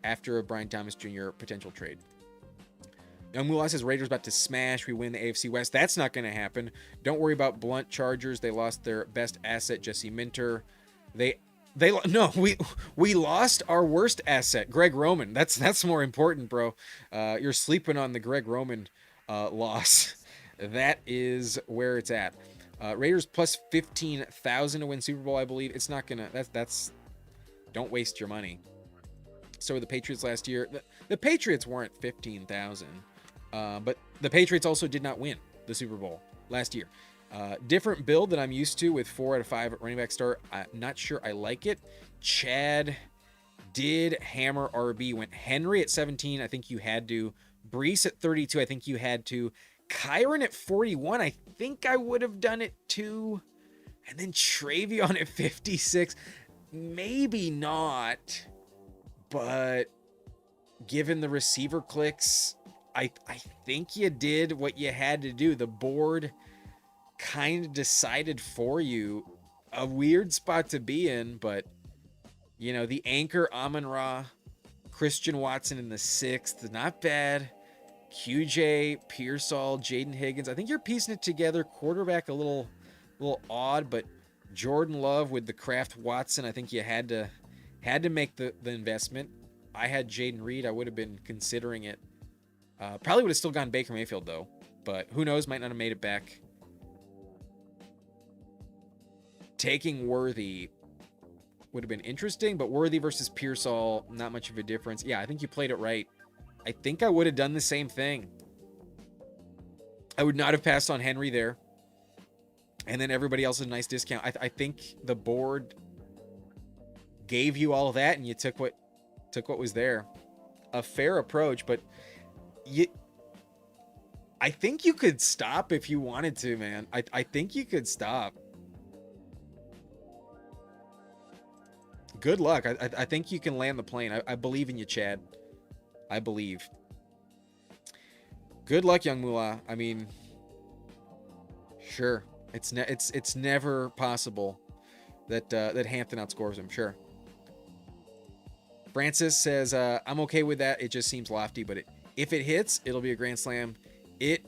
after a Brian Thomas Jr. potential trade. Young Moolah says Raiders about to smash. We win the AFC West. That's not going to happen. Don't worry about blunt Chargers. They lost their best asset, Jesse Minter. We lost our worst asset, Greg Roman. That's more important, bro. You're sleeping on the Greg Roman loss. That is where it's at. Raiders plus 15,000 to win Super Bowl, I believe. It's not gonna. That's. Don't waste your money. So were the Patriots last year. The Patriots weren't 15,000, but the Patriots also did not win the Super Bowl last year. Different build that I'm used to with 4 out of 5 running back start. I'm not sure I like it. Chad did hammer RB. Went Henry at 17. I think you had to. Brees at 32. I think you had to. Kyron at 41. I think I would have done it too. And then Travion at 56. Maybe not. But given the receiver clicks, I think you did what you had to do. The board kind of decided for you. A weird spot to be in, but you know, the anchor Amon-Ra, Christian Watson in the 6th, not bad. QJ, Pearsall, Jaden Higgins. I think you're piecing it together. Quarterback a little odd, but Jordan Love with the Kraft Watson. I think you had to make the investment. I had Jaden Reed. I would have been considering it. Probably would have still gone Baker Mayfield though, but who knows? Might not have made it back. Taking Worthy would have been interesting, but Worthy versus Pearsall, not much of a difference. Yeah, I think you played it right. I think I would have done the same thing. I would not have passed on Henry there. and then everybody else is a nice discount. I think the board gave you all of that, and you took what was there. A fair approach, but I think you could stop if you wanted to, man. I think you could stop. Good luck. I think you can land the plane. I believe in you, Chad. I believe. Good luck, young Moolah. I mean, sure. It's never possible that that Hampton outscores him. Sure. Francis says, I'm okay with that. It just seems lofty, but if it hits, it'll be a grand slam. It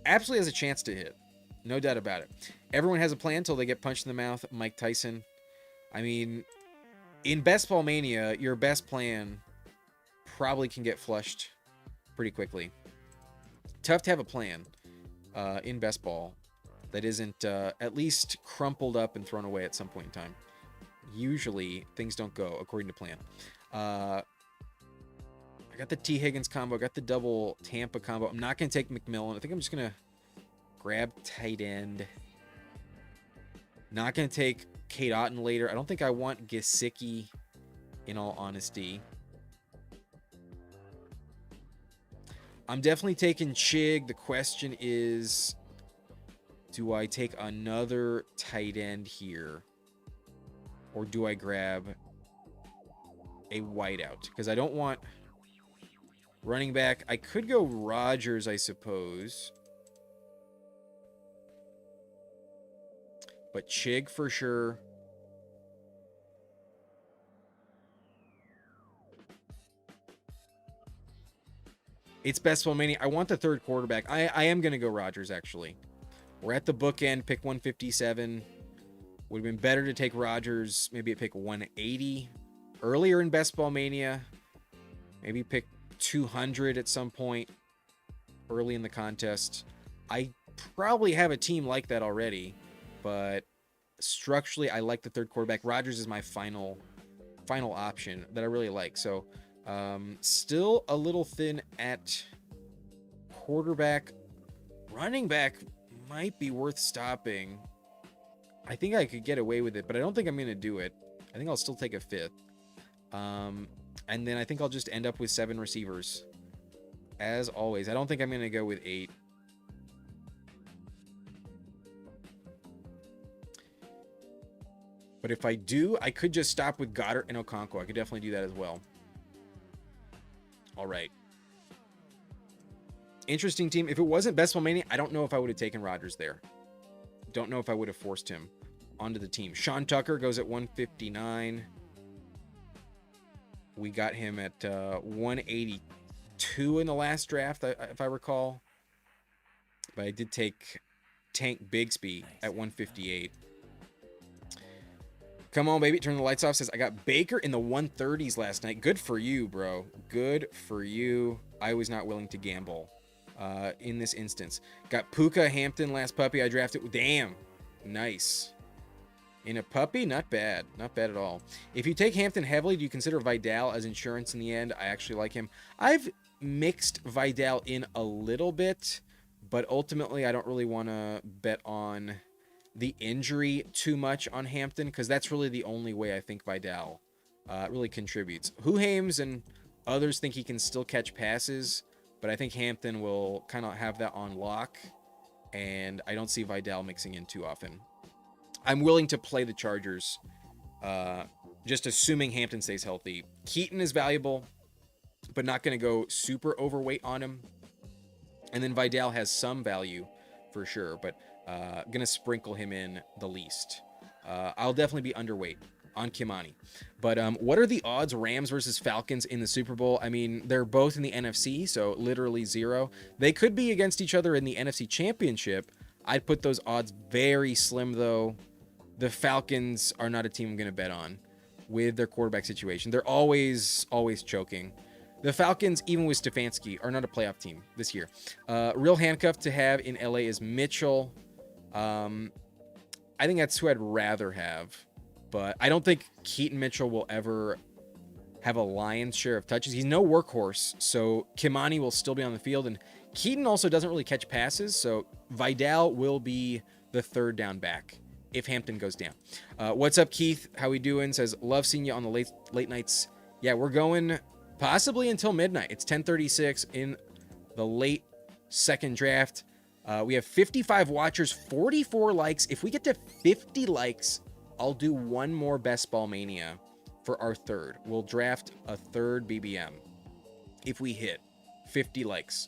absolutely has a chance to hit. No doubt about it. Everyone has a plan until they get punched in the mouth. Mike Tyson. I mean, in Best Ball Mania, your best plan probably can get flushed pretty quickly. Tough to have a plan in Best Ball that isn't at least crumpled up and thrown away at some point in time. Usually, things don't go according to plan. I got the T. Higgins combo. I got the double Tampa combo. I'm not going to take McMillan. I think I'm just going to grab tight end. Not going to take Kate Otten later. I don't think I want Gesicki, in all honesty. I'm definitely taking Chig. The question is, do I take another tight end here? Or do I grab a wideout? Because I don't want running back. I could go Rodgers, I suppose. But Chig for sure. It's Best Ball Mania. I want the third quarterback. I am going to go Rodgers, actually. We're at the bookend, pick 157. Would have been better to take Rodgers, maybe at pick 180 earlier in Best Ball Mania. Maybe pick 200 at some point early in the contest. I probably have a team like that already, but structurally, I like the third quarterback. Rodgers is my final option that I really like. So still a little thin at quarterback. Running back might be worth stopping. I think I could get away with it, but I don't think I'm going to do it. I think I'll still take a fifth. And then I think I'll just end up with 7 receivers. As always, I don't think I'm going to go with 8. But if I do, I could just stop with Goddard and Okonkwo. I could definitely do that as well. All right. Interesting team. If it wasn't Best Ball Mania, I don't know if I would have taken Rodgers there. Don't know if I would have forced him onto the team. Sean Tucker goes at 159. We got him at 182 in the last draft, if I recall. But I did take Tank Bigsby at 158. Come on, baby. Turn the lights off. Says, I got Baker in the 130s last night. Good for you, bro. Good for you. I was not willing to gamble in this instance. Got Puka Hampton last puppy I drafted. Damn. Nice. In a puppy? Not bad. Not bad at all. If you take Hampton heavily, do you consider Vidal as insurance in the end? I actually like him. I've mixed Vidal in a little bit, but ultimately I don't really want to bet on the injury too much on Hampton, because that's really the only way I think Vidal really contributes. Huhames and others think he can still catch passes, but I think Hampton will kind of have that on lock, and I don't see Vidal mixing in too often. I'm willing to play the Chargers, just assuming Hampton stays healthy. Keaton is valuable, but not going to go super overweight on him. And then Vidal has some value for sure, but going to sprinkle him in the least. I'll definitely be underweight on Kimani. But what are the odds Rams versus Falcons in the Super Bowl? I mean, they're both in the NFC, so literally 0. They could be against each other in the NFC Championship. I'd put those odds very slim, though. The Falcons are not a team I'm going to bet on with their quarterback situation. They're always choking. The Falcons, even with Stefanski, are not a playoff team this year. Real handcuff to have in LA is Mitchell. I think that's who I'd rather have. But I don't think Keaton Mitchell will ever have a lion's share of touches. He's no workhorse, so Kimani will still be on the field. And Keaton also doesn't really catch passes, so Vidal will be the third down back if Hampton goes down. What's up, Keith? How we doing? Says, love seeing you on the late nights. Yeah, we're going possibly until midnight. It's 10:36 in the late second draft. We have 55 watchers, 44 likes. If we get to 50 likes, I'll do one more Best Ball Mania for our third. We'll draft a third BBM if we hit 50 likes.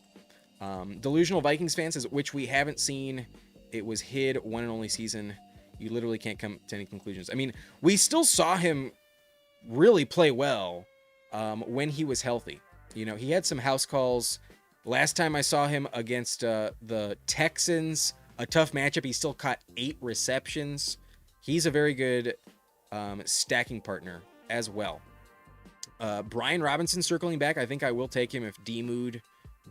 Delusional Vikings fan says, which we haven't seen. It was hid one and only season. You literally can't come to any conclusions. I mean, we still saw him really play well when he was healthy. You know, he had some house calls. Last time I saw him against the Texans, a tough matchup, he still caught 8 receptions. He's a very good stacking partner as well. Brian Robinson circling back. I think I will take him if D-Mood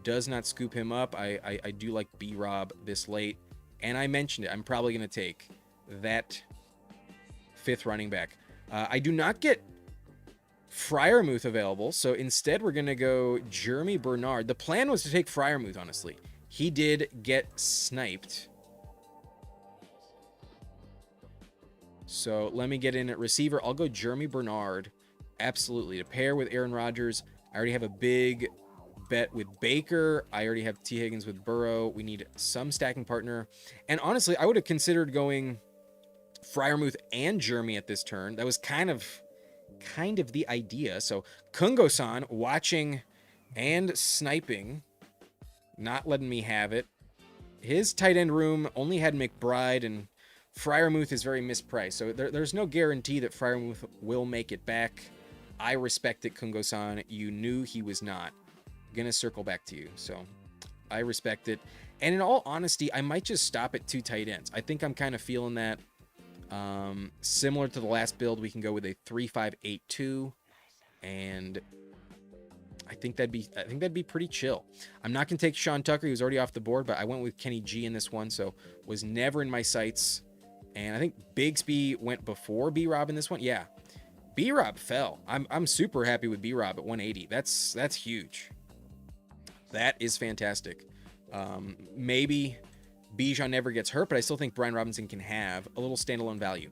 does not scoop him up. I do like B-Rob this late. And I mentioned it. I'm probably going to take that 5th running back. I do not get Freiermuth available, so instead we're going to go Jeremy Bernard. The plan was to take Freiermuth, honestly. He did get sniped. So let me get in at receiver. I'll go Jeremy Bernard. Absolutely. To pair with Aaron Rodgers. I already have a big bet with Baker. I already have T. Higgins with Burrow. We need some stacking partner. And honestly, I would have considered going Freiermuth and Jeremy at this turn. That was kind of the idea. So Kungo-san watching and sniping, not letting me have it. His tight end room only had McBride, and Freiermuth is very mispriced. So there's no guarantee that Freiermuth will make it back. I respect it, Kungo-san. You knew he was not. Gonna circle back to you. So I respect it. And in all honesty, I might just stop at 2 tight ends. I think I'm kind of feeling that. Similar to the last build, we can go with a 3-5-8-2, and I think that'd be pretty chill. I'm not gonna take Sean Tucker; he was already off the board, but I went with Kenny G in this one, so was never in my sights. And I think Bigsby went before B-Rob in this one. Yeah, B-Rob fell. I'm super happy with B-Rob at 180. That's huge. That is fantastic. Maybe Bijan never gets hurt, but I still think Brian Robinson can have a little standalone value.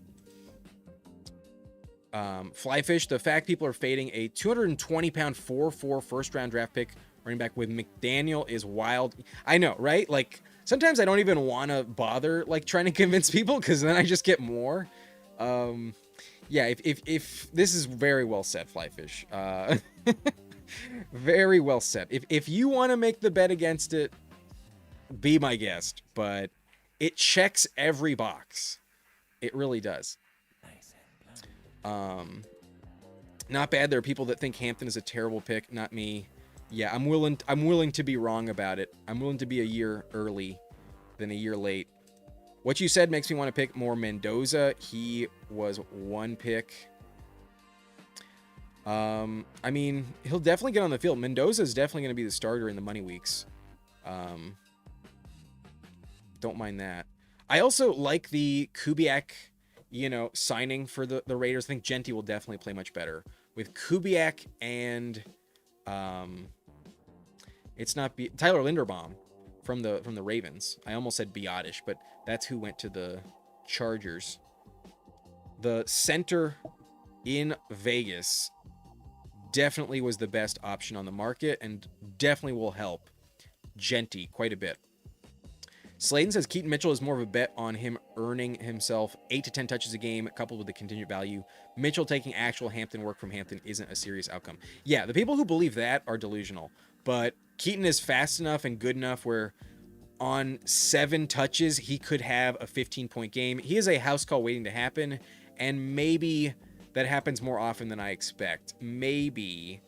Flyfish, the fact people are fading a 220-pound 4-4 first-round draft pick running back with McDaniel is wild. I know, right? Like, sometimes I don't even want to bother, like, trying to convince people, because then I just get more. Yeah, if this is very well said, Flyfish. Very well said. If you want to make the bet against it, be my guest, but it checks every box. It really does. Not bad. There are people that think Hampton is a terrible pick. Not me. Yeah, I'm willing to be wrong about it. I'm willing to be a year early than a year late. What you said makes me want to pick more Mendoza. He was 1 pick. I mean, he'll definitely get on the field. Mendoza is definitely going to be the starter in the money weeks. Don't mind that. I also like the Kubiak, signing for the Raiders. I think Genty will definitely play much better with Kubiak and it's not Tyler Linderbaum from the Ravens. I almost said Biotish, but that's who went to the Chargers. The center in Vegas definitely was the best option on the market and definitely will help Genty quite a bit. Slayton says Keaton Mitchell is more of a bet on him earning himself 8 to 10 touches a game, coupled with the contingent value. Mitchell taking actual Hampton work from Hampton isn't a serious outcome. Yeah, the people who believe that are delusional. But Keaton is fast enough and good enough where on 7 touches, he could have a 15-point game. He is a house call waiting to happen, and maybe that happens more often than I expect. Maybe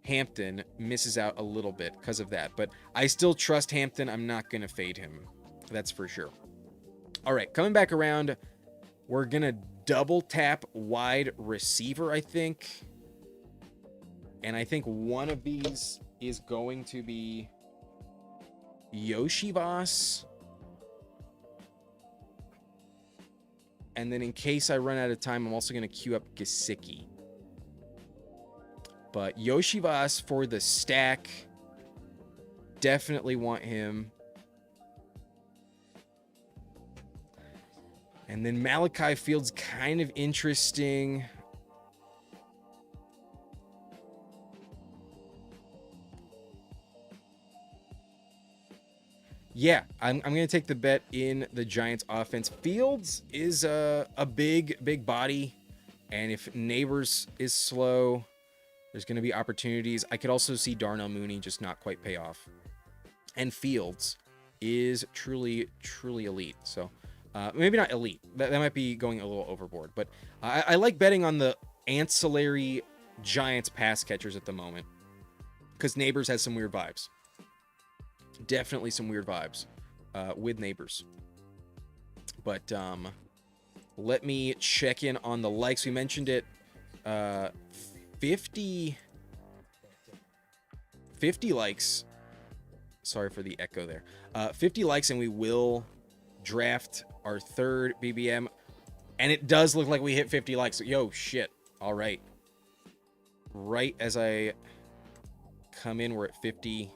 Hampton misses out a little bit because of that, but I still trust Hampton. I'm not going to fade him. That's for sure. All right, coming back around, we're going to double tap wide receiver, I think. And I think one of these is going to be Yoshivas. And then in case I run out of time, I'm also going to queue up Gesicki. But Yoshivas for the stack. Definitely want him. And then Malachi Fields, kind of interesting. Yeah, I'm going to take the bet in the Giants offense. Fields is a big body. And if Neighbors is slow, there's going to be opportunities. I could also see Darnell Mooney just not quite pay off. And Fields is truly elite. So maybe not elite. That might be going a little overboard. But I like betting on the ancillary Giants pass catchers at the moment. Because Neighbors has some weird vibes. Definitely some weird vibes with Neighbors. But let me check in on the likes. We mentioned it. 50 likes. Sorry for the echo there. 50 likes and we will draft our third BBM. And it does look like we hit 50 likes. Yo, shit. All right. Right as I come in, we're at 50.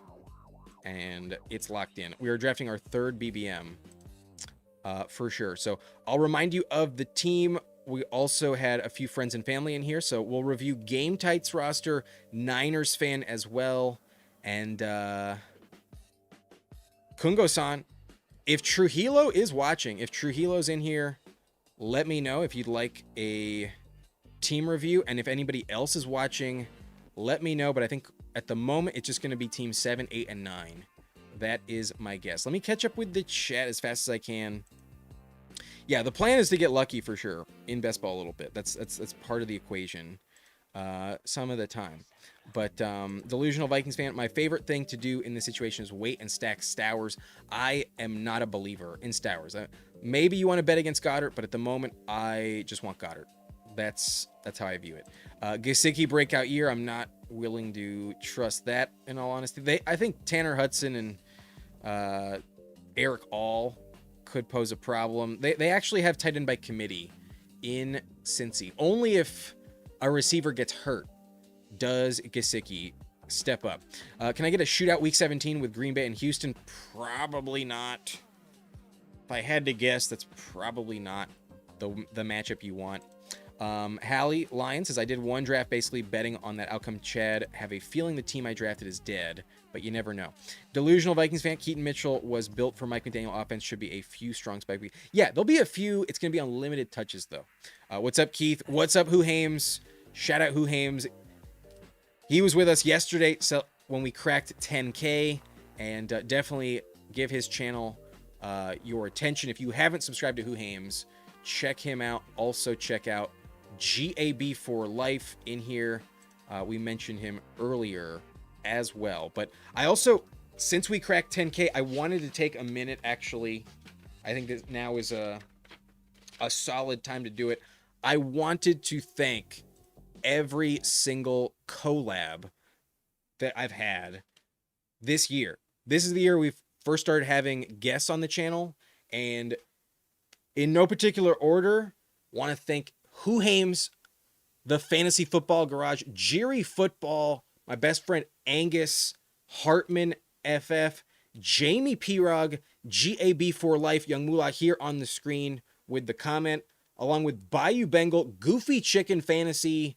And it's locked in. We are drafting our third BBM for sure. So I'll remind you of the team. We also had a few friends and family in here. So we'll review Game Tight's roster, Niners fan as well. And Kungo-san, if Trujillo is watching, if Trujillo's in here, let me know if you'd like a team review. And if anybody else is watching, let me know. But I think at the moment, it's just going to be team 7, 8, and 9. That is my guess. Let me catch up with the chat as fast as I can. Yeah, the plan is to get lucky for sure in best ball a little bit. That's part of the equation some of the time. But delusional Vikings fan, my favorite thing to do in this situation is wait and stack Stowers. I am not a believer in Stowers. Maybe you want to bet against Goddard, but at the moment, I just want Goddard. That's how I view it. Gesicki breakout year. I'm not willing to trust that, in all honesty. I think Tanner Hudson and Eric All could pose a problem. They actually have tight end by committee in Cincy. Only if a receiver gets hurt does Gesicki step up. Can I get a shootout week 17 with Green Bay and Houston? Probably not. If I had to guess, that's probably not the matchup you want. Hallie Lion says, I did one draft basically betting on that outcome. Chad, have a feeling the team I drafted is dead, but you never know. Delusional Vikings fan, Keaton Mitchell was built for Mike McDaniel offense. Should be a few strong spike week. Yeah, there'll be a few. It's going to be unlimited touches, though. What's up, Keith? What's up, Who Hames? Shout out Who Hames. He was with us yesterday so when we cracked 10K, and definitely give his channel your attention. If you haven't subscribed to Who Hames, check him out. Also, check out GAB for Life in here. We mentioned him earlier as well. But I also, since we cracked 10K, I wanted to take a minute, actually. I think that now is a solid time to do it. I wanted to thank every single collab that I've had this year. This is the year we've first started having guests on the channel. And in no particular order, want to thank Who Hames, the Fantasy Football Garage, Jerry Football, my best friend Angus, Hartman FF, Jamie Pirog, GAB for Life, Young Moolah here on the screen with the comment, along with Bayou Bengal, Goofy Chicken Fantasy,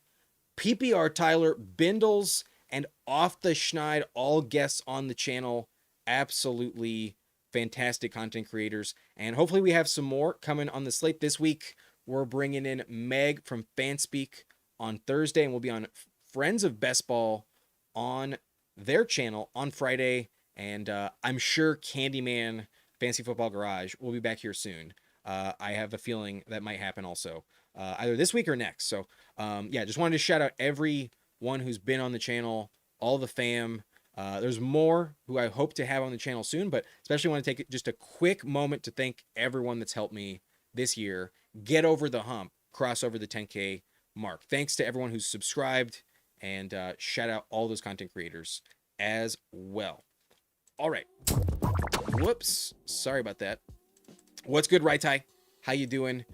PPR Tyler, Bindles, and Off the Schneid, all guests on the channel. Absolutely fantastic content creators. And hopefully we have some more coming on the slate this week. We're bringing in Meg from Fanspeak on Thursday, and we'll be on Friends of Best Ball on their channel on Friday. And I'm sure Candyman Fantasy Football Garage will be back here soon. I have a feeling that might happen also, either this week or next. So, yeah, just wanted to shout out everyone who's been on the channel, all the fam. There's more who I hope to have on the channel soon, but especially want to take just a quick moment to thank everyone that's helped me this year get over the hump, cross over the 10K mark. Thanks to everyone who's subscribed, and shout out all those content creators as well. All right. Whoops. Sorry about that. What's good, Right Tie? How you doing?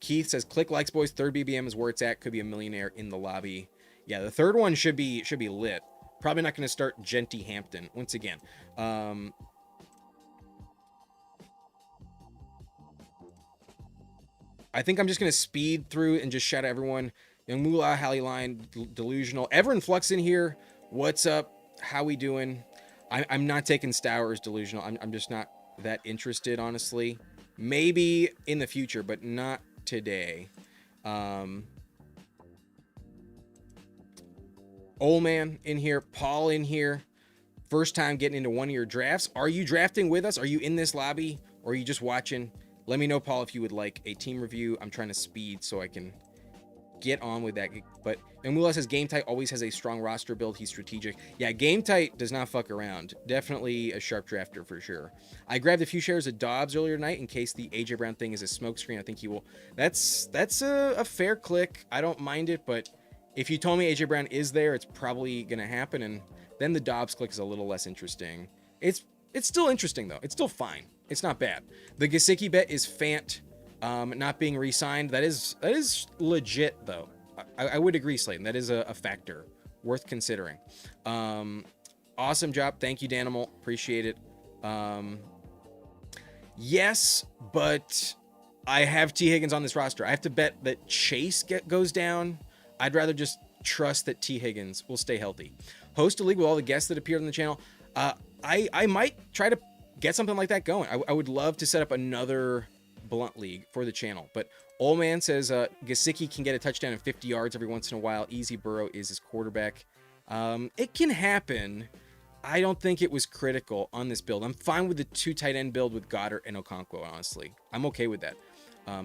Keith says, click likes, boys. Third BBM is where it's at. Could be a millionaire in the lobby. Yeah, the third one should be lit. Probably not going to start Genty Hampton once again. I think I'm just going to speed through and just shout out everyone. Young Moolah, Hallie Line, Delusional. Everyone Flux in here. What's up? How we doing? I'm not taking Stowers Delusional. I'm just not that interested, honestly. Maybe in the future, but not today. Old Man in here. Paul in here. First time getting into one of your drafts. Are you drafting with us? Are you in this lobby? Or are you just watching? Let me know, Paul, if you would like a team review. I'm trying to speed so I can get on with that. But Mula says Game Tight always has a strong roster build. He's strategic. Yeah, Game Tight does not fuck around. Definitely a sharp drafter for sure. I grabbed a few shares of Dobbs earlier tonight in case the AJ Brown thing is a smokescreen. I think he will. That's a fair click. I don't mind it, but if you told me AJ Brown is there, it's probably gonna happen. And then the Dobbs click is a little less interesting. It's still interesting though. It's still fine. It's not bad. The Gesicki bet is Fant not being re-signed. That is legit though. I would agree, Slayton. That is a factor worth considering. Awesome job. Thank you, Danimal. Appreciate it. Yes, but I have T. Higgins on this roster. I have to bet that Chase goes down. I'd rather just trust that T. Higgins will stay healthy. Host a league with all the guests that appeared on the channel. I might try to get something like that going. I would love to set up another blunt league for the channel. But Old Man says Gesicki can get a touchdown in 50 yards every once in a while. Easy Burrow is his quarterback. It can happen. I don't think it was critical on this build. I'm fine with the 2 tight end build with Goddard and Okonkwo, honestly. I'm okay with that.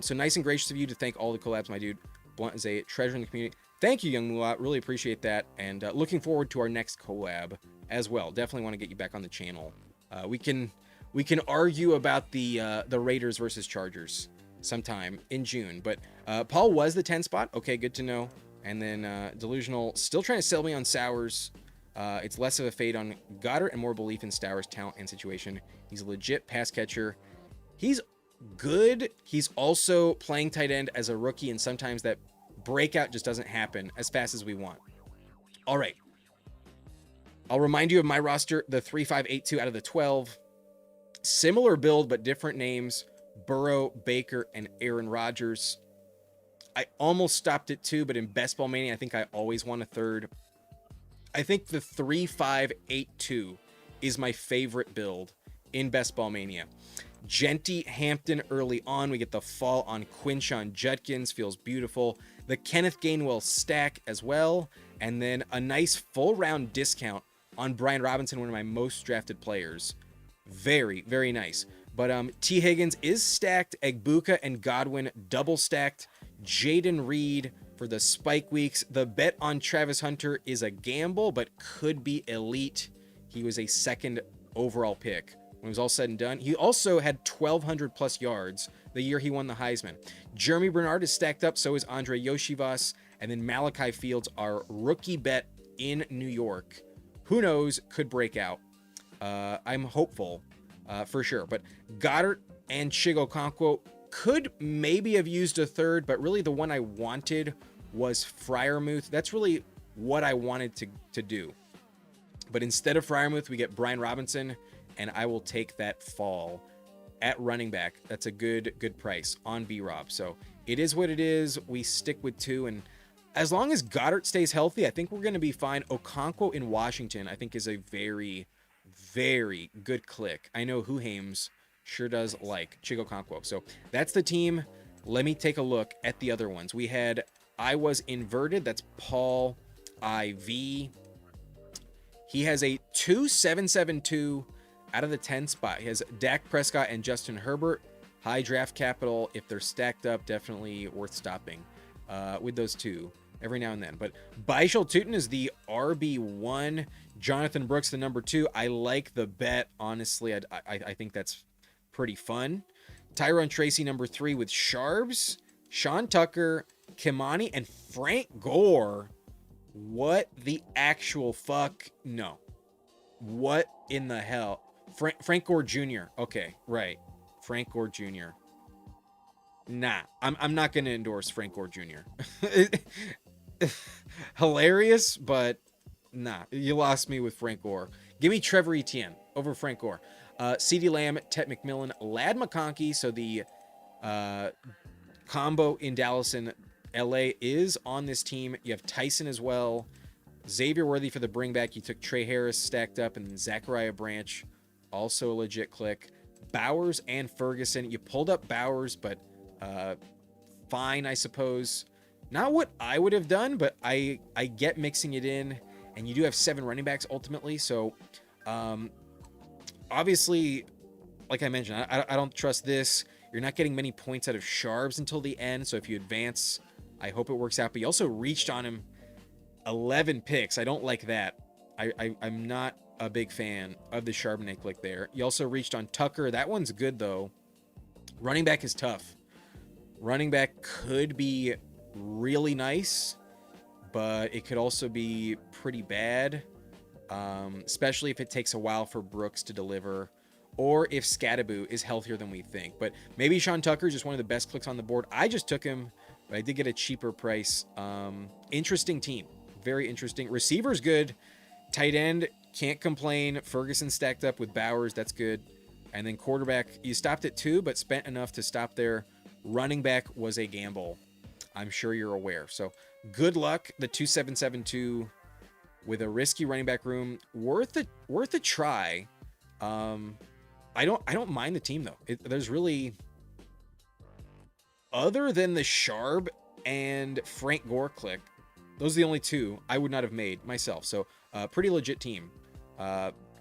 So nice and gracious of you to thank all the collabs, my dude. Blunt is a treasure in the community. Thank you, Young Mulat. Really appreciate that. And looking forward to our next collab as well. Definitely want to get you back on the channel. We can argue about the Raiders versus Chargers sometime in June. But Paul was the 10 spot. Okay, good to know. And then Delusional still trying to sell me on Sowers. It's less of a fade on Goddard and more belief in Stowers' talent and situation. He's a legit pass catcher. He's good. He's also playing tight end as a rookie, and sometimes that breakout just doesn't happen as fast as we want. All right. I'll remind you of my roster, the 3-5-8-2 out of the 12. Similar build, but different names. Burrow, Baker, and Aaron Rodgers. I almost stopped at 2, but in Best Ball Mania, I think I always want a third. I think the 3-5-8-2 is my favorite build in Best Ball Mania. Genty, Hampton early on. We get the fall on Quinshon Judkins. Feels beautiful. The Kenneth Gainwell stack as well. And then a nice full round discount on Brian Robinson, one of my most drafted players. Very, very nice. But T. Higgins is stacked. Egbuka and Godwin double stacked. Jaden Reed for the spike weeks. The bet on Travis Hunter is a gamble, but could be elite. He was a 2nd overall pick when it was all said and done. He also had 1,200 plus yards the year he won the Heisman. Jeremy Bernard is stacked up. So is Andre Yoshivas. And then Malachi Fields, our rookie bet in New York. Who knows? Could break out. I'm hopeful for sure. But Goddard and Chigo Okonkwo could maybe have used a third, but really the one I wanted was Freiermuth. That's really what I wanted to do. But instead of Freiermuth, we get Brian Robinson, and I will take that fall at running back. That's a good price on B-Rob. So it is what it is. We stick with 2, and as long as Goddard stays healthy, I think we're going to be fine. Okonkwo in Washington, I think, is a very, very good click. I know Huhames sure does like Chigo Okonkwo. So that's the team. Let me take a look at the other ones. We had I Was Inverted. That's Paul IV. He has a 2-7-7-2 out of the 10 spot. He has Dak Prescott and Justin Herbert. High draft capital. If they're stacked up, definitely worth stopping with those two every now and then. But Baishal Tutin is the RB1. Jonathan Brooks, the number 2. I like the bet. Honestly, I think that's pretty fun. Tyrone Tracy, number 3 with Sharbs. Sean Tucker, Kimani, and Frank Gore. What the actual fuck? No. What in the hell? Frank Gore Jr. Okay, right. Frank Gore Jr. Nah, I'm not going to endorse Frank Gore Jr. Hilarious, but nah, you lost me with Frank Gore. Give me Trevor Etienne over Frank Gore. CeeDee Lamb, Ted McMillan, Lad McConkey. So the combo in Dallas and LA is on this team. You have Tyson as well. Xavier Worthy for the bring back. You took Trey Harris stacked up, and Zachariah Branch, also a legit click. Bowers and Ferguson. You pulled up Bowers, but fine, I suppose. Not what I would have done, but I get mixing it in, and you do have 7 running backs ultimately. So obviously, like I mentioned, I don't trust this. You're not getting many points out of Sharps until the end, so if you advance, I hope it works out. But you also reached on him 11 picks. I don't like that. I'm not a big fan of the Charbonnet click there. You also reached on Tucker. That one's good, though. Running back is tough. Running back could be really nice, but it could also be pretty bad, especially if it takes a while for Brooks to deliver, or if Scattaboo is healthier than we think. But maybe Sean Tucker is just one of the best clicks on the board. I just took him, but I did get a cheaper price. Interesting team. Very interesting. Receiver's good. Tight end, can't complain. Ferguson stacked up with Bowers. That's good. And then quarterback, you stopped at 2, but spent enough to stop there. Running back was a gamble. I'm sure you're aware. So good luck. The 2772 with a risky running back room. Worth a try. I don't mind the team though. There's really, other than the Sharp and Frank Gore click, those are the only 2 I would not have made myself. So pretty legit team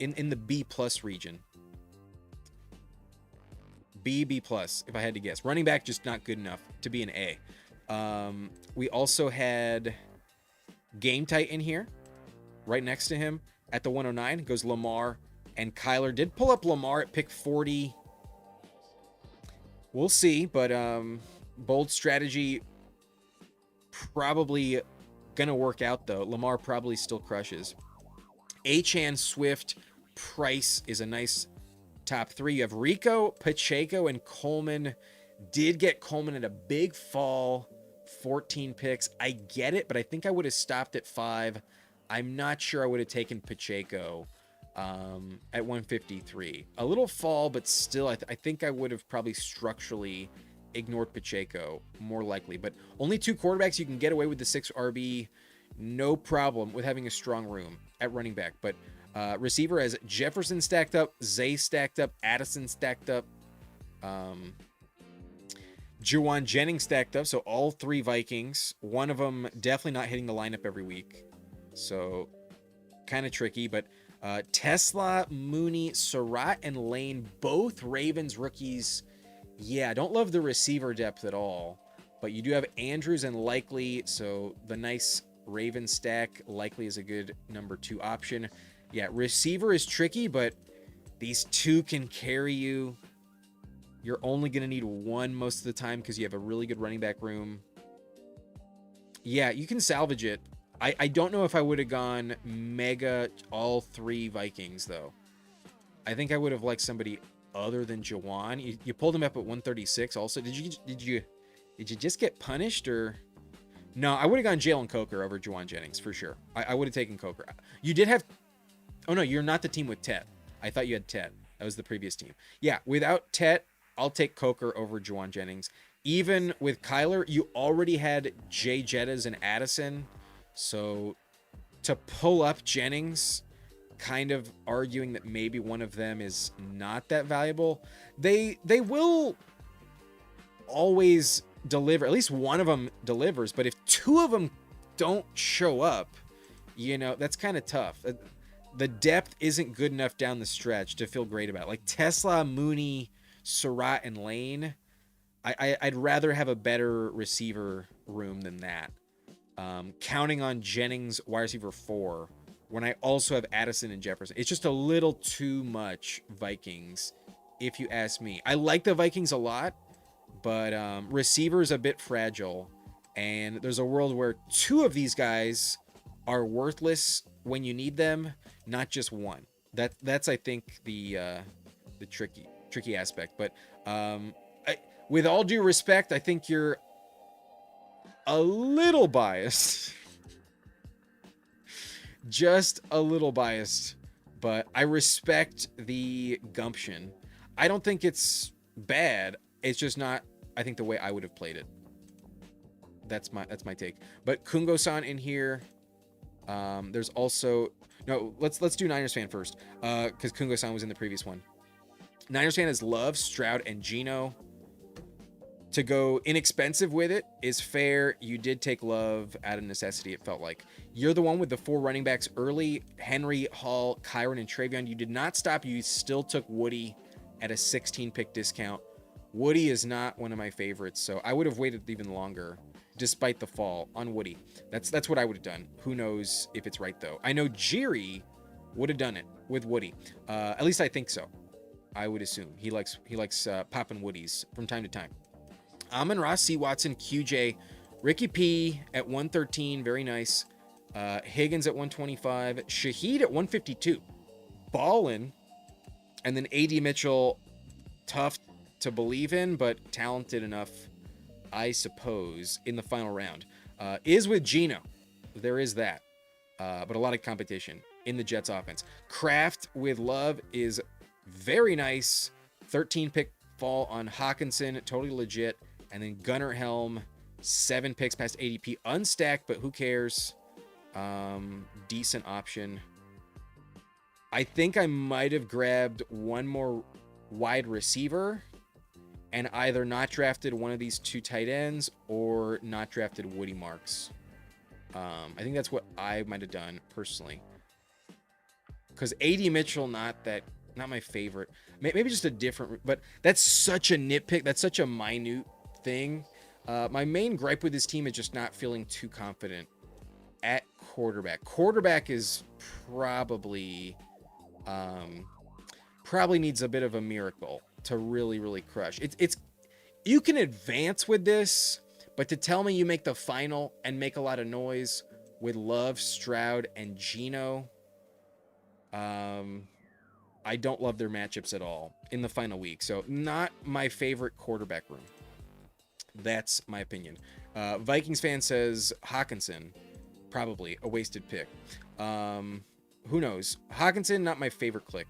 in the B+ region. B+ if I had to guess. Running back just not good enough to be an A. We also had Game Tight in here. Right next to him at the 109 goes Lamar, and Kyler did pull up Lamar at pick 40. We'll see, but bold strategy, probably gonna work out though. Lamar probably still crushes. Achane, Swift, Price is a nice top 3. You have Rico, Pacheco, and Coleman. Did get Coleman at a big fall, 14 picks. I get it, but I think I would have stopped at 5. I'm not sure I would have taken Pacheco at 153. A little fall, but still, I think I would have probably structurally ignored Pacheco, more likely. But only 2 quarterbacks, you can get away with the 6 RB. No problem with having a strong room at running back. But receiver has Jefferson stacked up, Zay stacked up, Addison stacked up, Juwan Jennings stacked up. So all 3 Vikings. One of them definitely not hitting the lineup every week. So kind of tricky. But Tesla, Mooney, Surratt, and Lane, both Ravens rookies. Yeah, don't love the receiver depth at all. But you do have Andrews and Likely. So the nice Raven stack. Likely is a good number 2 option. Yeah, receiver is tricky, but these 2 can carry you. You're only going to need 1 most of the time because you have a really good running back room. Yeah, you can salvage it. I don't know if I would have gone mega all 3 Vikings, though. I think I would have liked somebody other than Jawan. You pulled him up at 136 also. Did you just get punished, or... No, I would have gone Jalen Coker over Juwan Jennings for sure. I would have taken Coker. You did have... Oh, no, you're not the team with Tet. I thought you had Tet. That was the previous team. Yeah, without Tet, I'll take Coker over Juwan Jennings. Even with Kyler, you already had Jay Jettas and Addison. So to pull up Jennings, kind of arguing that maybe one of them is not that valuable. They will always deliver. At least one of them delivers. But if 2 of them don't show up, that's kind of tough. The depth isn't good enough down the stretch to feel great about. Like Tesla, Mooney, Surratt, and Lane, I'd rather have a better receiver room than that. Counting on Jennings, wide receiver 4, when I also have Addison and Jefferson. It's just a little too much Vikings, if you ask me. I like the Vikings a lot, but receiver's a bit fragile, and there's a world where 2 of these guys are worthless when you need them, not just 1. That's I think the tricky aspect. But with all due respect, I think you're a little biased. Just a little biased, but I respect the gumption. I don't think it's bad. It's just not I think the way I would have played it. That's my take. But Kungo-san in here. There's also no. Let's do Niners fan first, because Kungo-san was in the previous one. Niners fan is Love, Stroud, and Geno. To go inexpensive with it is fair. You did take Love out of necessity, it felt like. You're the one with the 4 running backs early. Henry, Hall, Kyron, and Travion. You did not stop. You still took Woody at a 16-pick discount. Woody is not one of my favorites, so I would have waited even longer, despite the fall on Woody. That's what I would have done. Who knows if it's right, though. I know Jiri would have done it with Woody. At least I think so. I would assume. He likes popping Woodies from time to time. Amon-Ra, C. Watson, QJ, Ricky P at 113, very nice. Higgins at 125, Shaheed at 152, ballin', and then A.D. Mitchell, tough to believe in, but talented enough, I suppose, in the final round. Is with Geno, there is that, but a lot of competition in the Jets offense. Kraft with Love is very nice, 13 pick fall on Hawkinson, totally legit. And then Gunnar Helm, 7 picks past ADP, unstacked, but who cares? Decent option. I think I might have grabbed one more wide receiver and either not drafted one of these 2 tight ends or not drafted Woody Marks. I think that's what I might have done personally. Because A.D. Mitchell, not my favorite. Maybe just a different, but that's such a nitpick. That's such a minute thing. My main gripe with this team is just not feeling too confident at quarterback. Quarterback is probably needs a bit of a miracle to really crush. It's you can advance with this, but to tell me you make the final and make a lot of noise with Love, Stroud, and Geno, I don't love their matchups at all in the final week. So not my favorite quarterback room. That's my opinion. Vikings fan says Hawkinson, probably a wasted pick. Who knows? Hawkinson, not my favorite click.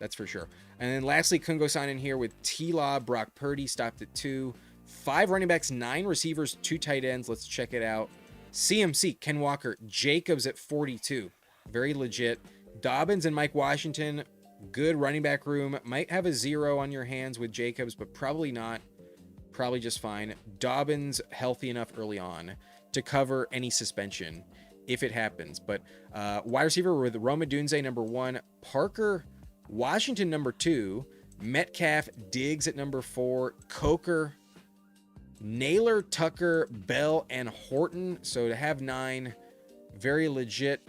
That's for sure. And then lastly, Kungo-san in here with T-Law, Brock Purdy, stopped at 2. 5 running backs, 9 receivers, 2 tight ends. Let's check it out. CMC, Ken Walker, Jacobs at 42. Very legit. Dobbins and Mike Washington, good running back room. Might have a 0 on your hands with Jacobs, but probably not. Probably just fine. Dobbins healthy enough early on to cover any suspension if it happens. But wide receiver with Rome Odunze, number 1. Parker Washington, number 2. Metcalf, Diggs at number 4. Coker, Naylor, Tucker, Bell, and Horton. So to have 9, very legit.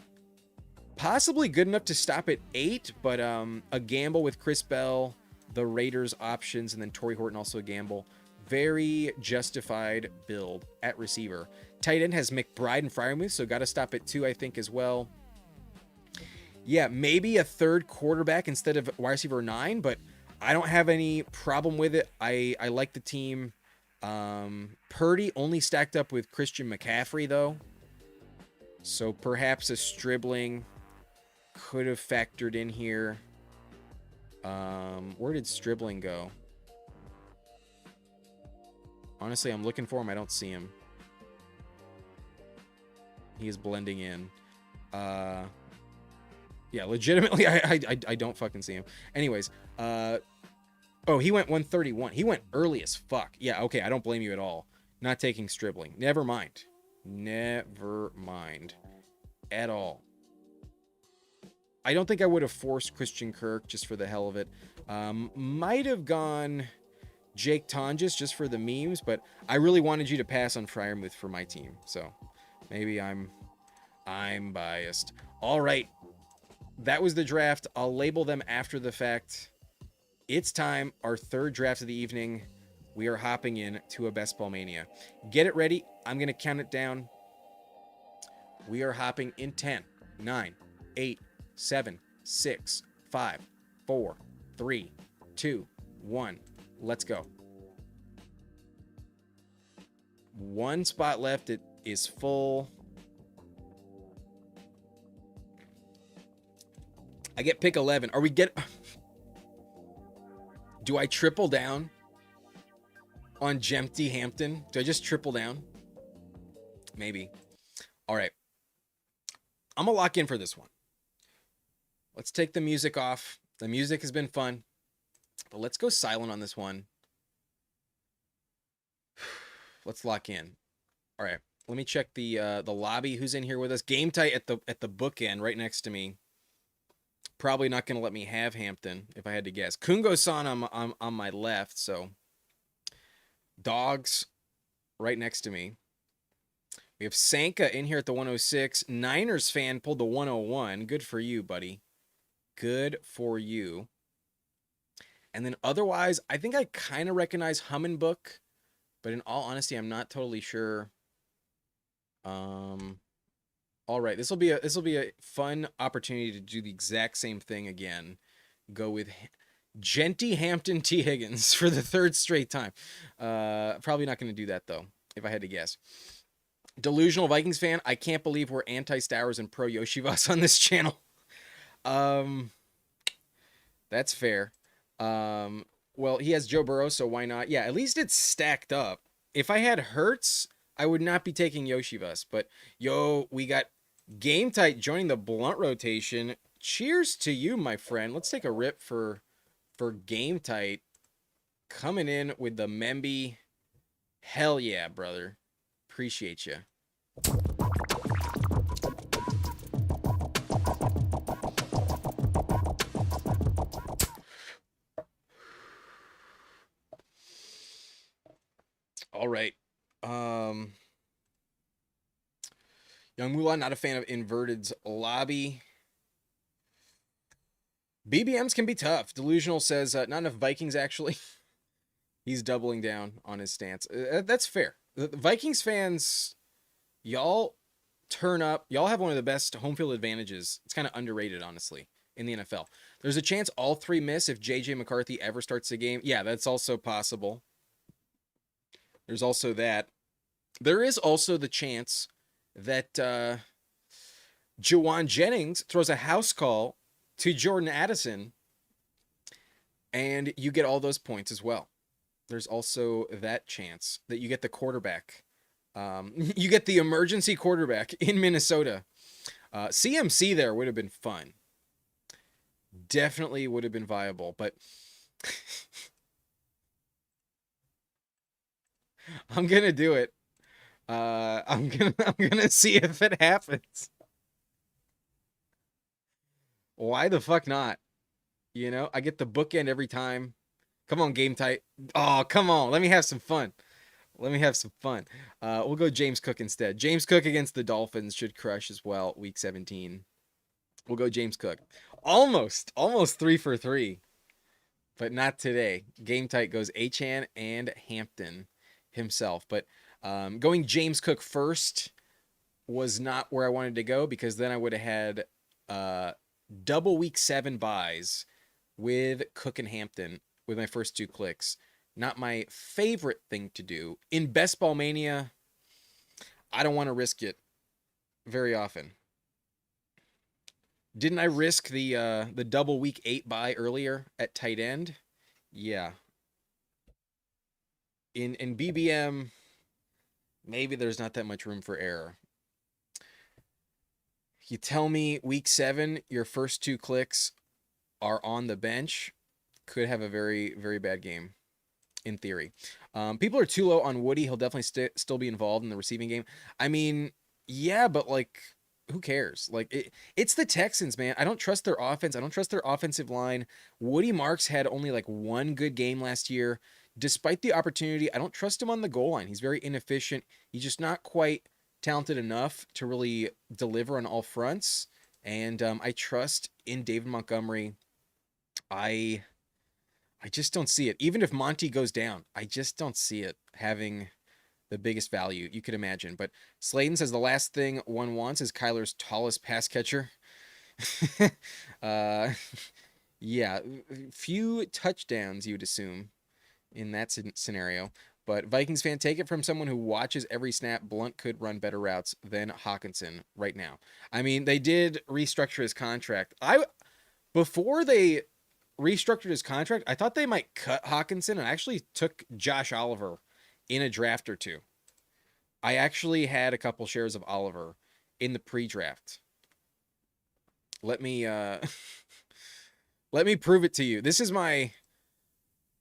Possibly good enough to stop at 8, but a gamble with Chris Bell, the Raiders options, and then Torrey Horton also a gamble. Very justified build at receiver. Tight end has McBride and Freiermuth, so got to stop at 2, I think, as well. Yeah, maybe a third quarterback instead of wide receiver 9, but I don't have any problem with it. I like the team. Purdy only stacked up with Christian McCaffrey, though. So perhaps a Stribling could have factored in here. Where did Stribling go? Honestly, I'm looking for him. I don't see him. He is blending in. Yeah, legitimately, I don't fucking see him. Anyways, oh, he went 131. He went early as fuck. Yeah, okay, I don't blame you at all. Not taking Stribling. Never mind. Never mind. At all. I don't think I would have forced Christian Kirk just for the hell of it. Might have gone Jake Tonjes just for the memes, but I really wanted you to pass on Freiermuth for my team. So maybe I'm biased. All right. That was the draft. I'll label them after the fact. It's time. Our third draft of the evening. We are hopping in to a Best Ball Mania. Get it ready. I'm going to count it down. We are hopping in 10, 9, 8, 7, 6, 5, 4, 3, 2, 1. Let's go. One spot left. It is full. I get pick 11. Are we get... Do I triple down? on Jempty Hampton. Do I just triple down? Maybe. All right. I'm going to lock in for this one. Let's take the music off. The music has been fun, but let's go silent on this one. Let's lock in. All right. Let me check the lobby. Who's in here with us? Game tight at the bookend right next to me. Probably not going to let me have Hampton if I had to guess. Kungo-san on my left, so Dogs right next to me. We have Sanka in here at the 106. Niners fan pulled the 101. Good for you, buddy. Good for you. And then otherwise, I think I kind of recognize Hummin Book, but in all honesty, I'm not totally sure. All right, this will be a fun opportunity to do the exact same thing again. Go with Genty Hampton T. Higgins for the third straight time. Probably not going to do that though, if I had to guess. Delusional Vikings fan. I can't believe we're anti-Stowers and pro Yoshivas on this channel. That's fair. Well, he has Joe Burrow, so why not? Yeah, at least it's stacked up. If I had Hurts, I would not be taking Yoshivas. But, we got Game Tight joining the blunt rotation. Cheers to you, my friend. Let's take a rip for Game Tight. Coming in with the Memby. Hell yeah, brother. Appreciate you. All right. Young Mulan, not a fan of Inverted's lobby. BBMs can be tough. Delusional says not enough Vikings, actually. He's doubling down on his stance. That's fair. The Vikings fans, y'all turn up. Y'all have one of the best home field advantages. It's kind of underrated, honestly, in the NFL. There's a chance all three miss if J.J. McCarthy ever starts the game. Yeah, that's also possible. There's also that. There is also the chance that Juwan Jennings throws a house call to Jordan Addison, and you get all those points as well. There's also that chance that you get the quarterback. You get the emergency quarterback in Minnesota. CMC there would have been fun. Definitely would have been viable, but I'm gonna do it. I'm gonna see if it happens. Why the fuck not? I get the bookend every time. Come on, Game Tight. Oh, come on. Let me have some fun. We'll go James Cook instead. James Cook against the Dolphins should crush as well. Week 17. We'll go James Cook. Almost 3 for 3. But not today. Game Tight goes Achane and Hampton himself. But going James Cook first was not where I wanted to go, because then I would have had double week 7 buys with Cook and Hampton with my first 2 clicks. Not my favorite thing to do. In Best Ball Mania, I don't want to risk it very often. Didn't I risk the double week 8 buy earlier at tight end? Yeah. In BBM, maybe there's not that much room for error. You tell me week 7, your first 2 clicks are on the bench, could have a very, very bad game, in theory. People are too low on Woody. He'll definitely still be involved in the receiving game. I mean, yeah, but like, who cares? Like, it's the Texans, man. I don't trust their offense. I don't trust their offensive line. Woody Marks had only like 1 good game last year. Despite the opportunity, I don't trust him on the goal line. He's very inefficient. He's just not quite talented enough to really deliver on all fronts. And I trust in David Montgomery. I just don't see it. Even if Monty goes down, I just don't see it having the biggest value you could imagine. But Slayton says the last thing one wants is Kyler's tallest pass catcher. Yeah, few touchdowns you'd assume in that scenario. But Vikings fan, take it from someone who watches every snap. Blunt could run better routes than Hawkinson right now. I mean, they did restructure his contract. Before they restructured his contract, I thought they might cut Hawkinson and actually took Josh Oliver in a draft or two. I actually had a couple shares of Oliver in the pre-draft. Let me let me prove it to you. This is my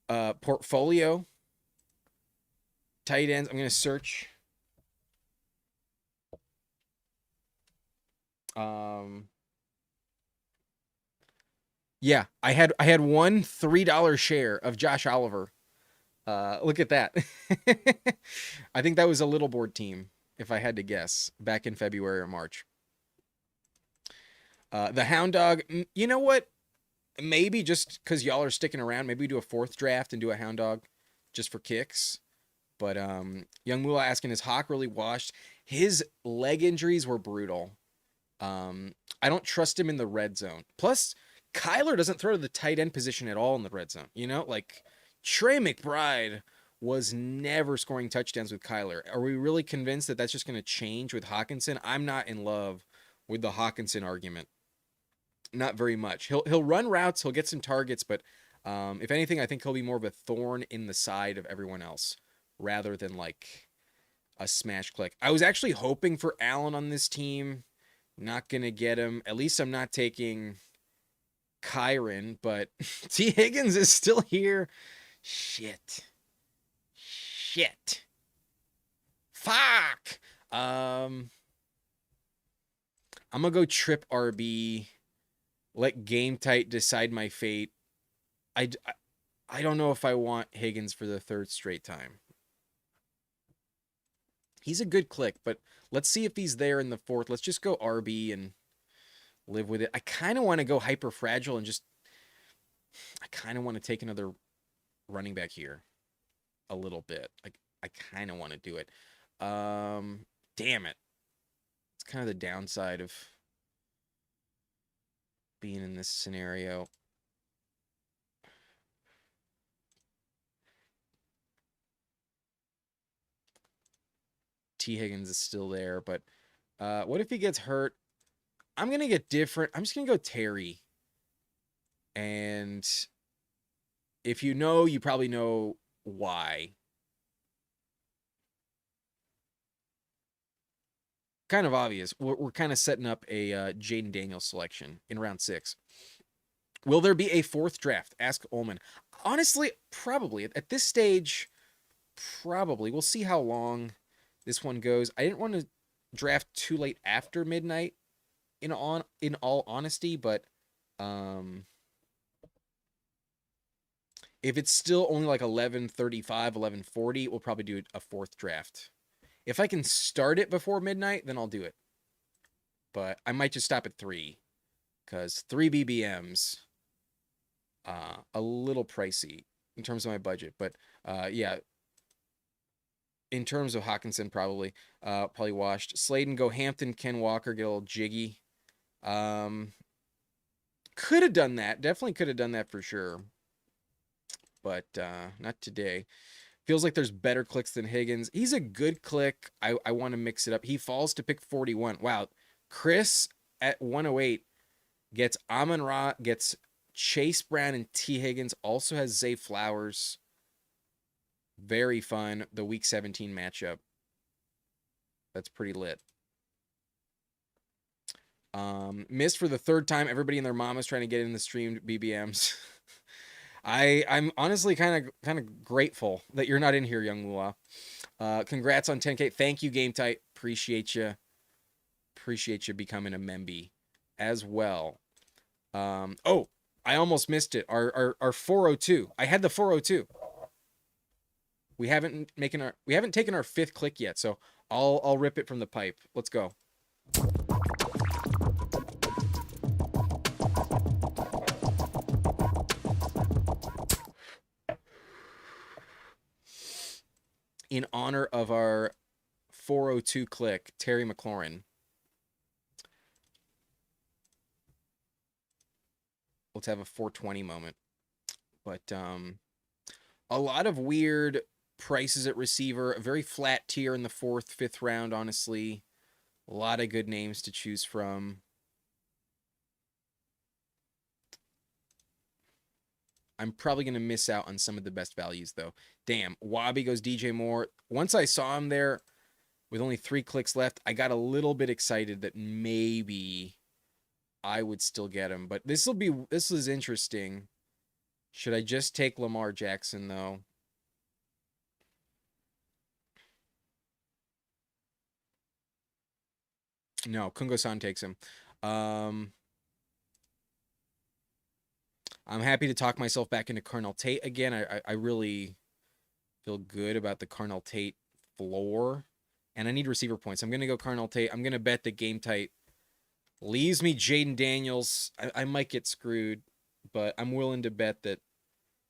portfolio. Tight ends. I'm going to search. Yeah, I had one $3 share of Josh Oliver. Look at that. I think that was a little board team, if I had to guess, back in February or March. The Hound Dog, you know what? Maybe just because y'all are sticking around, maybe we do a fourth draft and do a Hound Dog just for kicks. But Young Moolah asking, is Hawk really washed? His leg injuries were brutal. I don't trust him in the red zone. Plus, Kyler doesn't throw to the tight end position at all in the red zone. You know, like Trey McBride was never scoring touchdowns with Kyler. Are we really convinced that that's just going to change with Hawkinson? I'm not in love with the Hawkinson argument. Not very much. He'll run routes, he'll get some targets, but if anything, I think he'll be more of a thorn in the side of everyone else rather than like a smash click. I was actually hoping for Allen on this team. Not gonna get him. At least I'm not taking Kyron, but T. Higgins is still here. Shit. Fuck. I'm gonna go trip RB. Let Game Tight decide my fate. I don't know if I want Higgins for the third straight time. He's a good click, but let's see if he's there in the fourth. Let's just go RB and live with it. I kind of want to go hyper fragile and just, I kind of want to take another running back here a little bit. I kind of want to do it. Damn it. It's kind of the downside of being in this scenario. T. Higgins is still there, but what if he gets hurt? I'm going to get different. I'm just going to go Terry. And if you know, you probably know why. Kind of obvious. We're kind of setting up a Jaden Daniels selection in round 6. Will there be a fourth draft? Ask Ullman. Honestly, probably. At this stage, probably. We'll see how long this one goes. I didn't want to draft too late after midnight, in all honesty, but if it's still only like 11:35, 11:40, we'll probably do a fourth draft. If I can start it before midnight, then I'll do it. But I might just stop at 3, because 3 BBMs, a little pricey in terms of my budget. But yeah, in terms of Hawkinson, probably washed. Sladen, go Hampton, Ken Walker, get a little jiggy. Could have done that. Definitely could have done that for sure. But not today. Feels like there's better clicks than Higgins. He's a good click. I want to mix it up. He falls to pick 41. Wow. Chris at 108 gets Amon-Ra, gets Chase Brown and T. Higgins. Also has Zay Flowers. Very fun. The week 17 matchup. That's pretty lit. Missed for the third time. Everybody and their mom is trying to get in the streamed BBMs. I'm honestly kind of grateful that you're not in here, Young Moolah. Congrats on 10K. Thank you, Game Tight. Appreciate you. Appreciate you becoming a memby as well. Oh, I almost missed it. Our 402. I had the 402. We haven't taken our 5th click yet, so I'll rip it from the pipe. Let's go. In honor of our 402 click, Terry McLaurin. Let's have a 420 moment. But a lot of weird prices at receiver, a very flat tier in the 4th, 5th round, honestly. A lot of good names to choose from. I'm probably going to miss out on some of the best values, though. Damn, Wabi goes DJ Moore. Once I saw him there with only 3 clicks left, I got a little bit excited that maybe I would still get him. But this is interesting. Should I just take Lamar Jackson, though? No, Kungo-san takes him. Um, I'm happy to talk myself back into Carnell Tate again. I really feel good about the Carnell Tate floor. And I need receiver points. I'm going to go Carnell Tate. I'm going to bet that game tight leaves me Jaden Daniels. I might get screwed, but I'm willing to bet that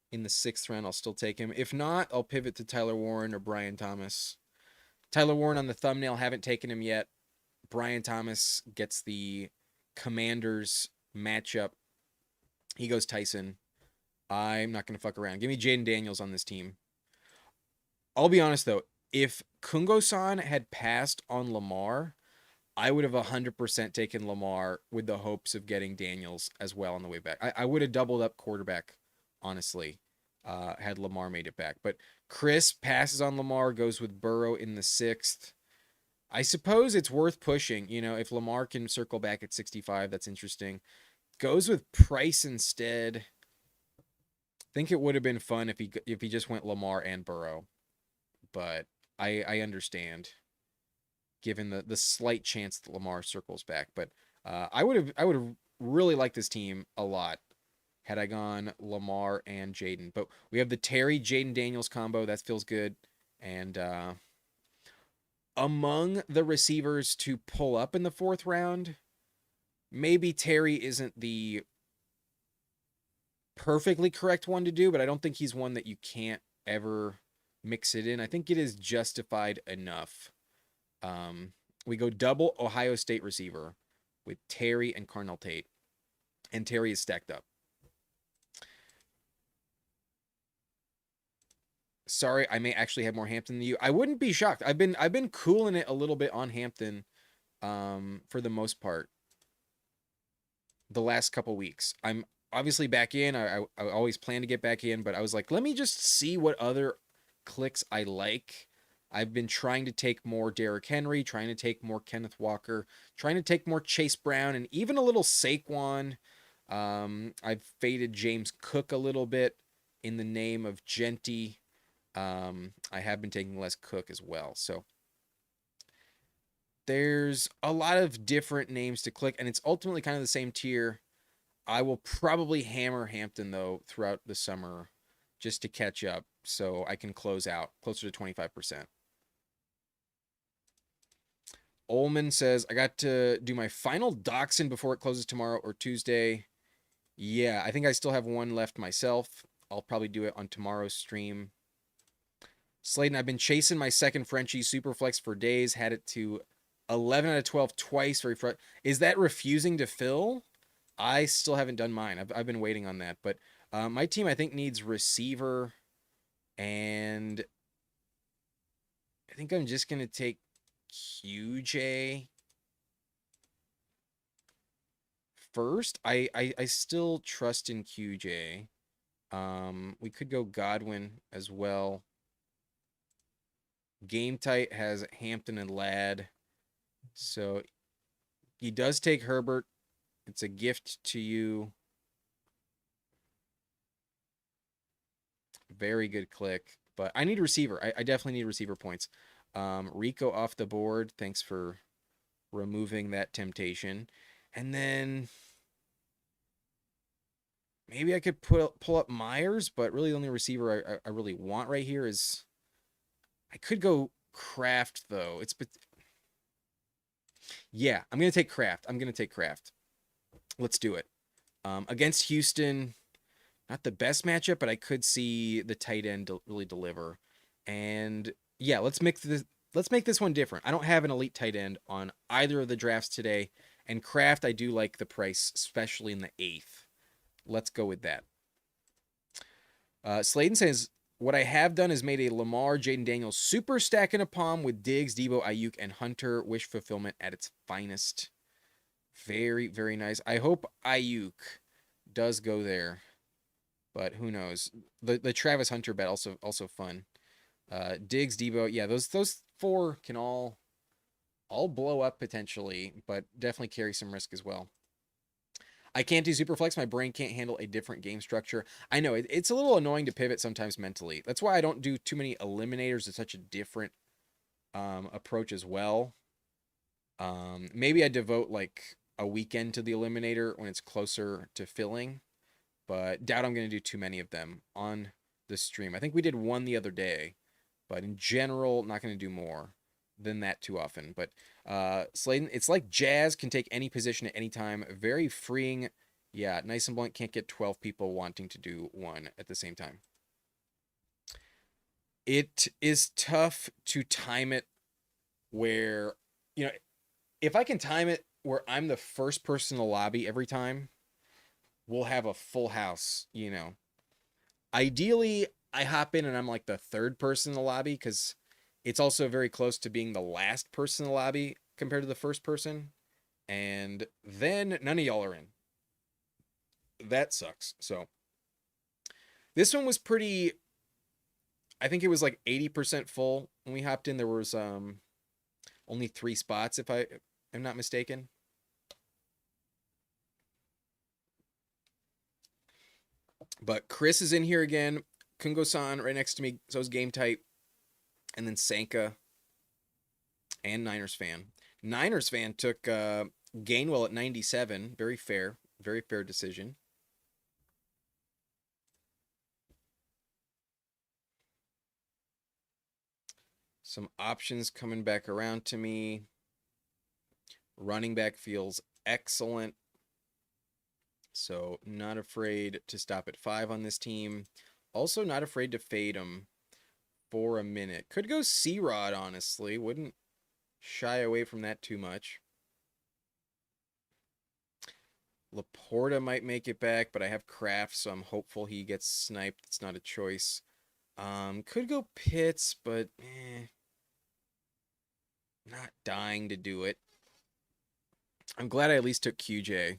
in the 6th round I'll still take him. If not, I'll pivot to Tyler Warren or Brian Thomas. Tyler Warren on the thumbnail, haven't taken him yet. Brian Thomas gets the Commanders matchup. He goes Tyson. I'm not going to fuck around. Give me Jaden Daniels on this team. I'll be honest, though. If Kungo-san had passed on Lamar, I would have 100% taken Lamar with the hopes of getting Daniels as well on the way back. I would have doubled up quarterback, honestly, had Lamar made it back. But Chris passes on Lamar, goes with Burrow in the 6th. I suppose it's worth pushing. You know, if Lamar can circle back at 65, that's interesting. Goes with Price instead. I think it would have been fun if he just went Lamar and Burrow. But I understand, given the slight chance that Lamar circles back. But I would have really liked this team a lot had I gone Lamar and Jaden. But we have the Terry Jaden Daniels combo that feels good, and among the receivers to pull up in the 4th round, maybe Terry isn't the perfectly correct one to do, but I don't think he's one that you can't ever mix it in. I think it is justified enough. We go double Ohio State receiver with Terry and Carnell Tate, and Terry is stacked up. Sorry, I may actually have more Hampton than you. I wouldn't be shocked. I've been cooling it a little bit on Hampton, for the most part, the last couple weeks. I'm obviously back in. I always plan to get back in, but I was like, let me just see what other clicks I like. I've been trying to take more Derrick Henry, trying to take more Kenneth Walker, trying to take more Chase Brown, and even a little Saquon. I've faded James Cook a little bit in the name of Genty. I have been taking less Cook as well. So there's a lot of different names to click, and it's ultimately kind of the same tier. I will probably hammer Hampton, though, throughout the summer just to catch up so I can close out closer to 25%. Ullman says, I got to do my final Dachshund before it closes tomorrow or Tuesday. Yeah, I think I still have one left myself. I'll probably do it on tomorrow's stream. Sladen, I've been chasing my second Frenchie Superflex for days. Had it to 11 out of 12 twice. Is that refusing to fill? I still haven't done mine. I've been waiting on that. But my team, I think, needs receiver. And I think I'm just going to take QJ first. I still trust in QJ. We could go Godwin as well. Game tight has Hampton and Ladd. So he does take Herbert. It's a gift to you. Very good click. But I need a receiver. I definitely need receiver points. Rico off the board. Thanks for removing that temptation. And then maybe I could pull up Myers, but really the only receiver I really want right here is... I could go Kraft, though. Yeah, I'm going to take Kraft. Let's do it. Against Houston, not the best matchup, but I could see the tight end really deliver. And yeah, let's make this one different. I don't have an elite tight end on either of the drafts today. And Kraft, I do like the price, especially in the 8th. Let's go with that. Sladen says, what I have done is made a Lamar, Jaden Daniels super stack in a palm with Diggs, Debo, Ayuk, and Hunter. Wish fulfillment at its finest. Very, very nice. I hope Ayuk does go there. but who knows? The Travis Hunter bet also fun. Diggs, Debo, yeah, those four can all blow up potentially, but definitely carry some risk as well. I can't do Superflex. My brain can't handle a different game structure. I know it's a little annoying to pivot sometimes mentally. That's why I don't do too many eliminators. It's such a different approach as well. Maybe I devote like a weekend to the eliminator when it's closer to filling, but doubt I'm going to do too many of them on the stream. I think we did one the other day, but in general, not going to do more than that too often. But Sladen, it's like jazz can take any position at any time. Very freeing. Yeah, nice and blunt. Can't get 12 people wanting to do one at the same time. It is tough to time it where, you know, if I can time it where I'm the first person in the lobby every time, we'll have a full house, you know. Ideally, I hop in and I'm like the third person in the lobby because it's also very close to being the last person in the lobby compared to the first person. And then none of y'all are in. That sucks. So this one was pretty. I think it was like 80% full when we hopped in. There was only 3 spots if I am not mistaken. But Chris is in here again. Kungo-san right next to me. So is Game Type. And then Sanka and Niners fan. Niners fan took Gainwell at 97. Very fair. Very fair decision. Some options coming back around to me. Running back feels excellent. So not afraid to stop at 5 on this team. Also not afraid to fade him for a minute. Could go C-Rod, honestly. Wouldn't shy away from that too much. Laporta might make it back, but I have Kraft, so I'm hopeful he gets sniped. It's not a choice. Could go Pitts, but not dying to do it. I'm glad I at least took QJ,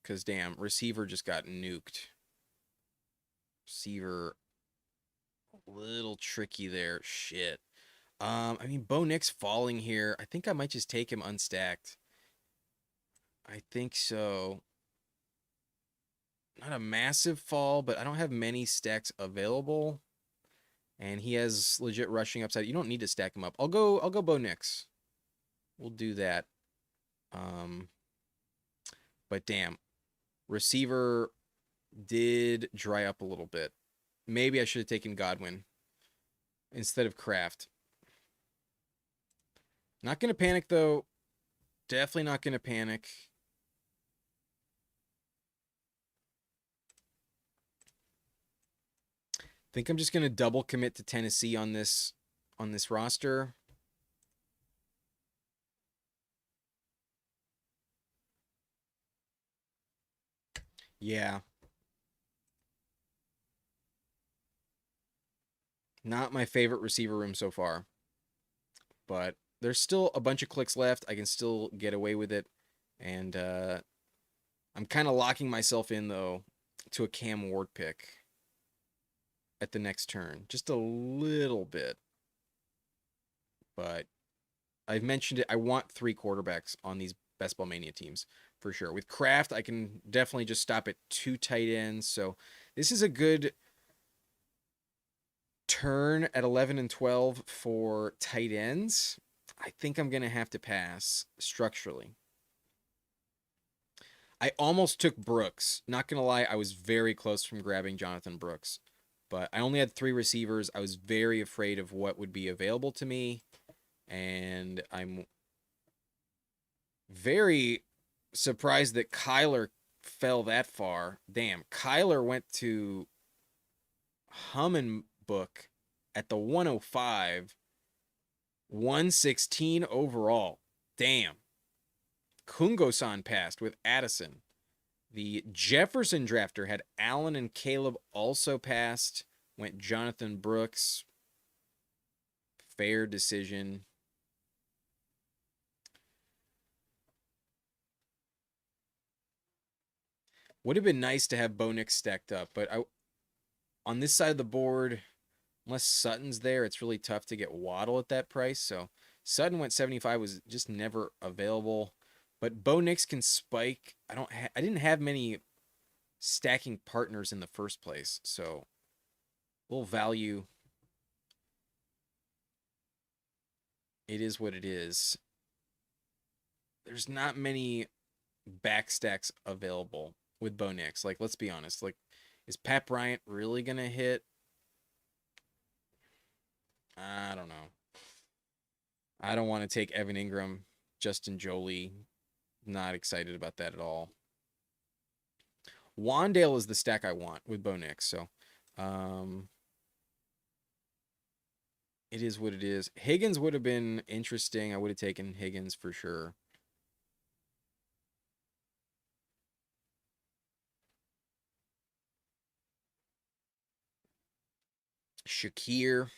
because damn, receiver just got nuked. Receiver, a little tricky there. Shit. I mean, Bo Nix falling here. I think I might just take him unstacked. I think so. Not a massive fall, but I don't have many stacks available. And he has legit rushing upside. You don't need to stack him up. I'll go Bo Nix. We'll do that. But damn. Receiver did dry up a little bit. Maybe I should have taken Godwin instead of Kraft. Not going to panic, though. Definitely not going to panic. Think I'm just going to double commit to Tennessee on this roster. Yeah. Not my favorite receiver room so far. But there's still a bunch of clicks left. I can still get away with it. And I'm kind of locking myself in, though, to a Cam Ward pick at the next turn. Just a little bit. But I've mentioned it. I want 3 quarterbacks on these Best Ball Mania teams for sure. With Kraft, I can definitely just stop at 2 tight ends. So this is a good turn at 11 and 12 for tight ends. I think I'm going to have to pass structurally. I almost took Brooks. Not going to lie, I was very close from grabbing Jonathan Brooks. But I only had 3 receivers. I was very afraid of what would be available to me. And I'm very surprised that Kyler fell that far. Damn, Kyler went to Hummin Book at the 105, 116 overall. Damn. Kungo-san passed with Addison. The Jefferson drafter had Allen and Caleb also passed. Went Jonathan Brooks. Fair decision. Would have been nice to have Bo Nix stacked up, but On this side of the board, unless Sutton's there, it's really tough to get Waddle at that price. So Sutton went 75, was just never available. But Bo Nix can spike. I didn't have many stacking partners in the first place, so little value. It is what it is. There's not many back stacks available with Bo Nix. Like, let's be honest. Like, is Pat Bryant really gonna hit? I don't know. I don't want to take Evan Ingram, Justin Jolie. Not excited about that at all. Wandale is the stack I want with Bo Nix. So, it is what it is. Higgins would have been interesting. I would have taken Higgins for sure. Shakir.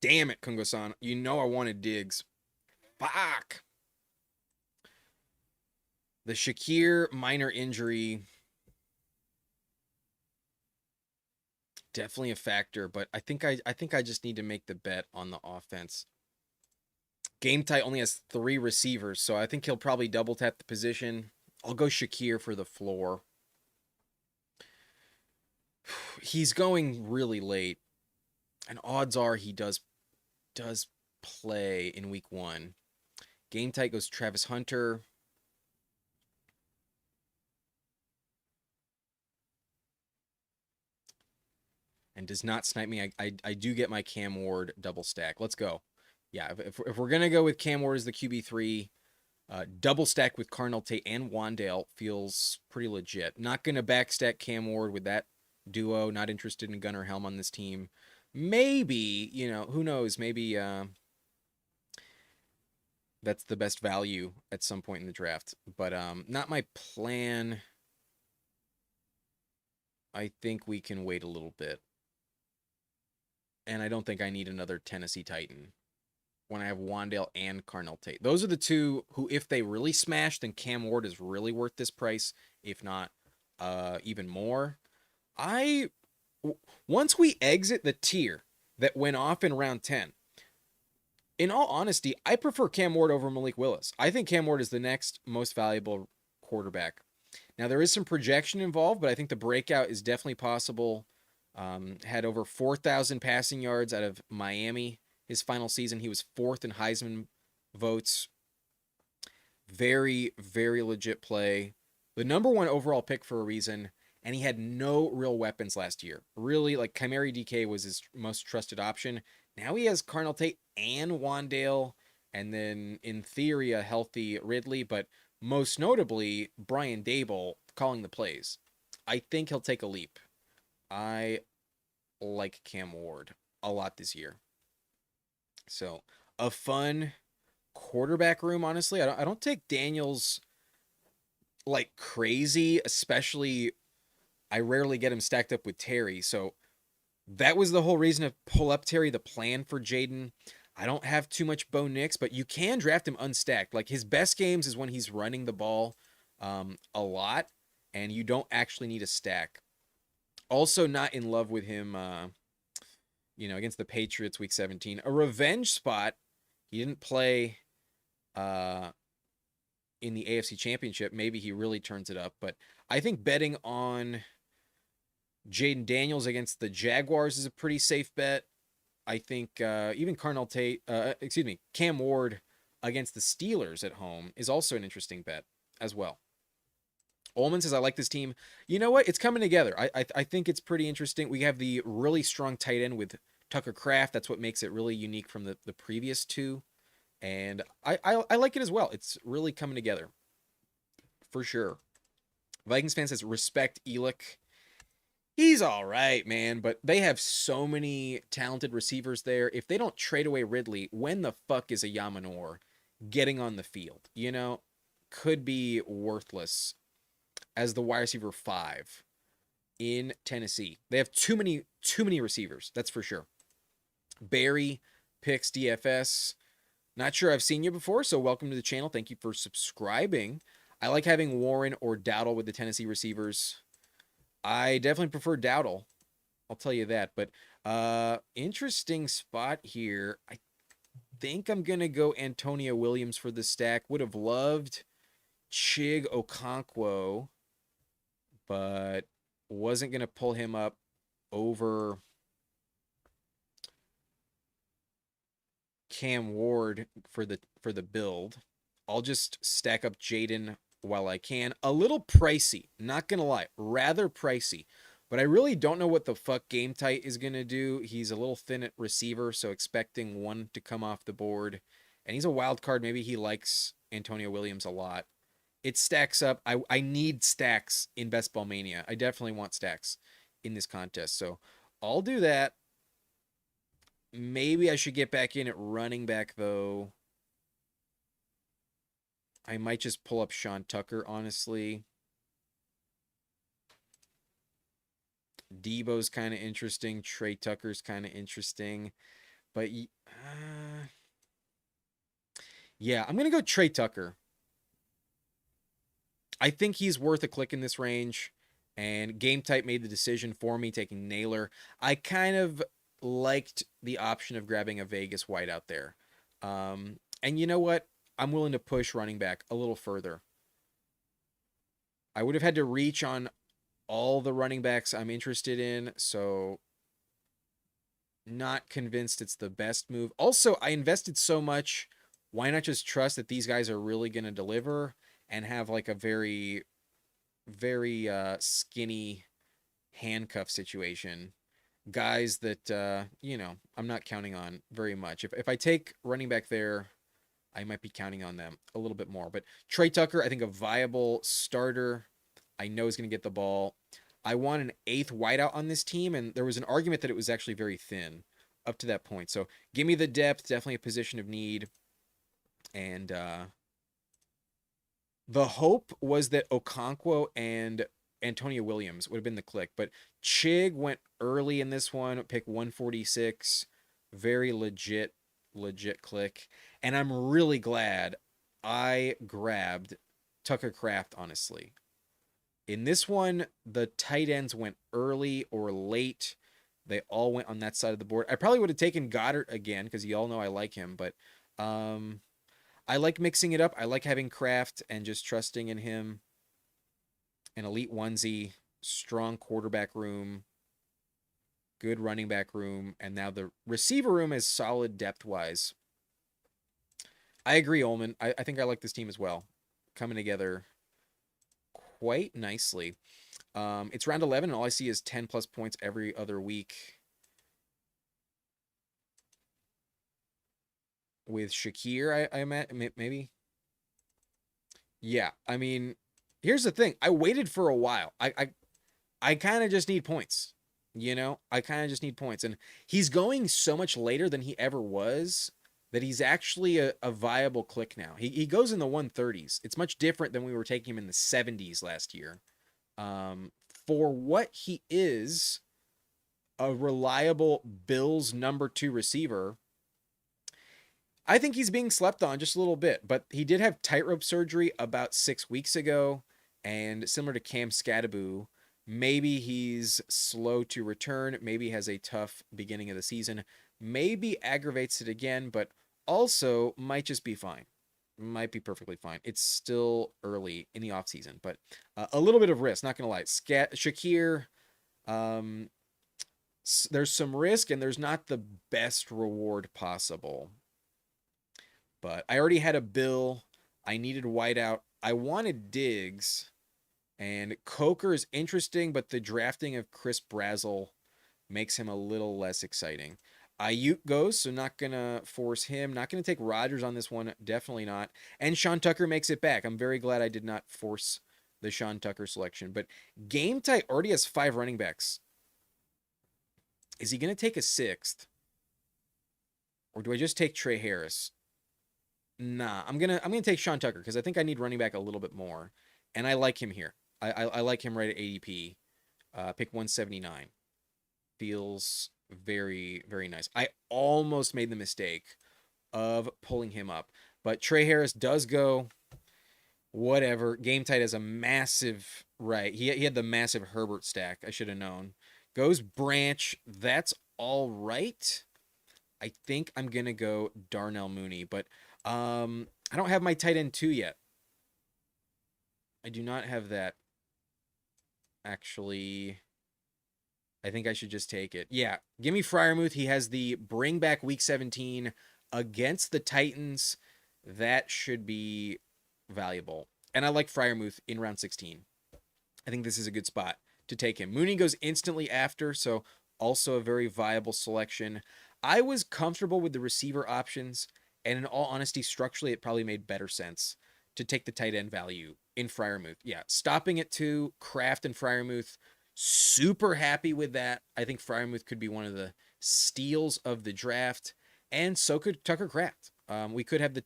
Damn it, Kungo-san. You know I wanted Diggs. Fuck. The Shakir minor injury. Definitely a factor, but I think I just need to make the bet on the offense. Game Tight only has 3 receivers, so I think he'll probably double tap the position. I'll go Shakir for the floor. He's going really late, and odds are he does play in week 1. Game Tight goes Travis Hunter. And does not snipe me. I do get my Cam Ward double stack. Let's go. Yeah, if we're going to go with Cam Ward as the QB3, double stack with Carnell Tate and Wandale feels pretty legit. Not going to backstack Cam Ward with that duo. Not interested in Gunnar Helm on this team. Maybe, who knows? Maybe that's the best value at some point in the draft. But not my plan. I think we can wait a little bit. And I don't think I need another Tennessee Titan when I have Wandale and Carnell Tate. Those are the two who, if they really smash, then Cam Ward is really worth this price, if not even more. Once we exit the tier that went off in round 10, in all honesty, I prefer Cam Ward over Malik Willis. I think Cam Ward is the next most valuable quarterback. Now, there is some projection involved, but I think the breakout is definitely possible. Had over 4,000 passing yards out of Miami his final season. He was 4th in Heisman votes. Very, very legit play. The number 1 overall pick for a reason, and he had no real weapons last year. Really, like Chimeri DK was his most trusted option. Now he has Carnell Tate and Wandale, and then in theory a healthy Ridley, but most notably Brian Dable calling the plays. I think he'll take a leap. I like Cam Ward a lot this year. So, a fun quarterback room, honestly. I don't take Daniels like crazy, especially I rarely get him stacked up with Terry. So, that was the whole reason to pull up Terry, the plan for Jaden. I don't have too much Bo Nix, but you can draft him unstacked. Like, his best games is when he's running the ball a lot, and you don't actually need a stack. Also, not in love with him, against the Patriots week 17. A revenge spot. He didn't play in the AFC Championship. Maybe he really turns it up. But I think betting on Jaden Daniels against the Jaguars is a pretty safe bet. I think even Cam Ward against the Steelers at home is also an interesting bet as well. Ullman says, I like this team. You know what? It's coming together. I think it's pretty interesting. We have the really strong tight end with Tucker Kraft. That's what makes it really unique from the previous two. And I like it as well. It's really coming together. For sure. Vikings fan says, respect Elick. He's all right, man. But they have so many talented receivers there. If they don't trade away Ridley, when the fuck is a Yamanor getting on the field? Could be worthless as the wide receiver 5 in Tennessee. They have too many receivers, that's for sure. Barry picks DFS. Not sure I've seen you before, so welcome to the channel. Thank you for subscribing. I like having Warren or Dowdle with the Tennessee receivers. I definitely prefer Dowdle. I'll tell you that. But interesting spot here. I think I'm gonna go Antonio Williams for the stack. Would have loved Chig Okonkwo, but wasn't gonna pull him up over Cam Ward for the build. I'll just stack up Jaden while I can. A little pricey, not gonna lie, rather pricey. But I really don't know what the fuck Game Tight is gonna do. He's a little thin at receiver, so expecting one to come off the board. And he's a wild card. Maybe he likes Antonio Williams a lot. It stacks up. I need stacks in Best Ball Mania. I definitely want stacks in this contest. So I'll do that. Maybe I should get back in at running back, though. I might just pull up Sean Tucker, honestly. Debo's kind of interesting. Trey Tucker's kind of interesting. But yeah, I'm going to go Trey Tucker. I think he's worth a click in this range. And Game Type made the decision for me, taking Naylor. I kind of liked the option of grabbing a Vegas white out there. And you know what? I'm willing to push running back a little further. I would have had to reach on all the running backs I'm interested in, so not convinced it's the best move. Also, I invested so much. Why not just trust that these guys are really going to deliver and have like a very, very skinny handcuff situation? Guys that, I'm not counting on very much. If I take running back there, I might be counting on them a little bit more. But Trey Tucker, I think a viable starter. I know he's going to get the ball. I want an eighth wideout on this team, and there was an argument that it was actually very thin up to that point. So give me the depth, definitely a position of need. And the hope was that Okonkwo and Antonio Williams would have been the click, but Chig went early in this one, pick 146. Very legit click. And I'm really glad I grabbed Tucker Kraft, honestly. In this one, the tight ends went early or late. They all went on that side of the board. I probably would have taken Goddard again because you all know I like him, but I like mixing it up. I like having Kraft and just trusting in him. An elite onesie, strong quarterback room, good running back room, and now the receiver room is solid depth-wise. I agree, Ullman. I think I like this team as well. Coming together quite nicely. It's round 11, and all I see is 10 plus points every other week. With Shakir, I met maybe. Yeah, I mean, here's the thing. I waited for a while. I kind of just need points. I kind of just need points. And he's going so much later than he ever was that he's actually a viable click now. He goes in the 130s. It's much different than we were taking him in the 70s last year. For what he is, a reliable Bills number 2 receiver, I think he's being slept on just a little bit. But he did have tightrope surgery about 6 weeks ago. And similar to Cam Scadaboo, maybe he's slow to return. Maybe has a tough beginning of the season. Maybe aggravates it again, but also might just be fine. Might be perfectly fine. It's still early in the offseason, but a little bit of risk, not going to lie. Shakir, there's some risk and there's not the best reward possible. But I already had a bill. I needed whiteout. I wanted Diggs. And Coker is interesting, but the drafting of Chris Brazzell makes him a little less exciting. Ayuk goes, so not going to force him. Not going to take Rodgers on this one. Definitely not. And Sean Tucker makes it back. I'm very glad I did not force the Sean Tucker selection. But Game Tight already has 5 running backs. Is he going to take a 6th? Or do I just take Trey Harris? Nah, I'm gonna take Sean Tucker because I think I need running back a little bit more. And I like him here. I like him right at ADP. Pick 179. Feels very, very nice. I almost made the mistake of pulling him up. But Trey Harris does go. Whatever. Game Tight has a massive right. He had the massive Herbert stack. I should have known. Goes Branch. That's all right. I think I'm gonna go Darnell Mooney, but I don't have my tight end 2 yet. I do not have that. Actually, I think I should just take it. Yeah, give me Fryermuth. He has the bring back week 17 against the Titans. That should be valuable. And I like Fryermuth in round 16. I think this is a good spot to take him. Mooney goes instantly after, so also a very viable selection. I was comfortable with the receiver options, and in all honesty, structurally, it probably made better sense to take the tight end value in Fryermuth. Yeah, stopping at 2, Kraft and Fryermuth, super happy with that. I think Fryermuth could be one of the steals of the draft, and so could Tucker Kraft. We could have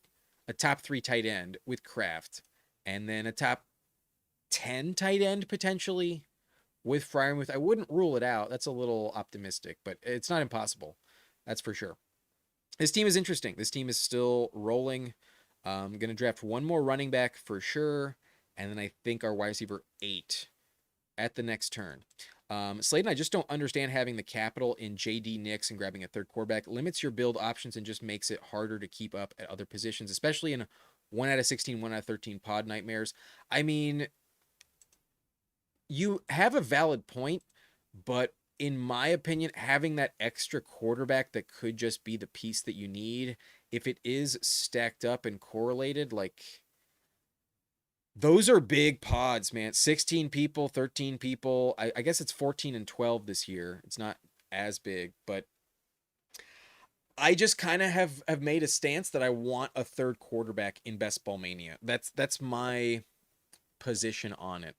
a top 3 tight end with Kraft, and then a top 10 tight end potentially with Fryermuth. I wouldn't rule it out. That's a little optimistic, but it's not impossible. That's for sure. This team is interesting. This team is still rolling. I'm going to draft one more running back for sure. And then I think our wide receiver 8 at the next turn. Slade and I just don't understand having the capital in JD Nix and grabbing a third quarterback. Limits your build options and just makes it harder to keep up at other positions, especially in 1 out of 16, 1 out of 13 pod nightmares. I mean, you have a valid point, but in my opinion, having that extra quarterback that could just be the piece that you need, if it is stacked up and correlated, like those are big pods, man. 16 people, 13 people. I guess it's 14 and 12 this year. It's not as big, but I just kind of have made a stance that I want a third quarterback in Best Ball Mania. That's my position on it.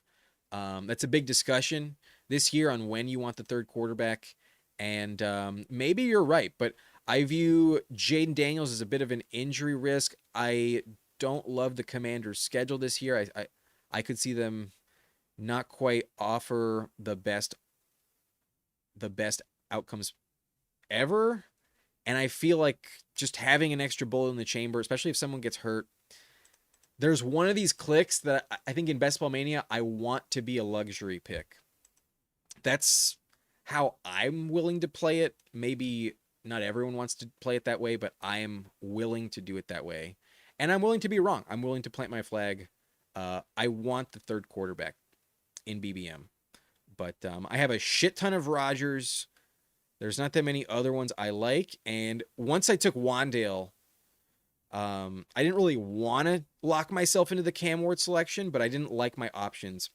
That's a big discussion this year on when you want the third quarterback. And maybe you're right, but I view Jaden Daniels as a bit of an injury risk. I don't love the Commanders' schedule this year. I could see them not quite offer the best outcomes ever. And I feel like just having an extra bullet in the chamber, especially if someone gets hurt, there's one of these clicks that I think in Best Ball Mania, I want to be a luxury pick. That's how I'm willing to play it. Maybe not everyone wants to play it that way, but I am willing to do it that way. And I'm willing to be wrong. I'm willing to plant my flag. I want the third quarterback in BBM. But I have a shit ton of Rodgers. There's not that many other ones I like. And once I took Wandale, I didn't really want to lock myself into the Cam Ward selection, but I didn't like my options.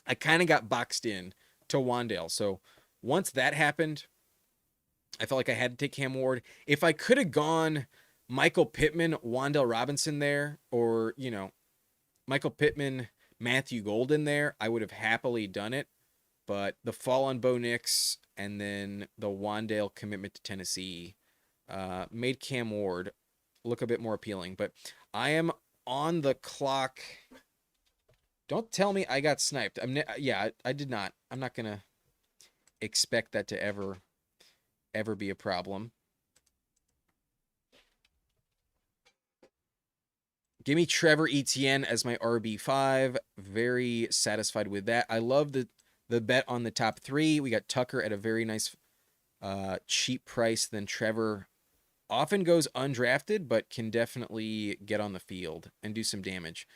I kind of got boxed in to Wandale. So once that happened, I felt like I had to take Cam Ward. If I could have gone Michael Pittman, Wandale Robinson there, or, Michael Pittman, Matthew Golden there, I would have happily done it. But the fall on Bo Nix and then the Wandale commitment to Tennessee made Cam Ward look a bit more appealing. But I am on the clock. Don't tell me I got sniped. I did not. I'm not gonna expect that to ever be a problem. Give me Trevor Etienne as my RB5. Very satisfied with that. I love the bet on the top 3. We got Tucker at a very nice cheap price. Then Trevor often goes undrafted, but can definitely get on the field and do some damage.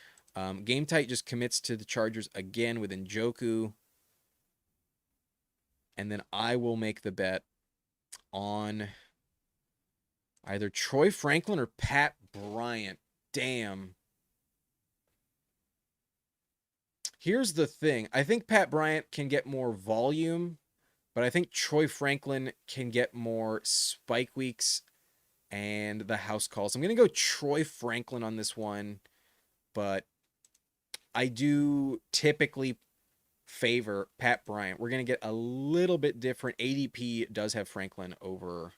Game Tight just commits to the Chargers again with Njoku. And then I will make the bet on either Troy Franklin or Pat Bryant. Damn. Here's the thing. I think Pat Bryant can get more volume, but I think Troy Franklin can get more spike weeks and the house calls. I'm going to go Troy Franklin on this one, but I do typically favor Pat Bryant. We're going to get a little bit different. ADP does have Franklin over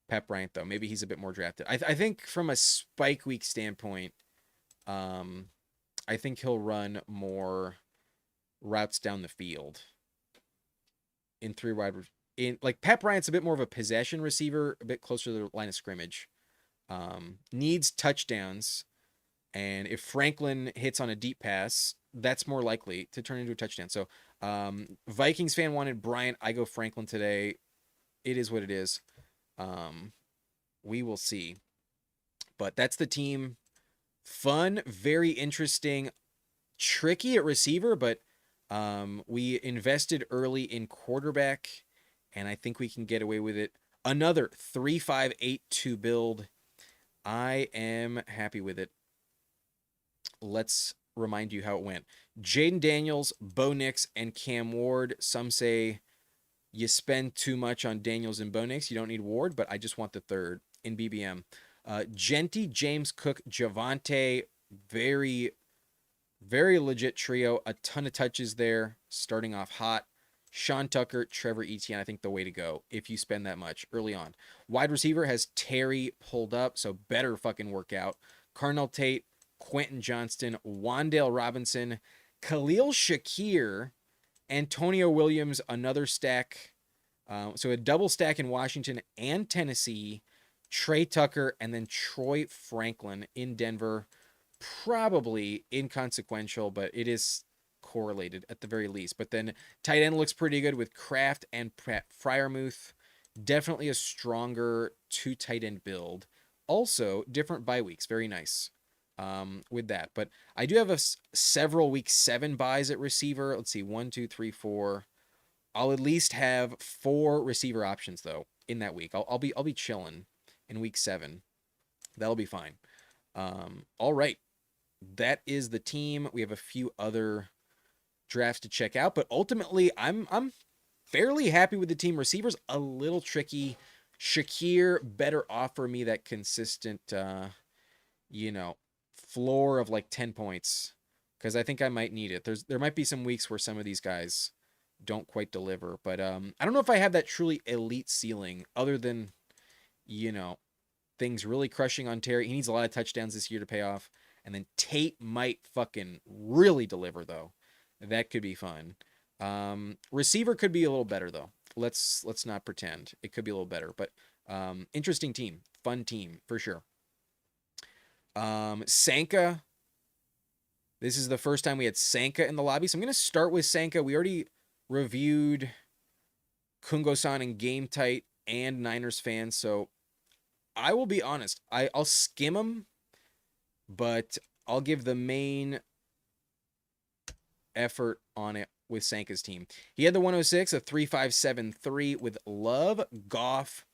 Pat Bryant, though. Maybe he's a bit more drafted. I think from a spike week standpoint, I think he'll run more routes down the field in 3 wide. Like Pat Bryant's a bit more of a possession receiver, a bit closer to the line of scrimmage. Needs touchdowns, And if Franklin hits on a deep pass, that's more likely to turn into a touchdown. So, Vikings fan wanted Bryant. I go Franklin today. It is what it is. We will see. But that's the team. Fun, very interesting, tricky at receiver, but we invested early in quarterback, and I think we can get away with it. Another 3-5-8-2 build. I am happy with it. Let's remind you how it went. Jaden Daniels, Bo Nix, and Cam Ward. Some say you spend too much on Daniels and Bo Nix. You don't need Ward, but I just want the third in BBM. Genty, James Cook, Javante. Very, very legit trio. A ton of touches there. Starting off hot. Sean Tucker, Trevor Etienne, I think the way to go if you spend that much early on. Wide receiver has Terry pulled up, so better fucking work out. Carnell Tate, Quentin Johnston, Wandale Robinson, Khalil Shakir, Antonio Williams, another stack. So a double stack in Washington and Tennessee. Trey Tucker, and then Troy Franklin in Denver. Probably inconsequential, but it is correlated at the very least. But then tight end looks pretty good with Kraft and Freiermuth. Definitely a stronger 2 tight end build. Also, different bye weeks. Very nice with that. But I do have several week 7 buys at receiver. Let's see, 1, 2, 3, 4. I'll at least have 4 receiver options though in that week. I'll be chilling in week 7. That'll be fine. All right. That is the team. We have a few other drafts to check out, but ultimately I'm fairly happy with the team. Receivers a little tricky. Shakir better offer me that consistent floor of like 10 points, because I think I might need it. There might be some weeks where some of these guys don't quite deliver, but I don't know if I have that truly elite ceiling other than things really crushing on Terry. He needs a lot of touchdowns this year to pay off, and then Tate might fucking really deliver though. That could be fun. Receiver could be a little better though. Let's not pretend. It could be a little better, but interesting team, fun team for sure. Sanka. This is the first time we had Sanka in the lobby, so I'm going to start with Sanka. We already reviewed Kungo-san and Game Tight and Niners fans, so I will be honest. I'll skim them, but I'll give the main effort on it with Sanka's team. He had the 106, a 3.573 with Love, Goff,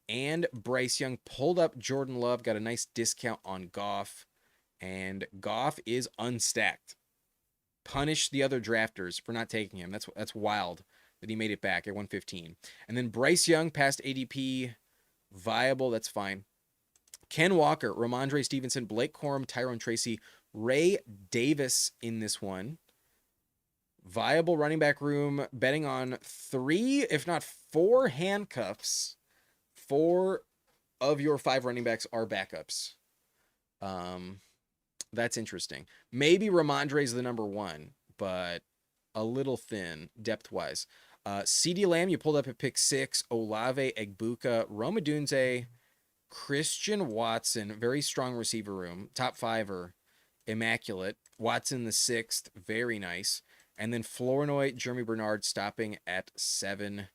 and Bryce Young. Pulled up Jordan Love, got a nice discount on Goff, and Goff is unstacked. Punish the other drafters for not taking him. That's wild that he made it back at 115. And then Bryce Young past ADP, viable, that's fine. Ken Walker, Ramondre Stevenson, Blake Corum, Tyrone Tracy, Ray Davis in this one. Viable running back room, betting on 3, if not 4 handcuffs. 4 of your 5 running backs are backups. That's interesting. Maybe Ramondre's the number 1, but a little thin depth-wise. CeeDee Lamb, you pulled up at pick 6. Olave, Egbuka, Rome Odunze, Christian Watson, very strong receiver room. Top 5 are immaculate. Watson the 6th, very nice. And then Flournoy, Jeremy Bernard stopping at 7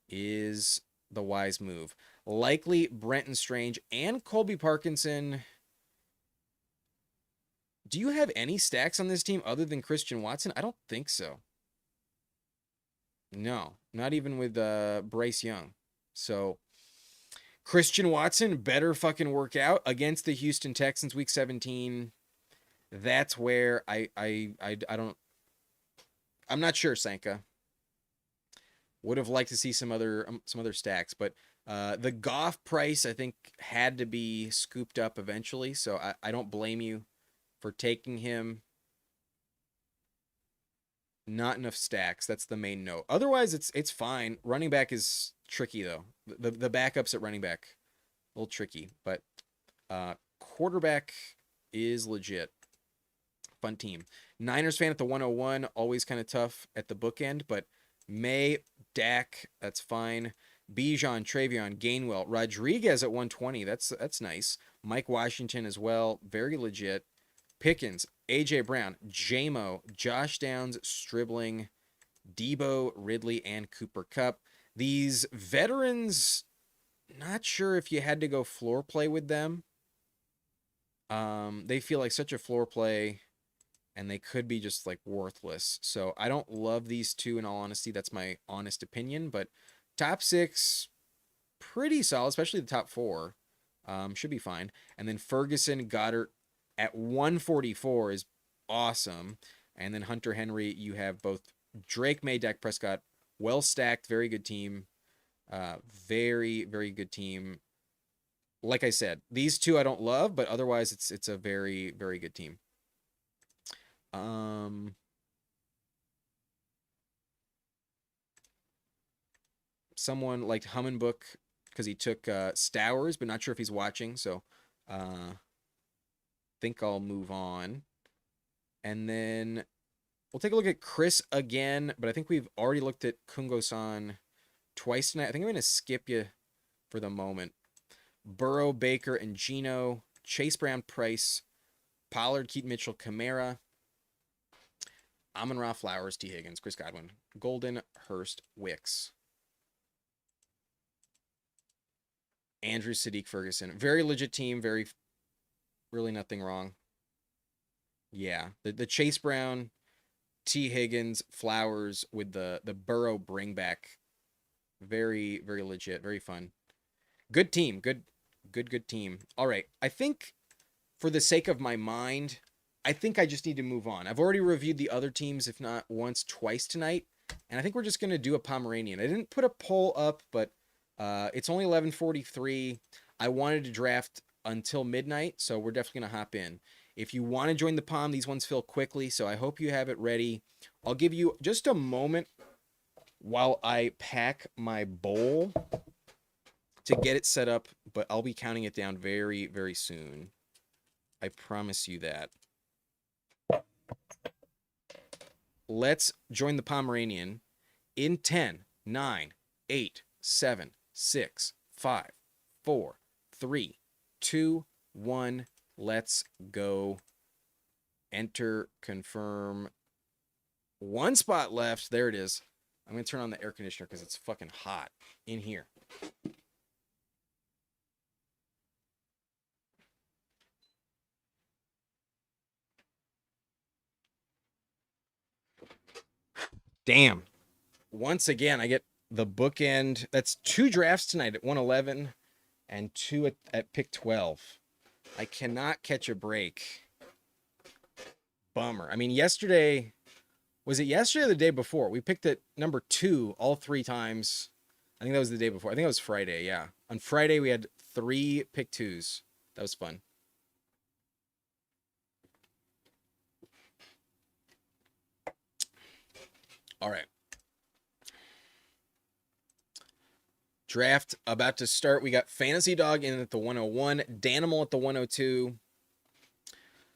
is the wise move. Likely Brenton Strange and Colby Parkinson. Do you have any stacks on this team other than Christian Watson? I don't think so. No, not even with Bryce Young. So Christian Watson better fucking work out against the Houston Texans week 17. That's where I don't. I'm not sure, Sanka. Would have liked to see some other stacks, but the Goff price I think had to be scooped up eventually. So I don't blame you for taking him. Not enough stacks. That's the main note. Otherwise, it's fine. Running back is tricky though. The backups at running back a little tricky, but quarterback is legit. Fun team. Niners fan at the 101, always kind of tough at the bookend, but May, Dak, that's fine. Bijan, Travion, Gainwell, Rodriguez at 120, that's nice. Mike Washington as well, very legit. Pickens, A.J. Brown, J-Mo, Josh Downs, Stribling, Debo, Ridley, and Cooper Kupp. These veterans, not sure if you had to go floor play with them. They feel like such a floor play, and they could be just like worthless. So I don't love these two, in all honesty. That's my honest opinion. But top 6, pretty solid, especially the top 4. Should be fine. And then Ferguson, Goddard at 144 is awesome. And then Hunter Henry, you have both Drake May, Dak Prescott, well stacked, very good team. Very, very good team. Like I said, these two I don't love, but otherwise it's a very, very good team. Someone liked Hummenbook because he took Stowers, but not sure if he's watching, so think I'll move on. And then we'll take a look at Chris again, but I think we've already looked at Kungo-san twice tonight. I think I'm going to skip you for the moment. Burrow, Baker, and Geno, Chase Brown, Price, Pollard, Keaton Mitchell, Kamara, Amon-Ra, Flowers, T. Higgins, Chris Godwin, Golden, Hurst, Wicks, Andrew, Sadiq, Ferguson. Very legit team. Really nothing wrong. Yeah, the Chase Brown, T. Higgins, Flowers with the Burrow bring back. Very, very legit. Very fun. Good team. Good team. All right. I think for the sake of my mind, I think I just need to move on. I've already reviewed the other teams, if not once, twice tonight. And I think we're just going to do a Pomeranian. I didn't put a poll up, but it's only 11:43. I wanted to draft until midnight, so we're definitely going to hop in. If you want to join the Pom, these ones fill quickly, so I hope you have it ready. I'll give you just a moment while I pack my bowl to get it set up, but I'll be counting it down very, very soon. I promise you that. Let's join the Pomeranian in 10, 9, 8, 7, 6, 5, 4, 3, 2, 1. Let's go. Enter, confirm. 1 spot left. There it is. I'm going to turn on the air conditioner because it's fucking hot in here. Damn. Once again, I get the bookend. That's 2 drafts tonight at 111 and 2 at pick 12. I cannot catch a break. Bummer. I mean, yesterday, was it yesterday or the day before? We picked at number 2 all 3 times. I think that was the day before. I think it was Friday, yeah. On Friday, we had 3 pick 2s. That was fun. All right. Draft about to start. We got Fantasy Dog in at the 101, Danimal at the 102.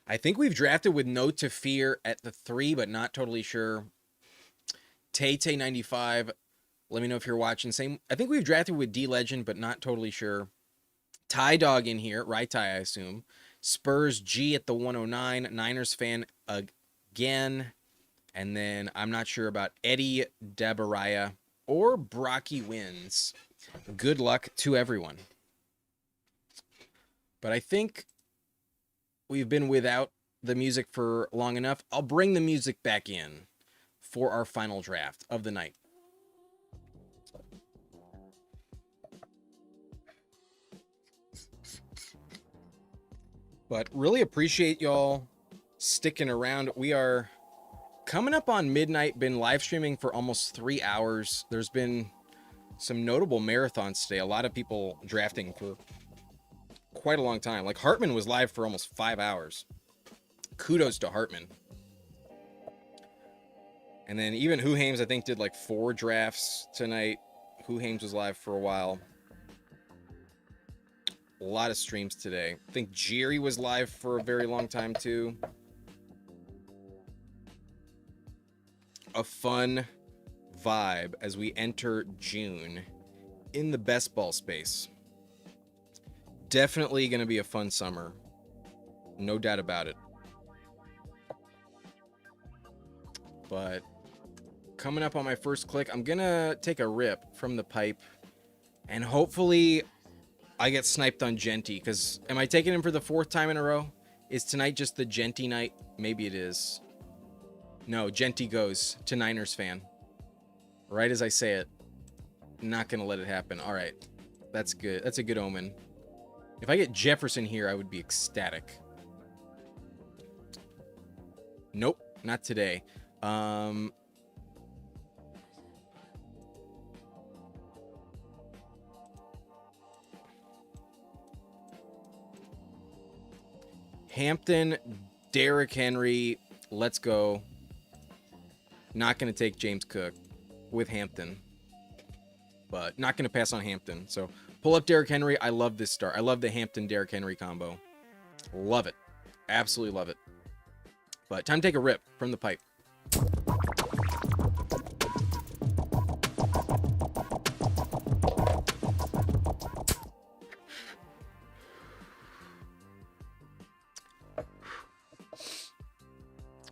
I think we've drafted with No to Fear at the 3, but not totally sure. Tay 95. Let me know if you're watching. Same. I think we've drafted with D Legend, but not totally sure. Ty Dog in here, right? Ty, I assume. Spurs G at the 109. Niners fan again. And then I'm not sure about Eddie Dabaraya or Brocky Wins. Good luck to everyone. But I think we've been without the music for long enough. I'll bring the music back in for our final draft of the night. But really appreciate y'all sticking around. We are coming up on midnight, been live streaming for almost 3 hours. There's been some notable marathons today. A lot of people drafting for quite a long time. Like Hartman was live for almost 5 hours. Kudos to Hartman. And then even Who Hames, I think, did like 4 drafts tonight. Who Hames was live for a while. A lot of streams today. I think Jerry was live for a very long time too. A fun vibe as we enter June in the best ball space. Definitely going to be a fun summer. No doubt about it. But coming up on my first click, I'm gonna take a rip from the pipe, and hopefully I get sniped on Genty, because am I taking him for the 4th time in a row? Is tonight just the Genty night? Maybe it is. No, Genty goes to Niners fan. Right as I say it. Not gonna let it happen. All right, that's good. That's a good omen. If I get Jefferson here, I would be ecstatic. Nope, not today. Hampton, Derrick Henry, let's go. Not going to take James Cook with Hampton, but not going to pass on Hampton. So pull up Derrick Henry. I love this start. I love the Hampton-Derrick Henry combo. Love it. Absolutely love it. But time to take a rip from the pipe.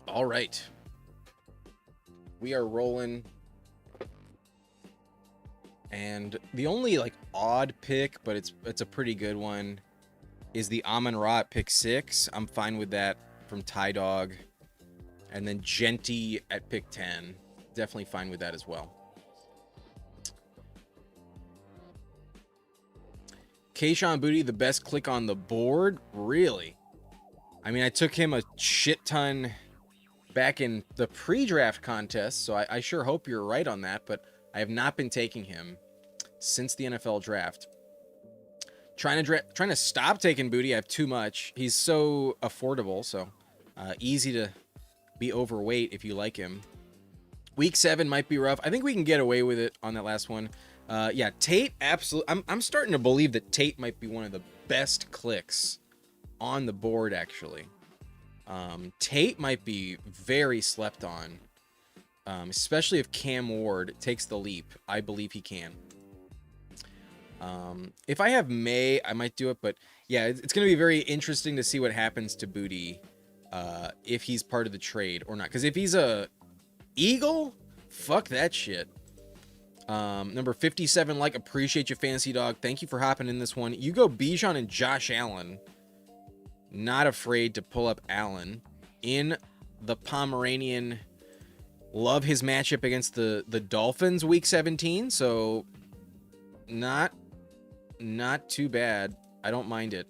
All right. We are rolling. And the only like odd pick, but it's a pretty good one, is the Amon-Ra at pick 6. I'm fine with that from Ty Dog. And then Genty at pick 10. Definitely fine with that as well. Kayshon Boutte, the best click on the board? Really? I mean, I took him a shit ton back in the pre-draft contest, so I sure hope you're right on that, but I have not been taking him since the NFL draft. Trying to stop taking Boutte. I have too much. He's so affordable, so easy to be overweight if you like him. Week 7 might be rough. I think we can get away with it on that last one. Yeah, Tate, absolutely. I'm starting to believe that Tate might be one of the best clicks on the board, actually. Tate might be very slept on, especially if Cam Ward takes the leap. I believe he can. If I have May, I might do it, but yeah, it's going to be very interesting to see what happens to Boutte if he's part of the trade or not. Because if he's a Eagle, fuck that shit. Number 57, like, appreciate you, Fantasy Dog. Thank you for hopping in this one. You go Bijan and Josh Allen. Not afraid to pull up Allen in the Pomeranian. Love his matchup against the Dolphins week 17. So not too bad. I don't mind it.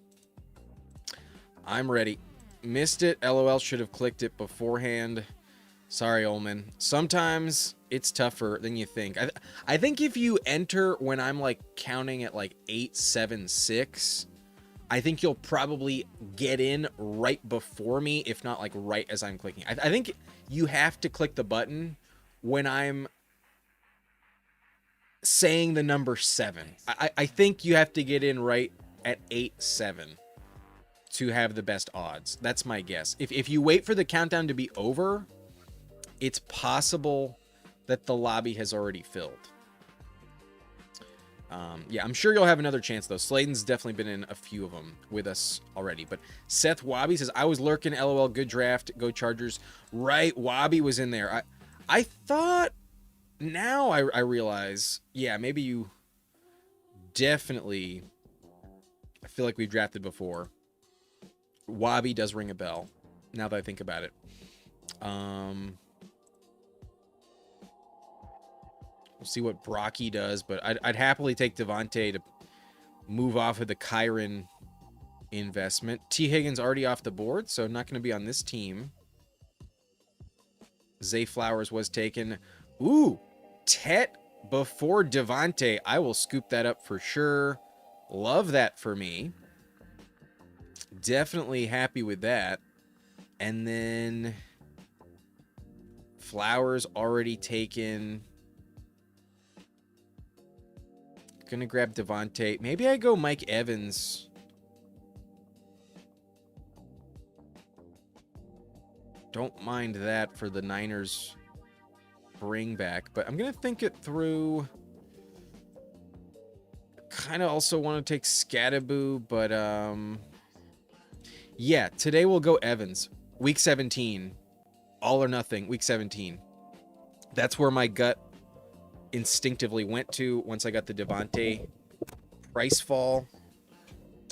I'm ready. Missed it. LOL, should have clicked it beforehand. Sorry, Ullman. Sometimes it's tougher than you think. I think if you enter when I'm like counting at like 8, 7, 6, I think you'll probably get in right before me, if not like right as I'm clicking. I think you have to click the button when I'm saying the number 7. I think you have to get in right at 8, 7 to have the best odds. That's my guess. If you wait for the countdown to be over, it's possible that the lobby has already filled. Yeah, I'm sure you'll have another chance, though. Sladen's definitely been in a few of them with us already. But Seth Wabi says, I was lurking, LOL, good draft, go Chargers. Right, Wabi was in there. I thought, now I realize, yeah, maybe you definitely, I feel like we've drafted before. Wabi does ring a bell, now that I think about it. We'll see what Brocky does, but I'd happily take Devontae to move off of the Kyron investment. T. Higgins already off the board, so not going to be on this team. Zay Flowers was taken. Ooh, Tet before Devontae. I will scoop that up for sure. Love that for me. Definitely happy with that. And then Flowers already taken. Gonna grab Devontae. Maybe I go Mike Evans. Don't mind that for the Niners bring back, but I'm gonna think it through. Kind of also want to take Scattaboo, but yeah, today we'll go Evans. Week 17. All or nothing, week 17. That's where my gut instinctively went to once I got the Devontae price fall,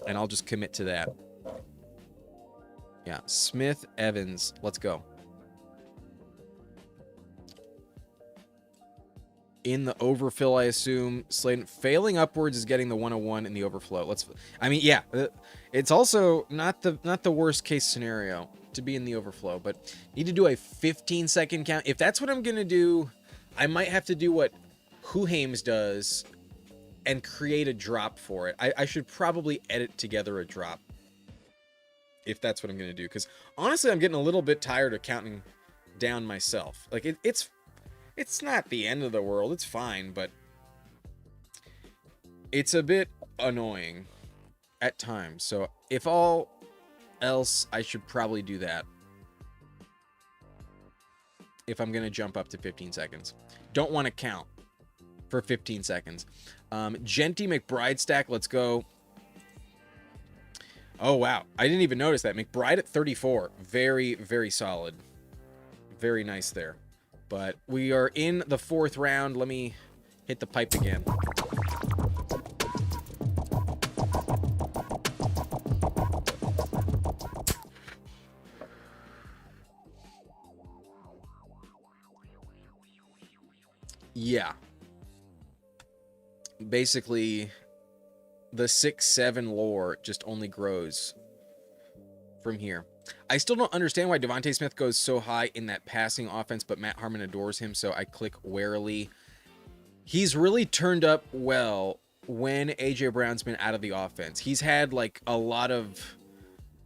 and I'll just commit to that. Yeah, Smith, Evans, let's go. In the overfill, I assume. Slayton failing upwards is getting the 101 in the overflow. I mean, yeah, it's also not the worst case scenario to be in the overflow, but need to do a 15-second count. If that's what I'm gonna do, I might have to do what Huhames does and create a drop for it. I should probably edit together a drop if that's what I'm gonna do, because honestly, I'm getting a little bit tired of counting down myself. Like it's not the end of the world. It's fine, but it's a bit annoying at times. So if all else, I should probably do that if I'm going to jump up to 15 seconds. Don't want to count for 15 seconds. Genty McBride stack. Let's go. Oh, wow. I didn't even notice that. McBride at 34. Very, very solid. Very nice there. But we are in the 4th round. Let me hit the pipe again. Yeah. Basically, the 6-7 lore just only grows from here. I still don't understand why Devontae Smith goes so high in that passing offense, but Matt Harmon adores him, so I click warily. He's really turned up well when A.J. Brown's been out of the offense. He's had like a lot of...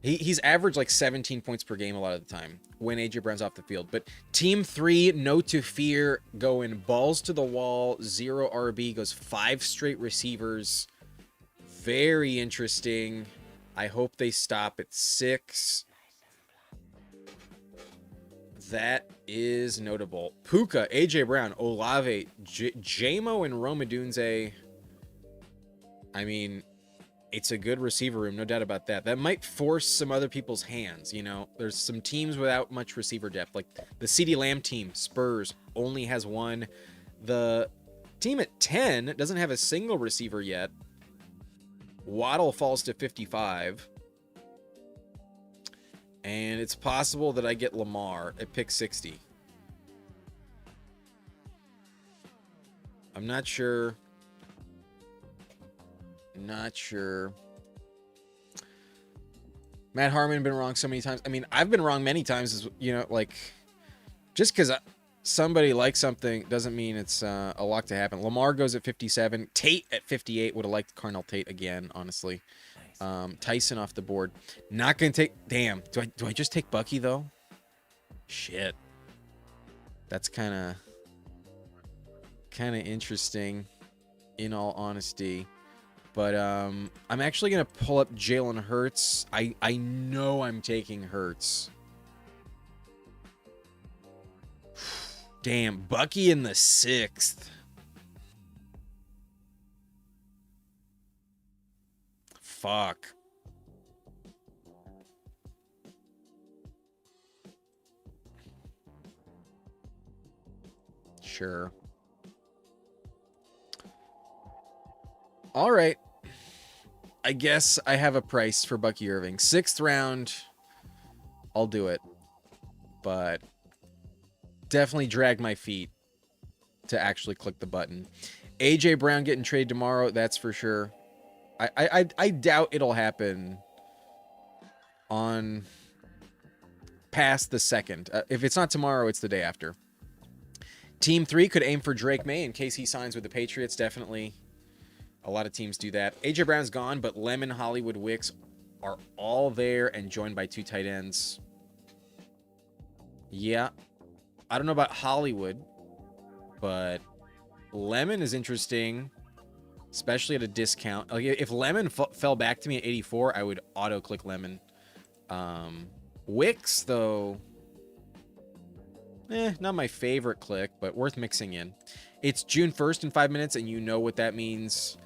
He's averaged like 17 points per game a lot of the time when A.J. Brown's off the field. But Team 3, no to fear, going balls to the wall, 0 RB, goes 5 straight receivers. Very interesting. I hope they stop at 6. That is notable. Puka, A.J. Brown, Olave, Jamo, and Romadunze. I mean, it's a good receiver room, no doubt about that. That might force some other people's hands, you know. There's some teams without much receiver depth. Like the CeeDee Lamb team, Spurs, only has 1. The team at 10 doesn't have a single receiver yet. Waddle falls to 55. And it's possible that I get Lamar at pick 60. I'm not sure. Not sure. Matt Harmon been wrong so many times. I mean, I've been wrong many times, you know, like, just because somebody likes something doesn't mean it's a lock to happen. Lamar goes at 57. Tate at 58. Would have liked Carnell Tate again, honestly. Tyson off the board. Not gonna take. Damn. Do I just take Bucky though? Shit. That's kind of interesting, in all honesty. But I'm actually gonna pull up Jalen Hurts. I know I'm taking Hurts. Damn, Bucky in the 6th. Fuck. Sure. All right. I guess I have a price for Bucky Irving. 6th round. I'll do it. But definitely drag my feet to actually click the button. A.J. Brown getting traded tomorrow. That's for sure. I doubt it'll happen on past the 2nd. If it's not tomorrow, it's the day after. Team 3 could aim for Drake May in case he signs with the Patriots. Definitely. A lot of teams do that. A.J. Brown's gone, but Lemon, Hollywood, Wicks are all there and joined by 2 tight ends. Yeah. I don't know about Hollywood, but Lemon is interesting. Especially at a discount. Like if Lemon fell back to me at 84, I would auto-click Lemon. Wicks, though, not my favorite click, but worth mixing in. It's June 1st in 5 minutes, and you know what that means.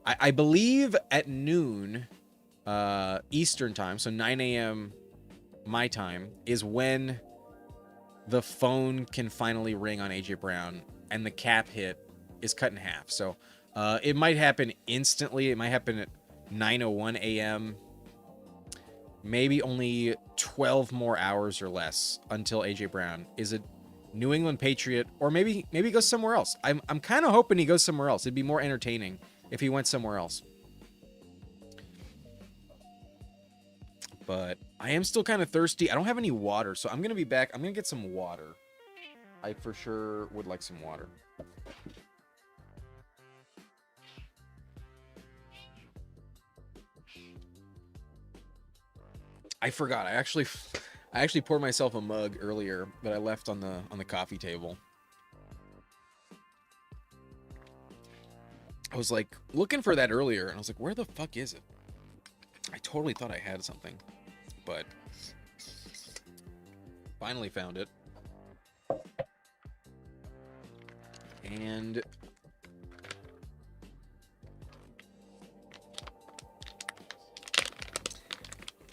I believe at noon Eastern time, so 9 a.m. my time, is when the phone can finally ring on AJ Brown and the cap hit is cut in half. So it might happen instantly. It might happen at 9:01 a.m. Maybe only 12 more hours or less until AJ Brown is a New England Patriot, or maybe he goes somewhere else. I'm kind of hoping he goes somewhere else. It'd be more entertaining if he went somewhere else. But I am still kind of thirsty. I don't have any water, so I'm going to be back. I'm going to get some water. I for sure would like some water. I forgot. I actually poured myself a mug earlier that I left on the coffee table. I was like looking for that earlier, and I was like, where the fuck is it? I totally thought I had something, but finally found it. And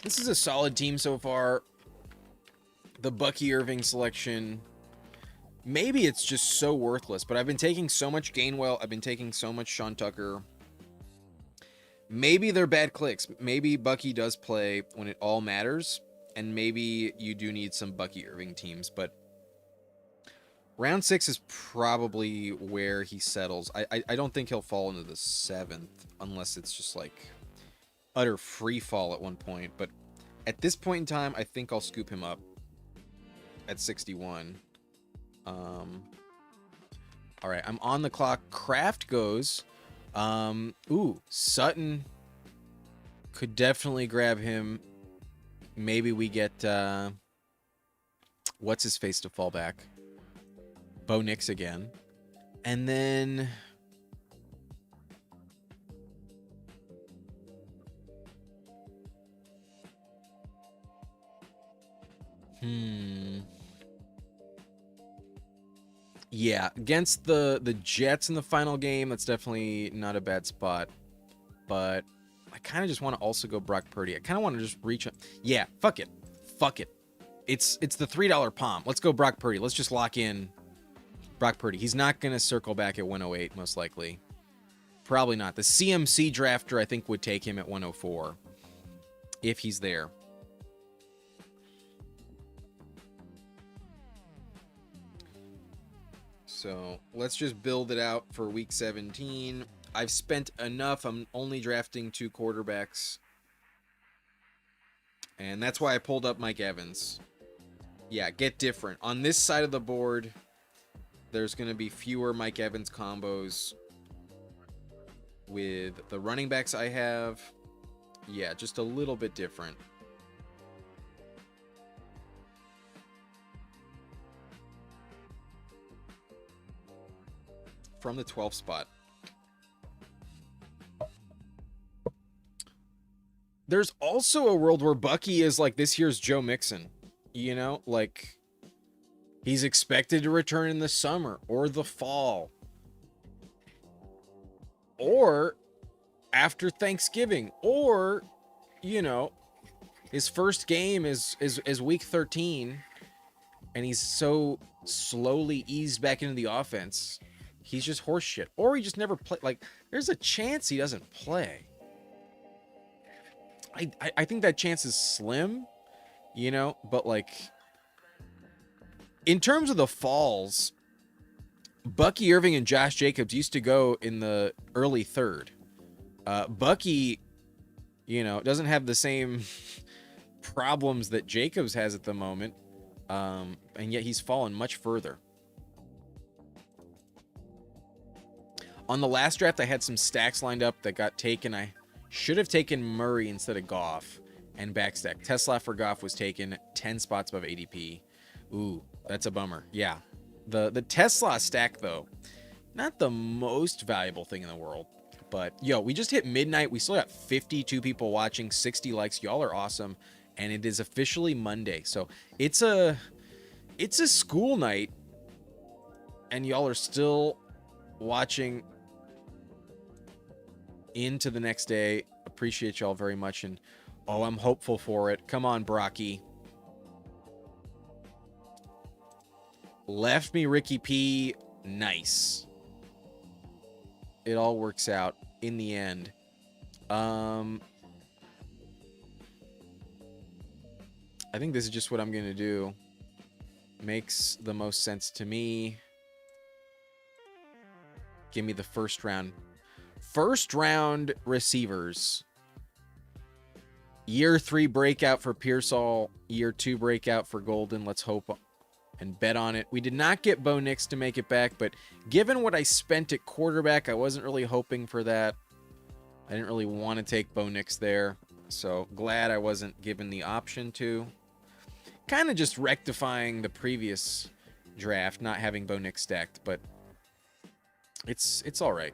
this is a solid team so far. The Bucky Irving selection, maybe it's just so worthless, but I've been taking so much Gainwell. I've been taking so much Sean Tucker. Maybe they're bad clicks. Maybe Bucky does play when it all matters, and maybe you do need some Bucky Irving teams, but round 6 is probably where he settles. I don't think he'll fall into the 7th unless it's just like utter free fall at one point, but at this point in time, I think I'll scoop him up at 61. All right, I'm on the clock. Kraft goes. Ooh, Sutton could definitely grab him. Maybe we get what's his face to fall back. Bo Nix again. And then yeah, against the Jets in the final game, that's definitely not a bad spot. But I kind of just want to also go Brock Purdy. I kind of want to just reach up. Yeah, fuck it. Fuck it. It's the $3 palm. Let's go Brock Purdy. Let's just lock in Brock Purdy. He's not going to circle back at 108, most likely. Probably not. The CMC drafter, I think, would take him at 104 if he's there. So let's just build it out for week 17. I've spent enough. I'm only drafting 2 quarterbacks. And that's why I pulled up Mike Evans. Yeah, get different. On this side of the board, there's going to be fewer Mike Evans combos with the running backs I have. Yeah, just a little bit different. From the 12th spot. There's also a world where Bucky is like this year's Joe Mixon. You know, like he's expected to return in the summer or the fall. Or after Thanksgiving. Or, you know, his first game is week 13. And he's so slowly eased back into the offense. He's just horse shit. Or he just never played. Like, there's a chance he doesn't play. I think that chance is slim, you know, but like in terms of the falls, Bucky Irving and Josh Jacobs used to go in the early 3rd. Bucky, you know, doesn't have the same problems that Jacobs has at the moment, and yet he's fallen much further. On the last draft, I had some stacks lined up that got taken. I should have taken Murray instead of Goff and backstack. Tesla for Goff was taken 10 spots above ADP. Ooh, that's a bummer. Yeah. The Tesla stack, though, not the most valuable thing in the world. But, yo, we just hit midnight. We still got 52 people watching, 60 likes. Y'all are awesome. And it is officially Monday. So it's a school night. And y'all are still watching into the next day. Appreciate y'all very much. And, oh, I'm hopeful for it. Come on, Brocky. Left me Ricky P. Nice. It all works out in the end. I think this is just what I'm going to do. Makes the most sense to me. Give me the first round. First round receivers. Year 3 breakout for Pearsall. Year 2 breakout for Golden. Let's hope and bet on it. We did not get Bo Nix to make it back, but given what I spent at quarterback, I wasn't really hoping for that. I didn't really want to take Bo Nix there, so glad I wasn't given the option to. Kind of just rectifying the previous draft, not having Bo Nix stacked, but it's all right.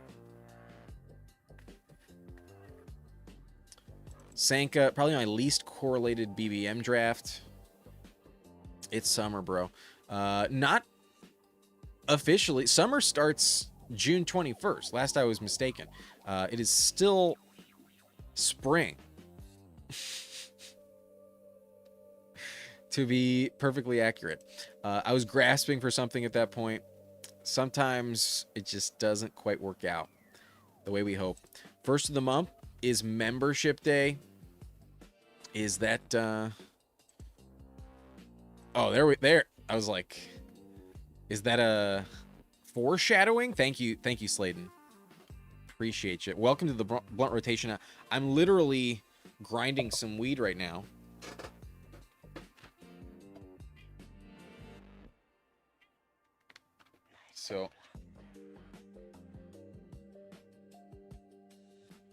Sanka, probably my least correlated BBM draft. It's summer, bro. Not officially. Summer starts June 21st. Last I was mistaken. It is still spring. To be perfectly accurate. I was grasping for something at that point. Sometimes it just doesn't quite work out the way we hope. First of the month is membership day. Is that oh, there. I was like, is that a foreshadowing? Thank you, Sladen. Appreciate you. Welcome to the blunt rotation. I'm literally grinding some weed right now. So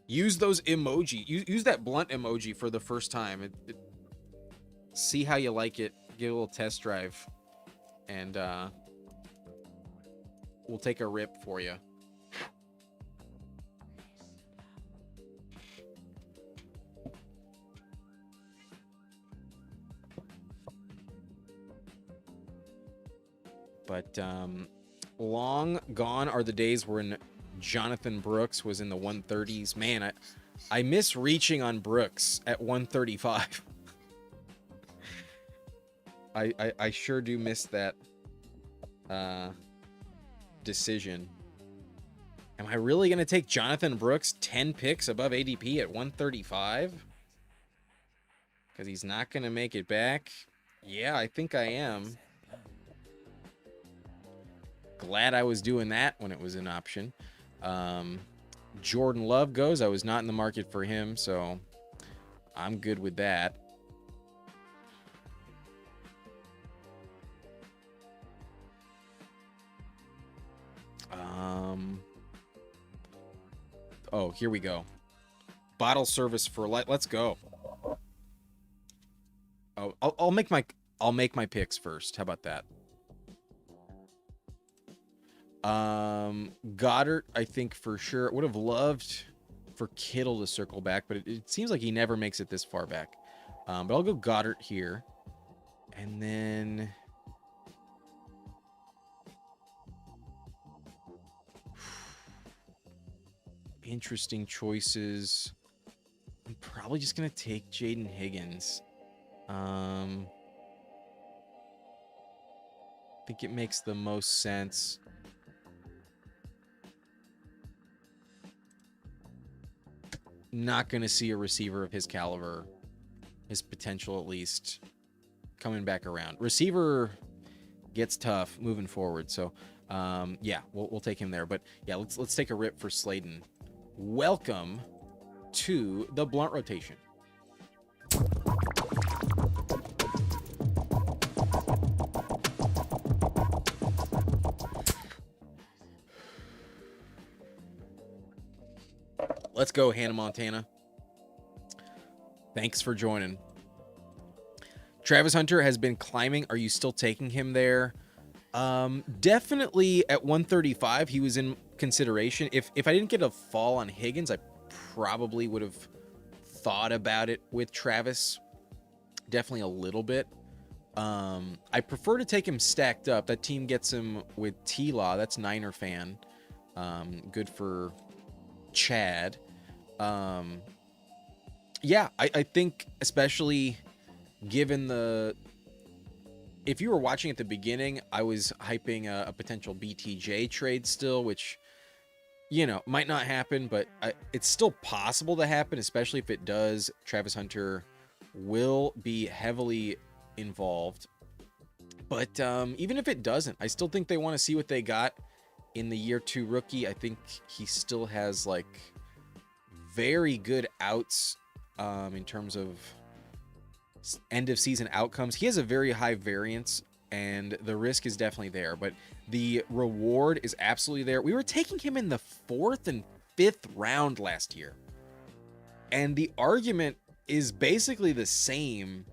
use those emoji. Use that blunt emoji for the first time. See how you like it. Give a little test drive. And we'll take a rip for you. But long gone are the days when Jonathan Brooks was in the 130s. Man, I miss reaching on Brooks at 135. I sure do miss that decision. Am I really going to take Jonathan Brooks 10 picks above ADP at 135? Because he's not going to make it back? Yeah, I think I am. Glad I was doing that when it was an option. Jordan Love goes. I was not in the market for him, so I'm good with that. Oh, here we go. Bottle service for light. Let's go. Oh, I'll make my picks first. How about that? Goddard, I think for sure. Would have loved for Kittle to circle back, but it seems like he never makes it this far back. But I'll go Goddard here. And then interesting choices. I'm probably just gonna take Jaden Higgins. I think it makes the most sense. Not gonna see a receiver of his caliber, his potential at least, coming back around. Receiver gets tough moving forward, so yeah, we'll take him there. But yeah, let's take a rip for Sladen. Welcome to the blunt rotation. Let's go, Hannah Montana. Thanks for joining. Travis Hunter has been climbing. Are you still taking him there? Definitely at 135, he was in consideration. If I didn't get a fall on Higgins, I probably would have thought about it with Travis. Definitely a little bit. I prefer to take him stacked up. That team gets him with T-Law. That's Niner fan. Good for Chad. Yeah, I think especially given the if you were watching at the beginning, I was hyping a potential BTJ trade still, which, you know, might not happen, but it's still possible to happen, especially if it does. Travis Hunter will be heavily involved. But even if it doesn't, I still think they want to see what they got in the year 2 rookie. I think he still has like very good outs in terms of end of season outcomes. He has a very high variance and the risk is definitely there, but the reward is absolutely there. We were taking him in the 4th and 5th round last year, and the argument is basically the same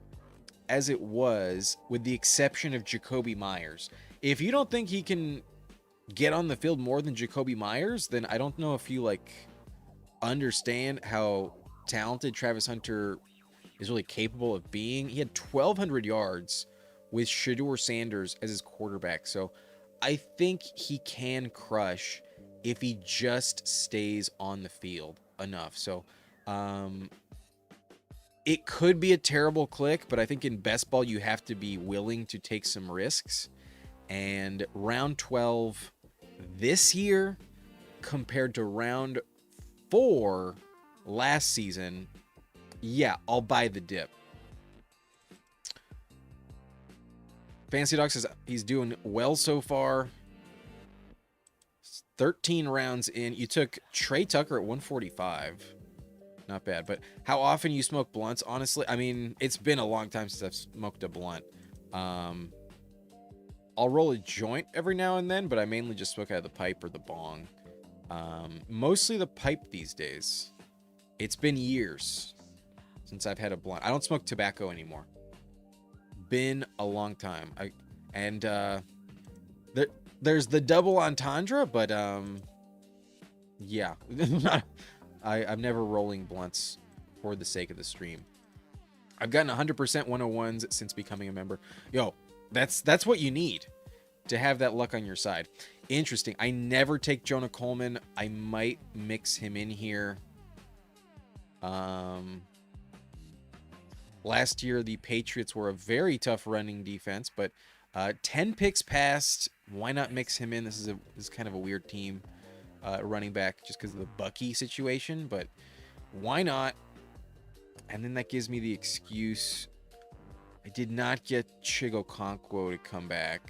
as it was, with the exception of Jacoby Myers. If you don't think he can get on the field more than Jacoby Myers, then I don't know if you like understand how talented Travis Hunter is really capable of being. He had 1,200 yards with Shedeur Sanders as his quarterback. So I think he can crush if he just stays on the field enough. So it could be a terrible click, but I think in best ball you have to be willing to take some risks. And round 12 this year compared to round 4 last season, yeah, I'll buy the dip. Fantasy Doc says he's doing well so far. 13 rounds in. You took Trey Tucker at 145. Not bad, but how often you smoke blunts? Honestly, I mean, it's been a long time since I've smoked a blunt. I'll roll a joint every now and then, but I mainly just smoke out of the pipe or the bong. Mostly the pipe these days. It's been years since I've had a blunt. I don't smoke tobacco anymore. Been a long time. There's the double entendre, but yeah. I'm never rolling blunts for the sake of the stream. I've gotten 100% 101s since becoming a member. Yo, that's what you need to have that luck on your side. Interesting. I never take Jonah Coleman. I might mix him in here. Last year, the Patriots were a very tough running defense, but 10 picks passed. Why not mix him in? This is kind of a weird team, running back, just because of the Bucky situation, but why not? And then that gives me the excuse. I did not get Chigo Okonkwo to come back.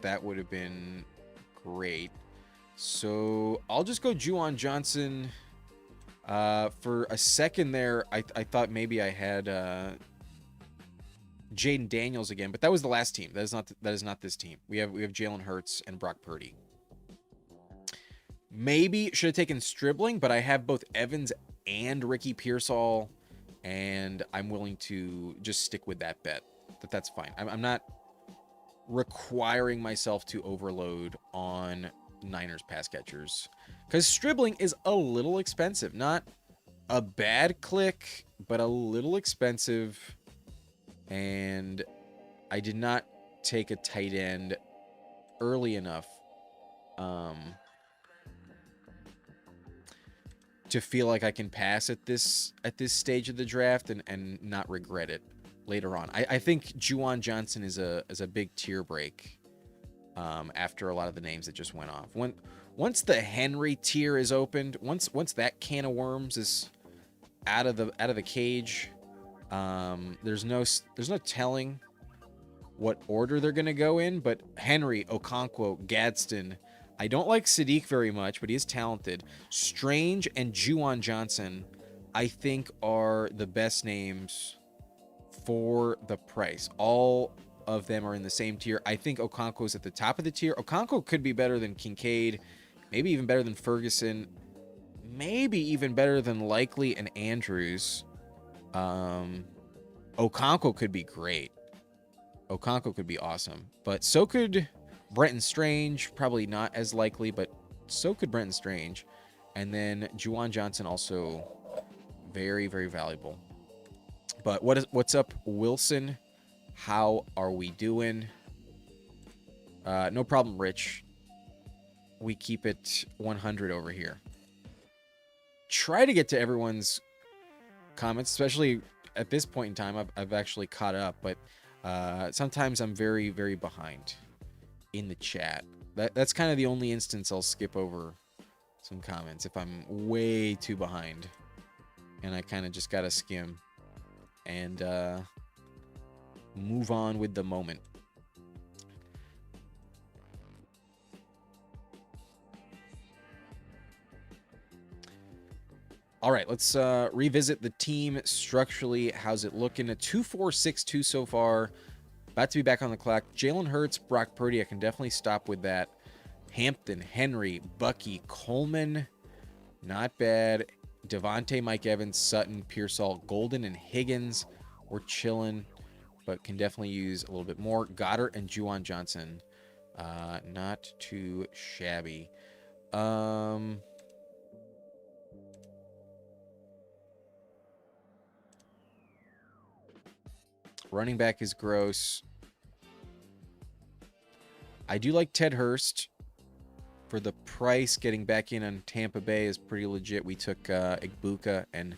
That would have been great. So I'll just go Juwan Johnson. For a second there, I thought maybe I had Jaden Daniels again, but that was the last team. That is not this team. We have Jalen Hurts and Brock Purdy. Maybe should have taken Stribling, but I have both Evans and Ricky Pearsall, and I'm willing to just stick with that bet. That's fine. I'm not requiring myself to overload on Niners pass catchers, because Stribling is a little expensive. Not a bad click, but a little expensive. And I did not take a tight end early enough to feel like I can pass at this stage of the draft and not regret it later on. I think Juwan Johnson is a big tier break after a lot of the names that just went off. Once the Henry tier is opened, once that can of worms is out of the cage, there's no telling what order they're gonna go in. But Henry, Okonkwo, Gadsden. I don't like Sadiq very much, but he is talented. Strange and Juwan Johnson, I think, are the best names for the price. All of them are in the same tier. I think Okonkwo's at the top of the tier. Okonkwo could be better than Kincaid, maybe even better than Ferguson, maybe even better than Likely and Andrews. Okonkwo could be great. Okonkwo could be awesome, but so could Brenton Strange. Probably not as likely, but so could Brenton Strange. And then Juwan Johnson, also very, very valuable. But what's up, Wilson? How are we doing? No problem, Rich. We keep it 100 over here. Try to get to everyone's comments, especially at this point in time. I've actually caught up, but Sometimes I'm very, very behind in the chat. That's kind of the only instance I'll skip over some comments if I'm way too behind. And I kind of just got to skim and move on with the moment. All right, let's revisit the team structurally. How's it looking? A 2-4-6-2 so far. About to be back on the clock. Jalen Hurts, Brock Purdy. I can definitely stop with that. Hampton, Henry, Bucky, Coleman. Not bad. Devontae, Mike Evans, Sutton, Pearsall, Golden, and Higgins. We're chilling, but can definitely use a little bit more. Goddard and Juwan Johnson. Not too shabby. Running back is gross. I do like Ted Hurst. For the price, getting back in on Tampa Bay is pretty legit. We took Igbuka and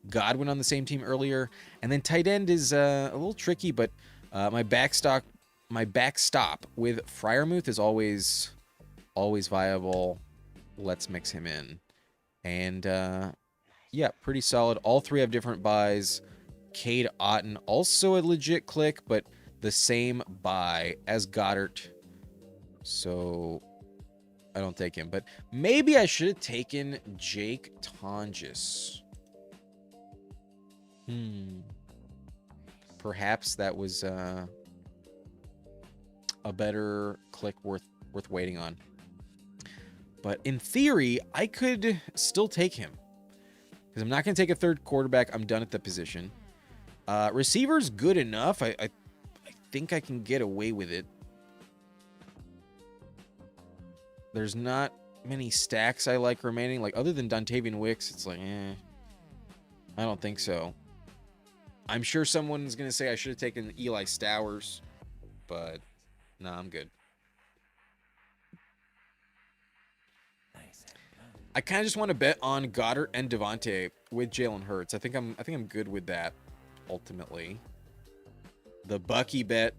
Godwin on the same team earlier. And then tight end is a little tricky, but my backstop with Freiermuth is always viable. Let's mix him in. And yeah, pretty solid. All three have different buys. Cade Otton, also a legit click, but the same buy as Goddard. So I don't take him, but maybe I should have taken Jake Tonjes. Perhaps that was a better click worth waiting on. But in theory, I could still take him because I'm not going to take a third quarterback. I'm done at the position. Receiver's good enough. I think I can get away with it. There's not many stacks I like remaining. Like, other than Dontavian Wicks, it's like, I don't think so. I'm sure someone's going to say I should have taken Eli Stowers, but nah, I'm good. I kind of just want to bet on Goddard and Devontae with Jalen Hurts. I think I'm good with that ultimately. The Bucky bet,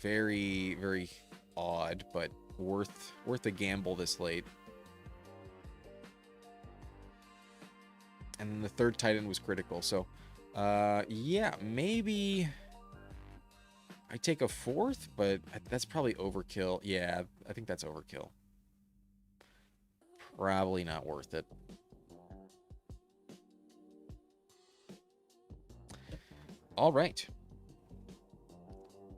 very, very odd, but worth a gamble this late. And then the third tight end was critical. So, yeah, maybe I take a fourth, but that's probably overkill. Yeah, I think that's overkill. Probably not worth it. All right.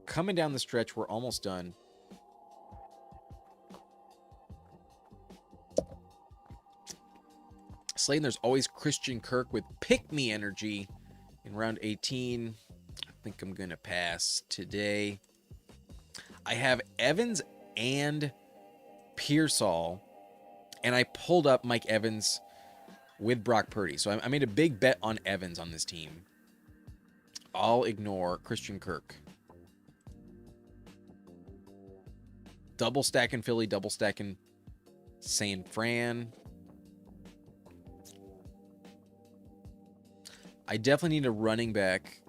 Coming down the stretch, we're almost done. Slayton, there's always Christian Kirk with pick me energy in round 18. I think I'm going to pass today. I have Evans and Pearsall, and I pulled up Mike Evans with Brock Purdy. So I made a big bet on Evans on this team. I'll ignore Christian Kirk. Double stacking Philly, double stacking San Fran. I definitely need a running back.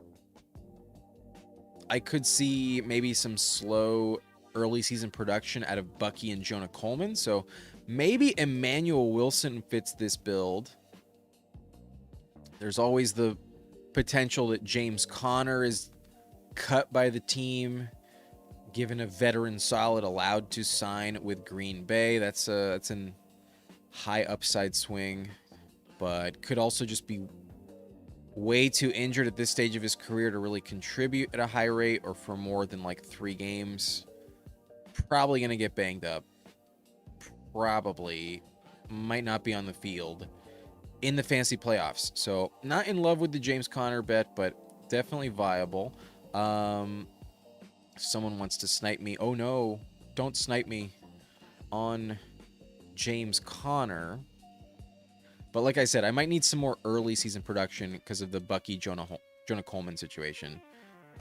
I could see maybe some slow early season production out of Bucky and Jonah Coleman. So maybe Emmanuel Wilson fits this build. There's always the potential that James Conner is cut by the team, given a veteran solid allowed to sign with Green Bay. That's an high upside swing, but could also just be way too injured at this stage of his career to really contribute at a high rate or for more than like 3 games. Probably going to get banged up. Probably might not be on the field in the fantasy playoffs. So not in love with the James Conner bet, but definitely viable. Someone wants to snipe me. Oh no, don't snipe me on James Conner. But like I said, I might need some more early season production because of the Bucky Jonah Coleman situation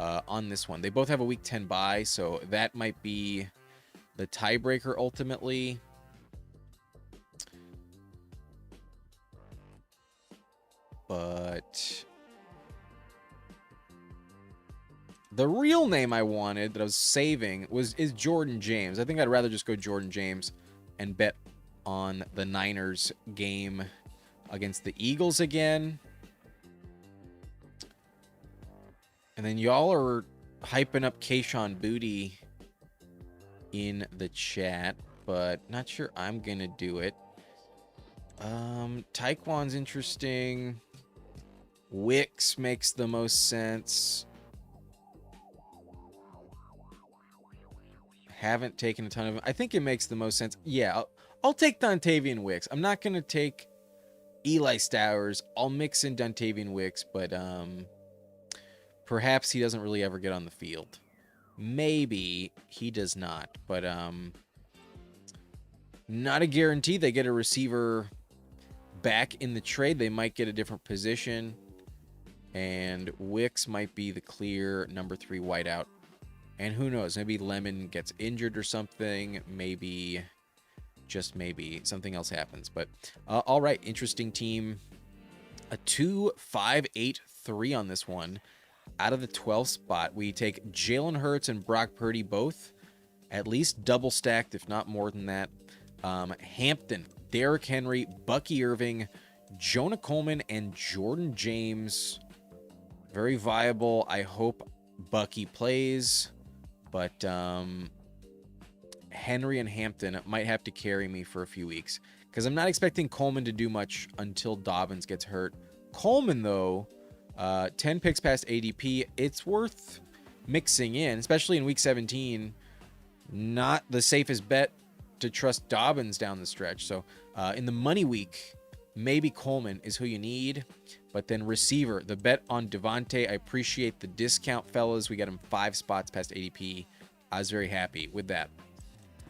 on this one. They both have a week 10 bye, so that might be the tiebreaker ultimately. But The real name I wanted that I was saving is Jordan James. I think I'd rather just go Jordan James and bet on the Niners game against the Eagles again. And then y'all are hyping up Kayshon Boutte in the chat, but not sure I'm going to do it. Taekwon's interesting. Wicks makes the most sense. Haven't taken a ton of them. I think it makes the most sense. Yeah, I'll take Dontavian Wicks. I'm not going to take Eli Stowers. I'll mix in Dontavian Wicks, but perhaps he doesn't really ever get on the field. Maybe he does not, but not a guarantee. They get a receiver back in the trade. They might get a different position, and Wicks might be the clear number 3 wideout. And who knows, maybe Lemon gets injured or something. Maybe, just maybe, something else happens. But all right, interesting team. A 2-5-8-3 on this one. Out of the 12th spot, we take Jalen Hurts and Brock Purdy both. At least double stacked, if not more than that. Hampton, Derrick Henry, Bucky Irving, Jonah Coleman, and Jordan James. Very viable. I hope Bucky plays. But Henry and Hampton might have to carry me for a few weeks. Because I'm not expecting Coleman to do much until Dobbins gets hurt. Coleman, though, 10 picks past ADP. It's worth mixing in, especially in Week 17. Not the safest bet to trust Dobbins down the stretch. So in the money week, maybe Coleman is who you need. But then receiver, the bet on Devontae. I appreciate the discount, fellas. We got him 5 spots past ADP. I was very happy with that.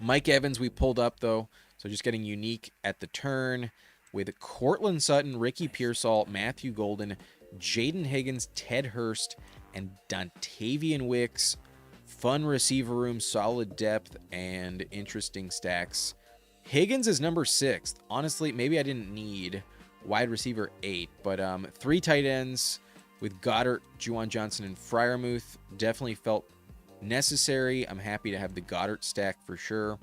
Mike Evans, we pulled up, though. So just getting unique at the turn with Cortland Sutton, Ricky Pearsall, Matthew Golden, Jaden Higgins, Ted Hurst, and Dontavian Wicks. Fun receiver room, solid depth, and interesting stacks. Higgins is number 6. Honestly, maybe I didn't need wide receiver 8, but 3 tight ends with Goddard, Juwan Johnson, and Freiermuth definitely felt necessary. I'm happy to have the Goddard stack for sure,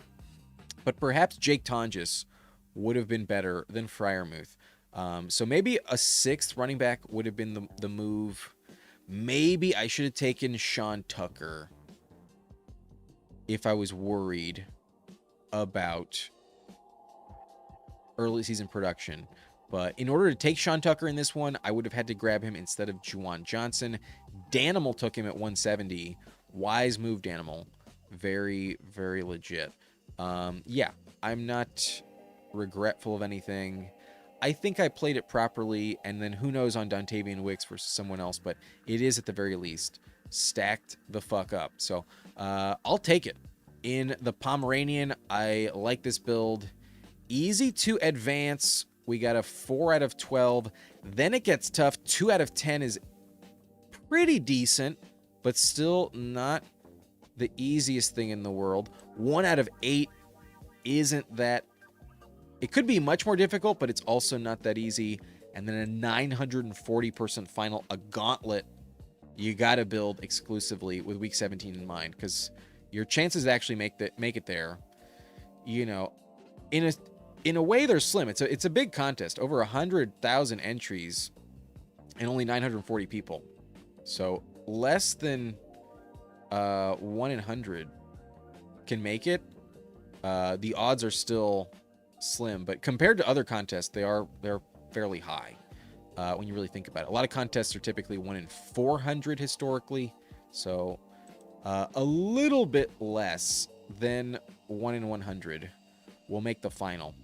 but perhaps Jake Tonjes would have been better than Freiermuth. So maybe a 6th running back would have been the move. Maybe I should have taken Sean Tucker if I was worried about early season production. But in order to take Sean Tucker in this one, I would have had to grab him instead of Juwan Johnson. Danimal took him at 170. Wise move, Danimal. Very, very legit. Yeah, I'm not regretful of anything. I think I played it properly, and then who knows on Dontavian Wicks versus someone else, but it is at the very least stacked the fuck up. So I'll take it. In the Pomeranian, I like this build. Easy to advance. We got a 4 out of 12. Then it gets tough. 2 out of 10 is pretty decent, but still not the easiest thing in the world. 1 out of 8 isn't that. It could be much more difficult, but it's also not that easy. And then a 940% final, a gauntlet you got to build exclusively with Week 17 in mind, because your chances to actually make it there, you know, in a way they're slim. It's a big contest, over 100,000 entries and only 940 people. So less than 1 in 100 can make it. The odds are still slim, but compared to other contests, they're fairly high when you really think about it. A lot of contests are typically 1 in 400 historically, so a little bit less than 1 in 100 will make the final.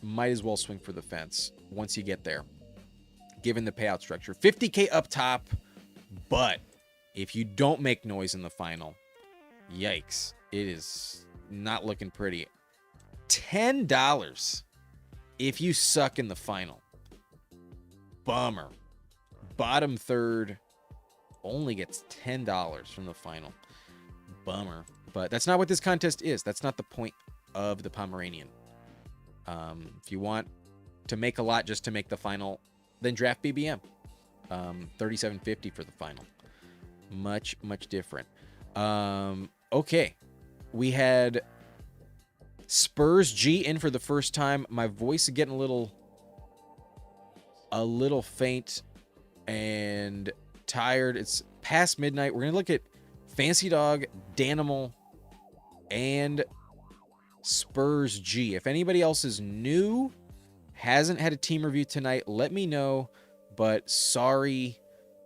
Might as well swing for the fence once you get there, given the payout structure. 50K up top, but if you don't make noise in the final, yikes, it is not looking pretty. $10 if you suck in the final. Bummer. Bottom third only gets $10 from the final. Bummer. But that's not what this contest is. That's not the point of the Pomeranian. If you want to make a lot just to make the final, then draft BBM. $37.50 for the final. much different. Okay, we had Spurs G in for the first time. My voice is getting a little faint and tired. It's past midnight. We're gonna look at Fancy Dog, Danimal, and Spurs G. If anybody else is new, hasn't had a team review tonight, let me know. But sorry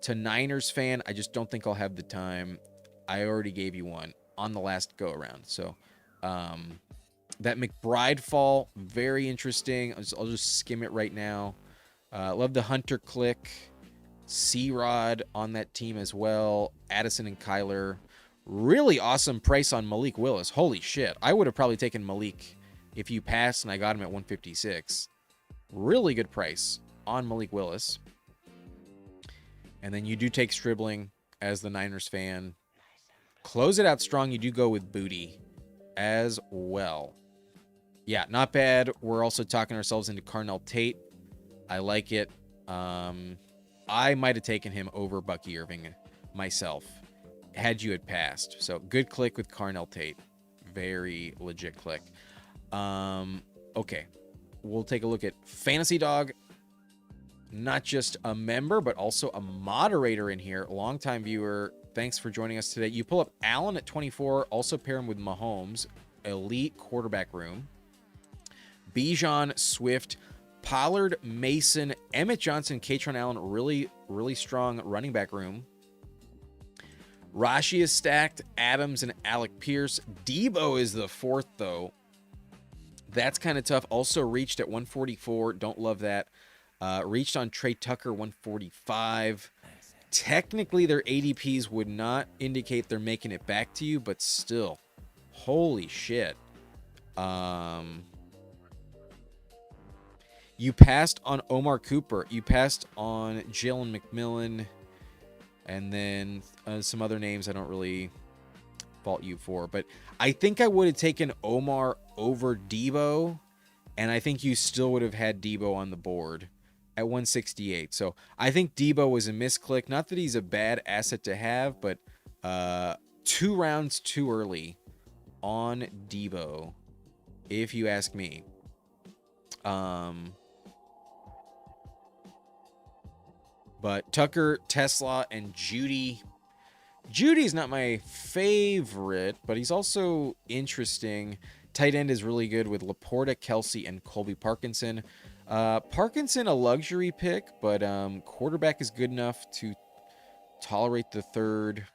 to Niners fan, I just don't think I'll have the time. I already gave you one on the last go around. So that McBride fall, very interesting. I'll just skim it right now. Love the Hunter click. C-Rod on that team as well. Addison and Kyler. Really awesome price on Malik Willis. Holy shit. I would have probably taken Malik if you passed and I got him at 156. Really good price on Malik Willis. And then you do take Stribling as the Niners fan. Close it out strong. You do go with Booty as well. Yeah, not bad. We're also talking ourselves into Carnell Tate. I like it. I might have taken him over Bucky Irving myself had you had passed. So good click with Carnell Tate. Very legit click. Okay. We'll take a look at Fantasy Dog. Not just a member, but also a moderator in here. Longtime viewer. Thanks for joining us today. You pull up Allen at 24. Also pair him with Mahomes. Elite quarterback room. Bijan, Swift, Pollard, Mason, Emmett Johnson, Katron Allen. Really strong running back room. Rashi is stacked. Adams and Alec Pierce. Debo is the fourth, though. That's kind of tough. Also reached at 144. Don't love that. Reached on Trey Tucker, 145. Technically, their ADPs would not indicate they're making it back to you, but still. Holy shit. You passed on Omar Cooper. You passed on Jalen McMillan. And then some other names I don't really fault you for. But I think I would have taken Omar over Debo. And I think you still would have had Debo on the board at 168. So I think Debo was a misclick. Not that he's a bad asset to have, but 2 rounds too early on Debo, if you ask me. But Tucker, Tesla, and Judy. Judy's not my favorite, but he's also interesting. Tight end is really good with Laporta, Kelsey, and Colby Parkinson. Parkinson, a luxury pick, but quarterback is good enough to tolerate the third.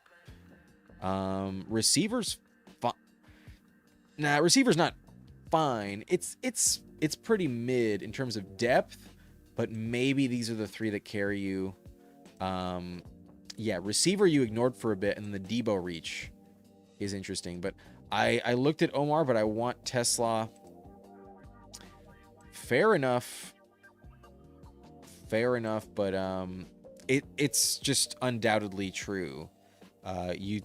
Receivers, receivers not fine. It's pretty mid in terms of depth, but maybe these are the 3 that carry you. Yeah, receiver you ignored for a bit, and the Debo reach is interesting. But I looked at Omar, but I want Tesla. Fair enough, but it's just undoubtedly true. You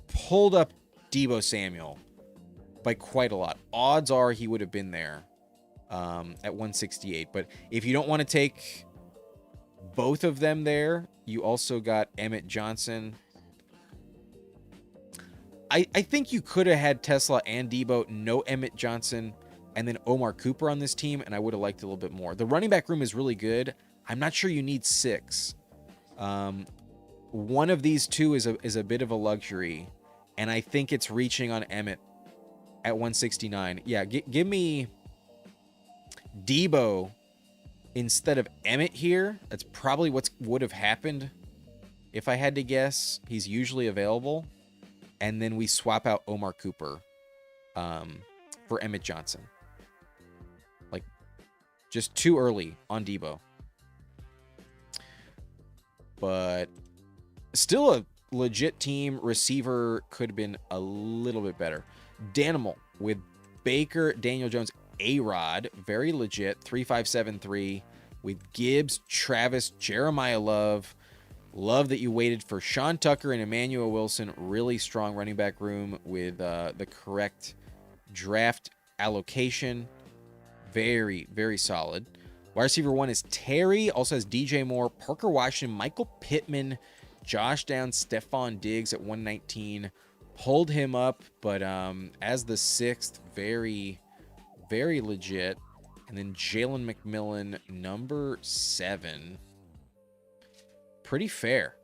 pulled up Debo Samuel by quite a lot. Odds are he would have been there at 168. But if you don't want to take both of them there, you also got Emmett Johnson. I think you could have had Tesla and Debo, no Emmett Johnson, and then Omar Cooper on this team, and I would have liked it a little bit more. The running back room is really good. I'm not sure you need 6. One of these 2 is a bit of a luxury, and I think it's reaching on Emmett at 169. Yeah, give me Debo instead of Emmett here. That's probably what would have happened if I had to guess. He's usually available. And then we swap out Omar Cooper for Emmett Johnson. Like, just too early on Debo. But still a legit team. Receiver could have been a little bit better. Danimal with Baker, Daniel Jones, A-Rod. Very legit. 3-5-7-3 with Gibbs, Travis, Jeremiah Love. Love that you waited for Sean Tucker and Emmanuel Wilson. Really strong running back room with the correct draft allocation. Very, very solid. Wide receiver 1 is Terry. Also has DJ Moore, Parker Washington, Michael Pittman, Josh down Stephon Diggs at 119. Pulled him up, but as the 6th, very, very legit. And then Jalen McMillan, number 7. Pretty fair.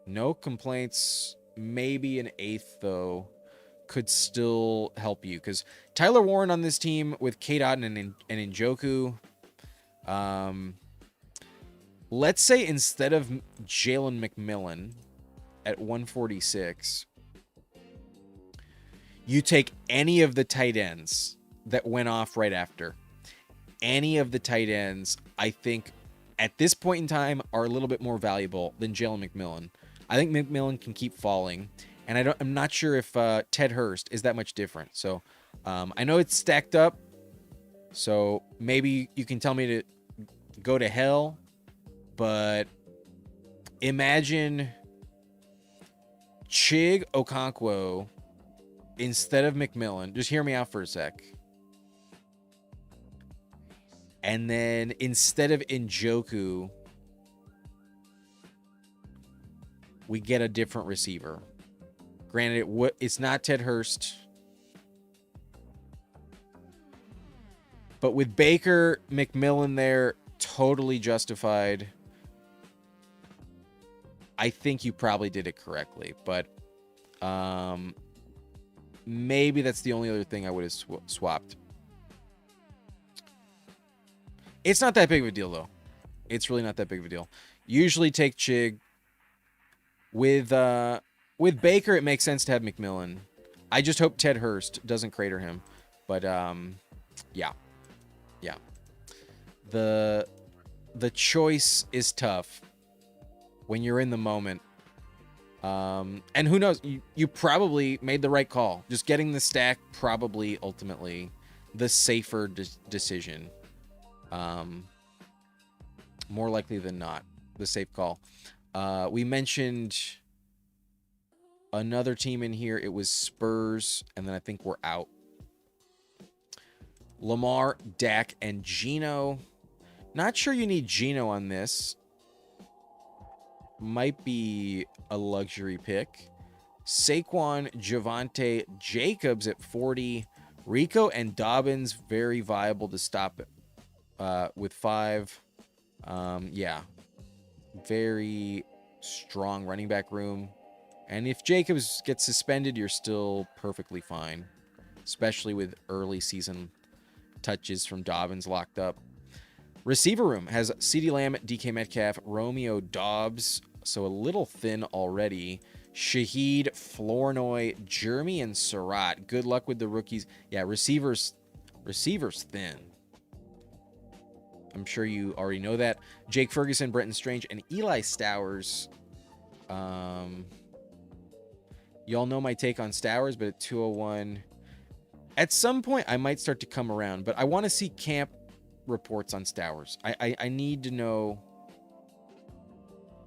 No complaints. Maybe an 8th, though, could still help you. Because Tyler Warren on this team with Kate Otten and Njoku. Let's say instead of Jalen McMillan at 146, you take any of the tight ends that went off right after. Any of the tight ends, I think, at this point in time, are a little bit more valuable than Jalen McMillan. I think McMillan can keep falling, and I'm not sure if Ted Hurst is that much different. So I know it's stacked up, so maybe you can tell me to go to hell, but imagine Chig Okonkwo instead of McMillan. Just hear me out for a sec. And then instead of Njoku, we get a different receiver. Granted, it's not Ted Hurst. But with Baker, McMillan there, totally justified. I think you probably did it correctly. But maybe that's the only other thing I would have swapped. It's not that big of a deal, though. It's really not that big of a deal. Usually take Chig. With Baker, it makes sense to have McMillan. I just hope Ted Hurst doesn't crater him. But, yeah. Yeah. The choice is tough when you're in the moment. And who knows? You probably made the right call. Just getting the stack, probably, ultimately, the safer decision. More likely than not, the safe call. We mentioned another team in here. It was Spurs, and then I think we're out. Lamar, Dak, and Geno. Not sure you need Geno on this. Might be a luxury pick. Saquon, Javonte, Jacobs at 40. Rico and Dobbins, very viable to stop with 5. Yeah. Very strong running back room. And if Jacobs gets suspended, you're still perfectly fine. Especially with early season touches from Dobbins locked up. Receiver room has CeeDee Lamb, DK Metcalf, Romeo Doubs. So a little thin already. Shaheed, Flournoy, Jeremy, and Surratt. Good luck with the rookies. Yeah, receivers thin. I'm sure you already know that. Jake Ferguson, Brenton Strange, and Eli Stowers. Y'all know my take on Stowers, but at 201, at some point I might start to come around. But I want to see camp reports on Stowers. I need to know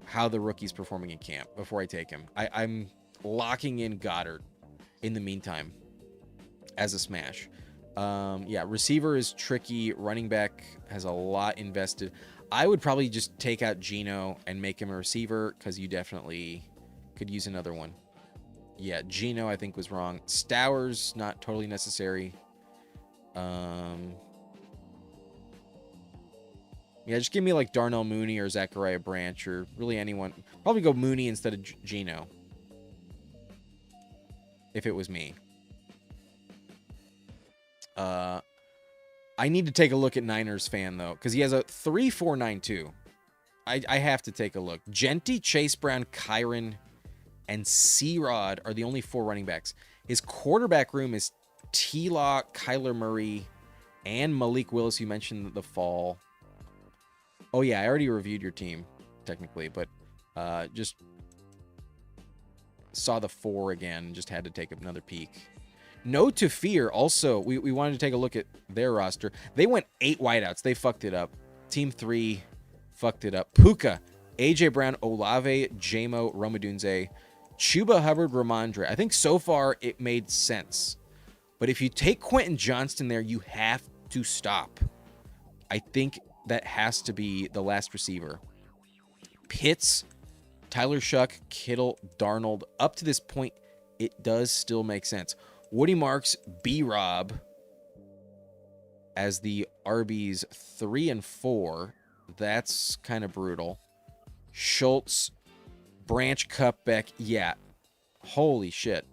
how the rookie's performing in camp before I take him. I'm locking in Goddard in the meantime as a smash. Yeah, receiver is tricky. Running back has a lot invested. I would probably just take out Geno and make him a receiver because you definitely could use another one. Yeah, Geno I think was wrong. Stowers, not totally necessary. Yeah, just give me like Darnell Mooney or Zachariah Branch or really anyone. Probably go Mooney instead of Geno if it was me. I need to take a look at Niners fan, though, because he has a 3.492. I have to take a look. Genty, Chase Brown, Kyron, and C-Rod are the only 4 running backs. His quarterback room is T-Law, Kyler Murray, and Malik Willis. You mentioned the fall. Oh, yeah, I already reviewed your team, technically, but just saw the 4 again. Just had to take another peek. No to Fear. Also, we wanted to take a look at their roster. They went 8 wideouts. They fucked it up. Team 3 fucked it up. Puka, AJ Brown, Olave, Jamo, Romadunze, Chuba Hubbard, Ramondre. I think so far it made sense. But if you take Quentin Johnston there, you have to stop. I think that has to be the last receiver. Pitts, Tyler Shuck, Kittle, Darnold. Up to this point, it does still make sense. Woody Marks, B-Rob as the RBs 3 and 4. That's kind of brutal. Schultz, Branch, Cup, Beck. Yeah. Holy shit.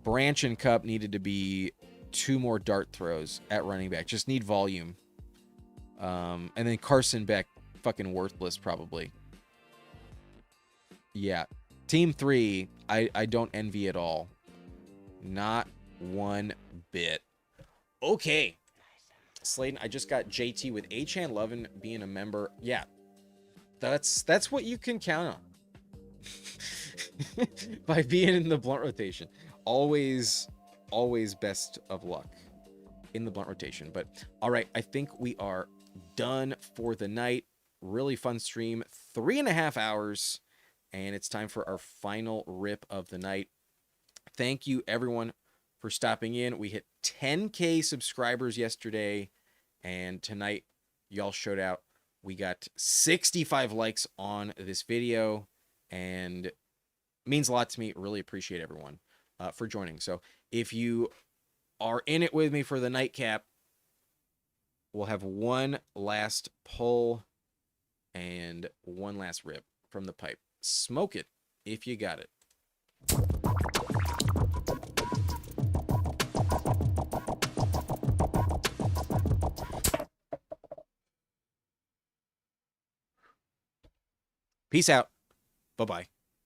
Branch and Cup needed to be 2 more dart throws at running back. Just need volume. And then Carson Beck, fucking worthless probably. Yeah. Team 3, I don't envy at all. Not one bit. Okay. Slayton, I just got JT with Achan Lovin being a member. Yeah. That's what you can count on. By being in the blunt rotation. Always best of luck in the blunt rotation. But all right, I think we are done for the night. Really fun stream, 3.5 hours, and it's time for our final rip of the night. Thank you everyone for stopping in. We hit 10K subscribers yesterday, and tonight y'all showed out. We got 65 likes on this video, and it means a lot to me. Really appreciate everyone for joining. So if you are in it with me for the nightcap, we'll have one last pull and one last rip from the pipe. Smoke it if you got it. Peace out. Bye-bye.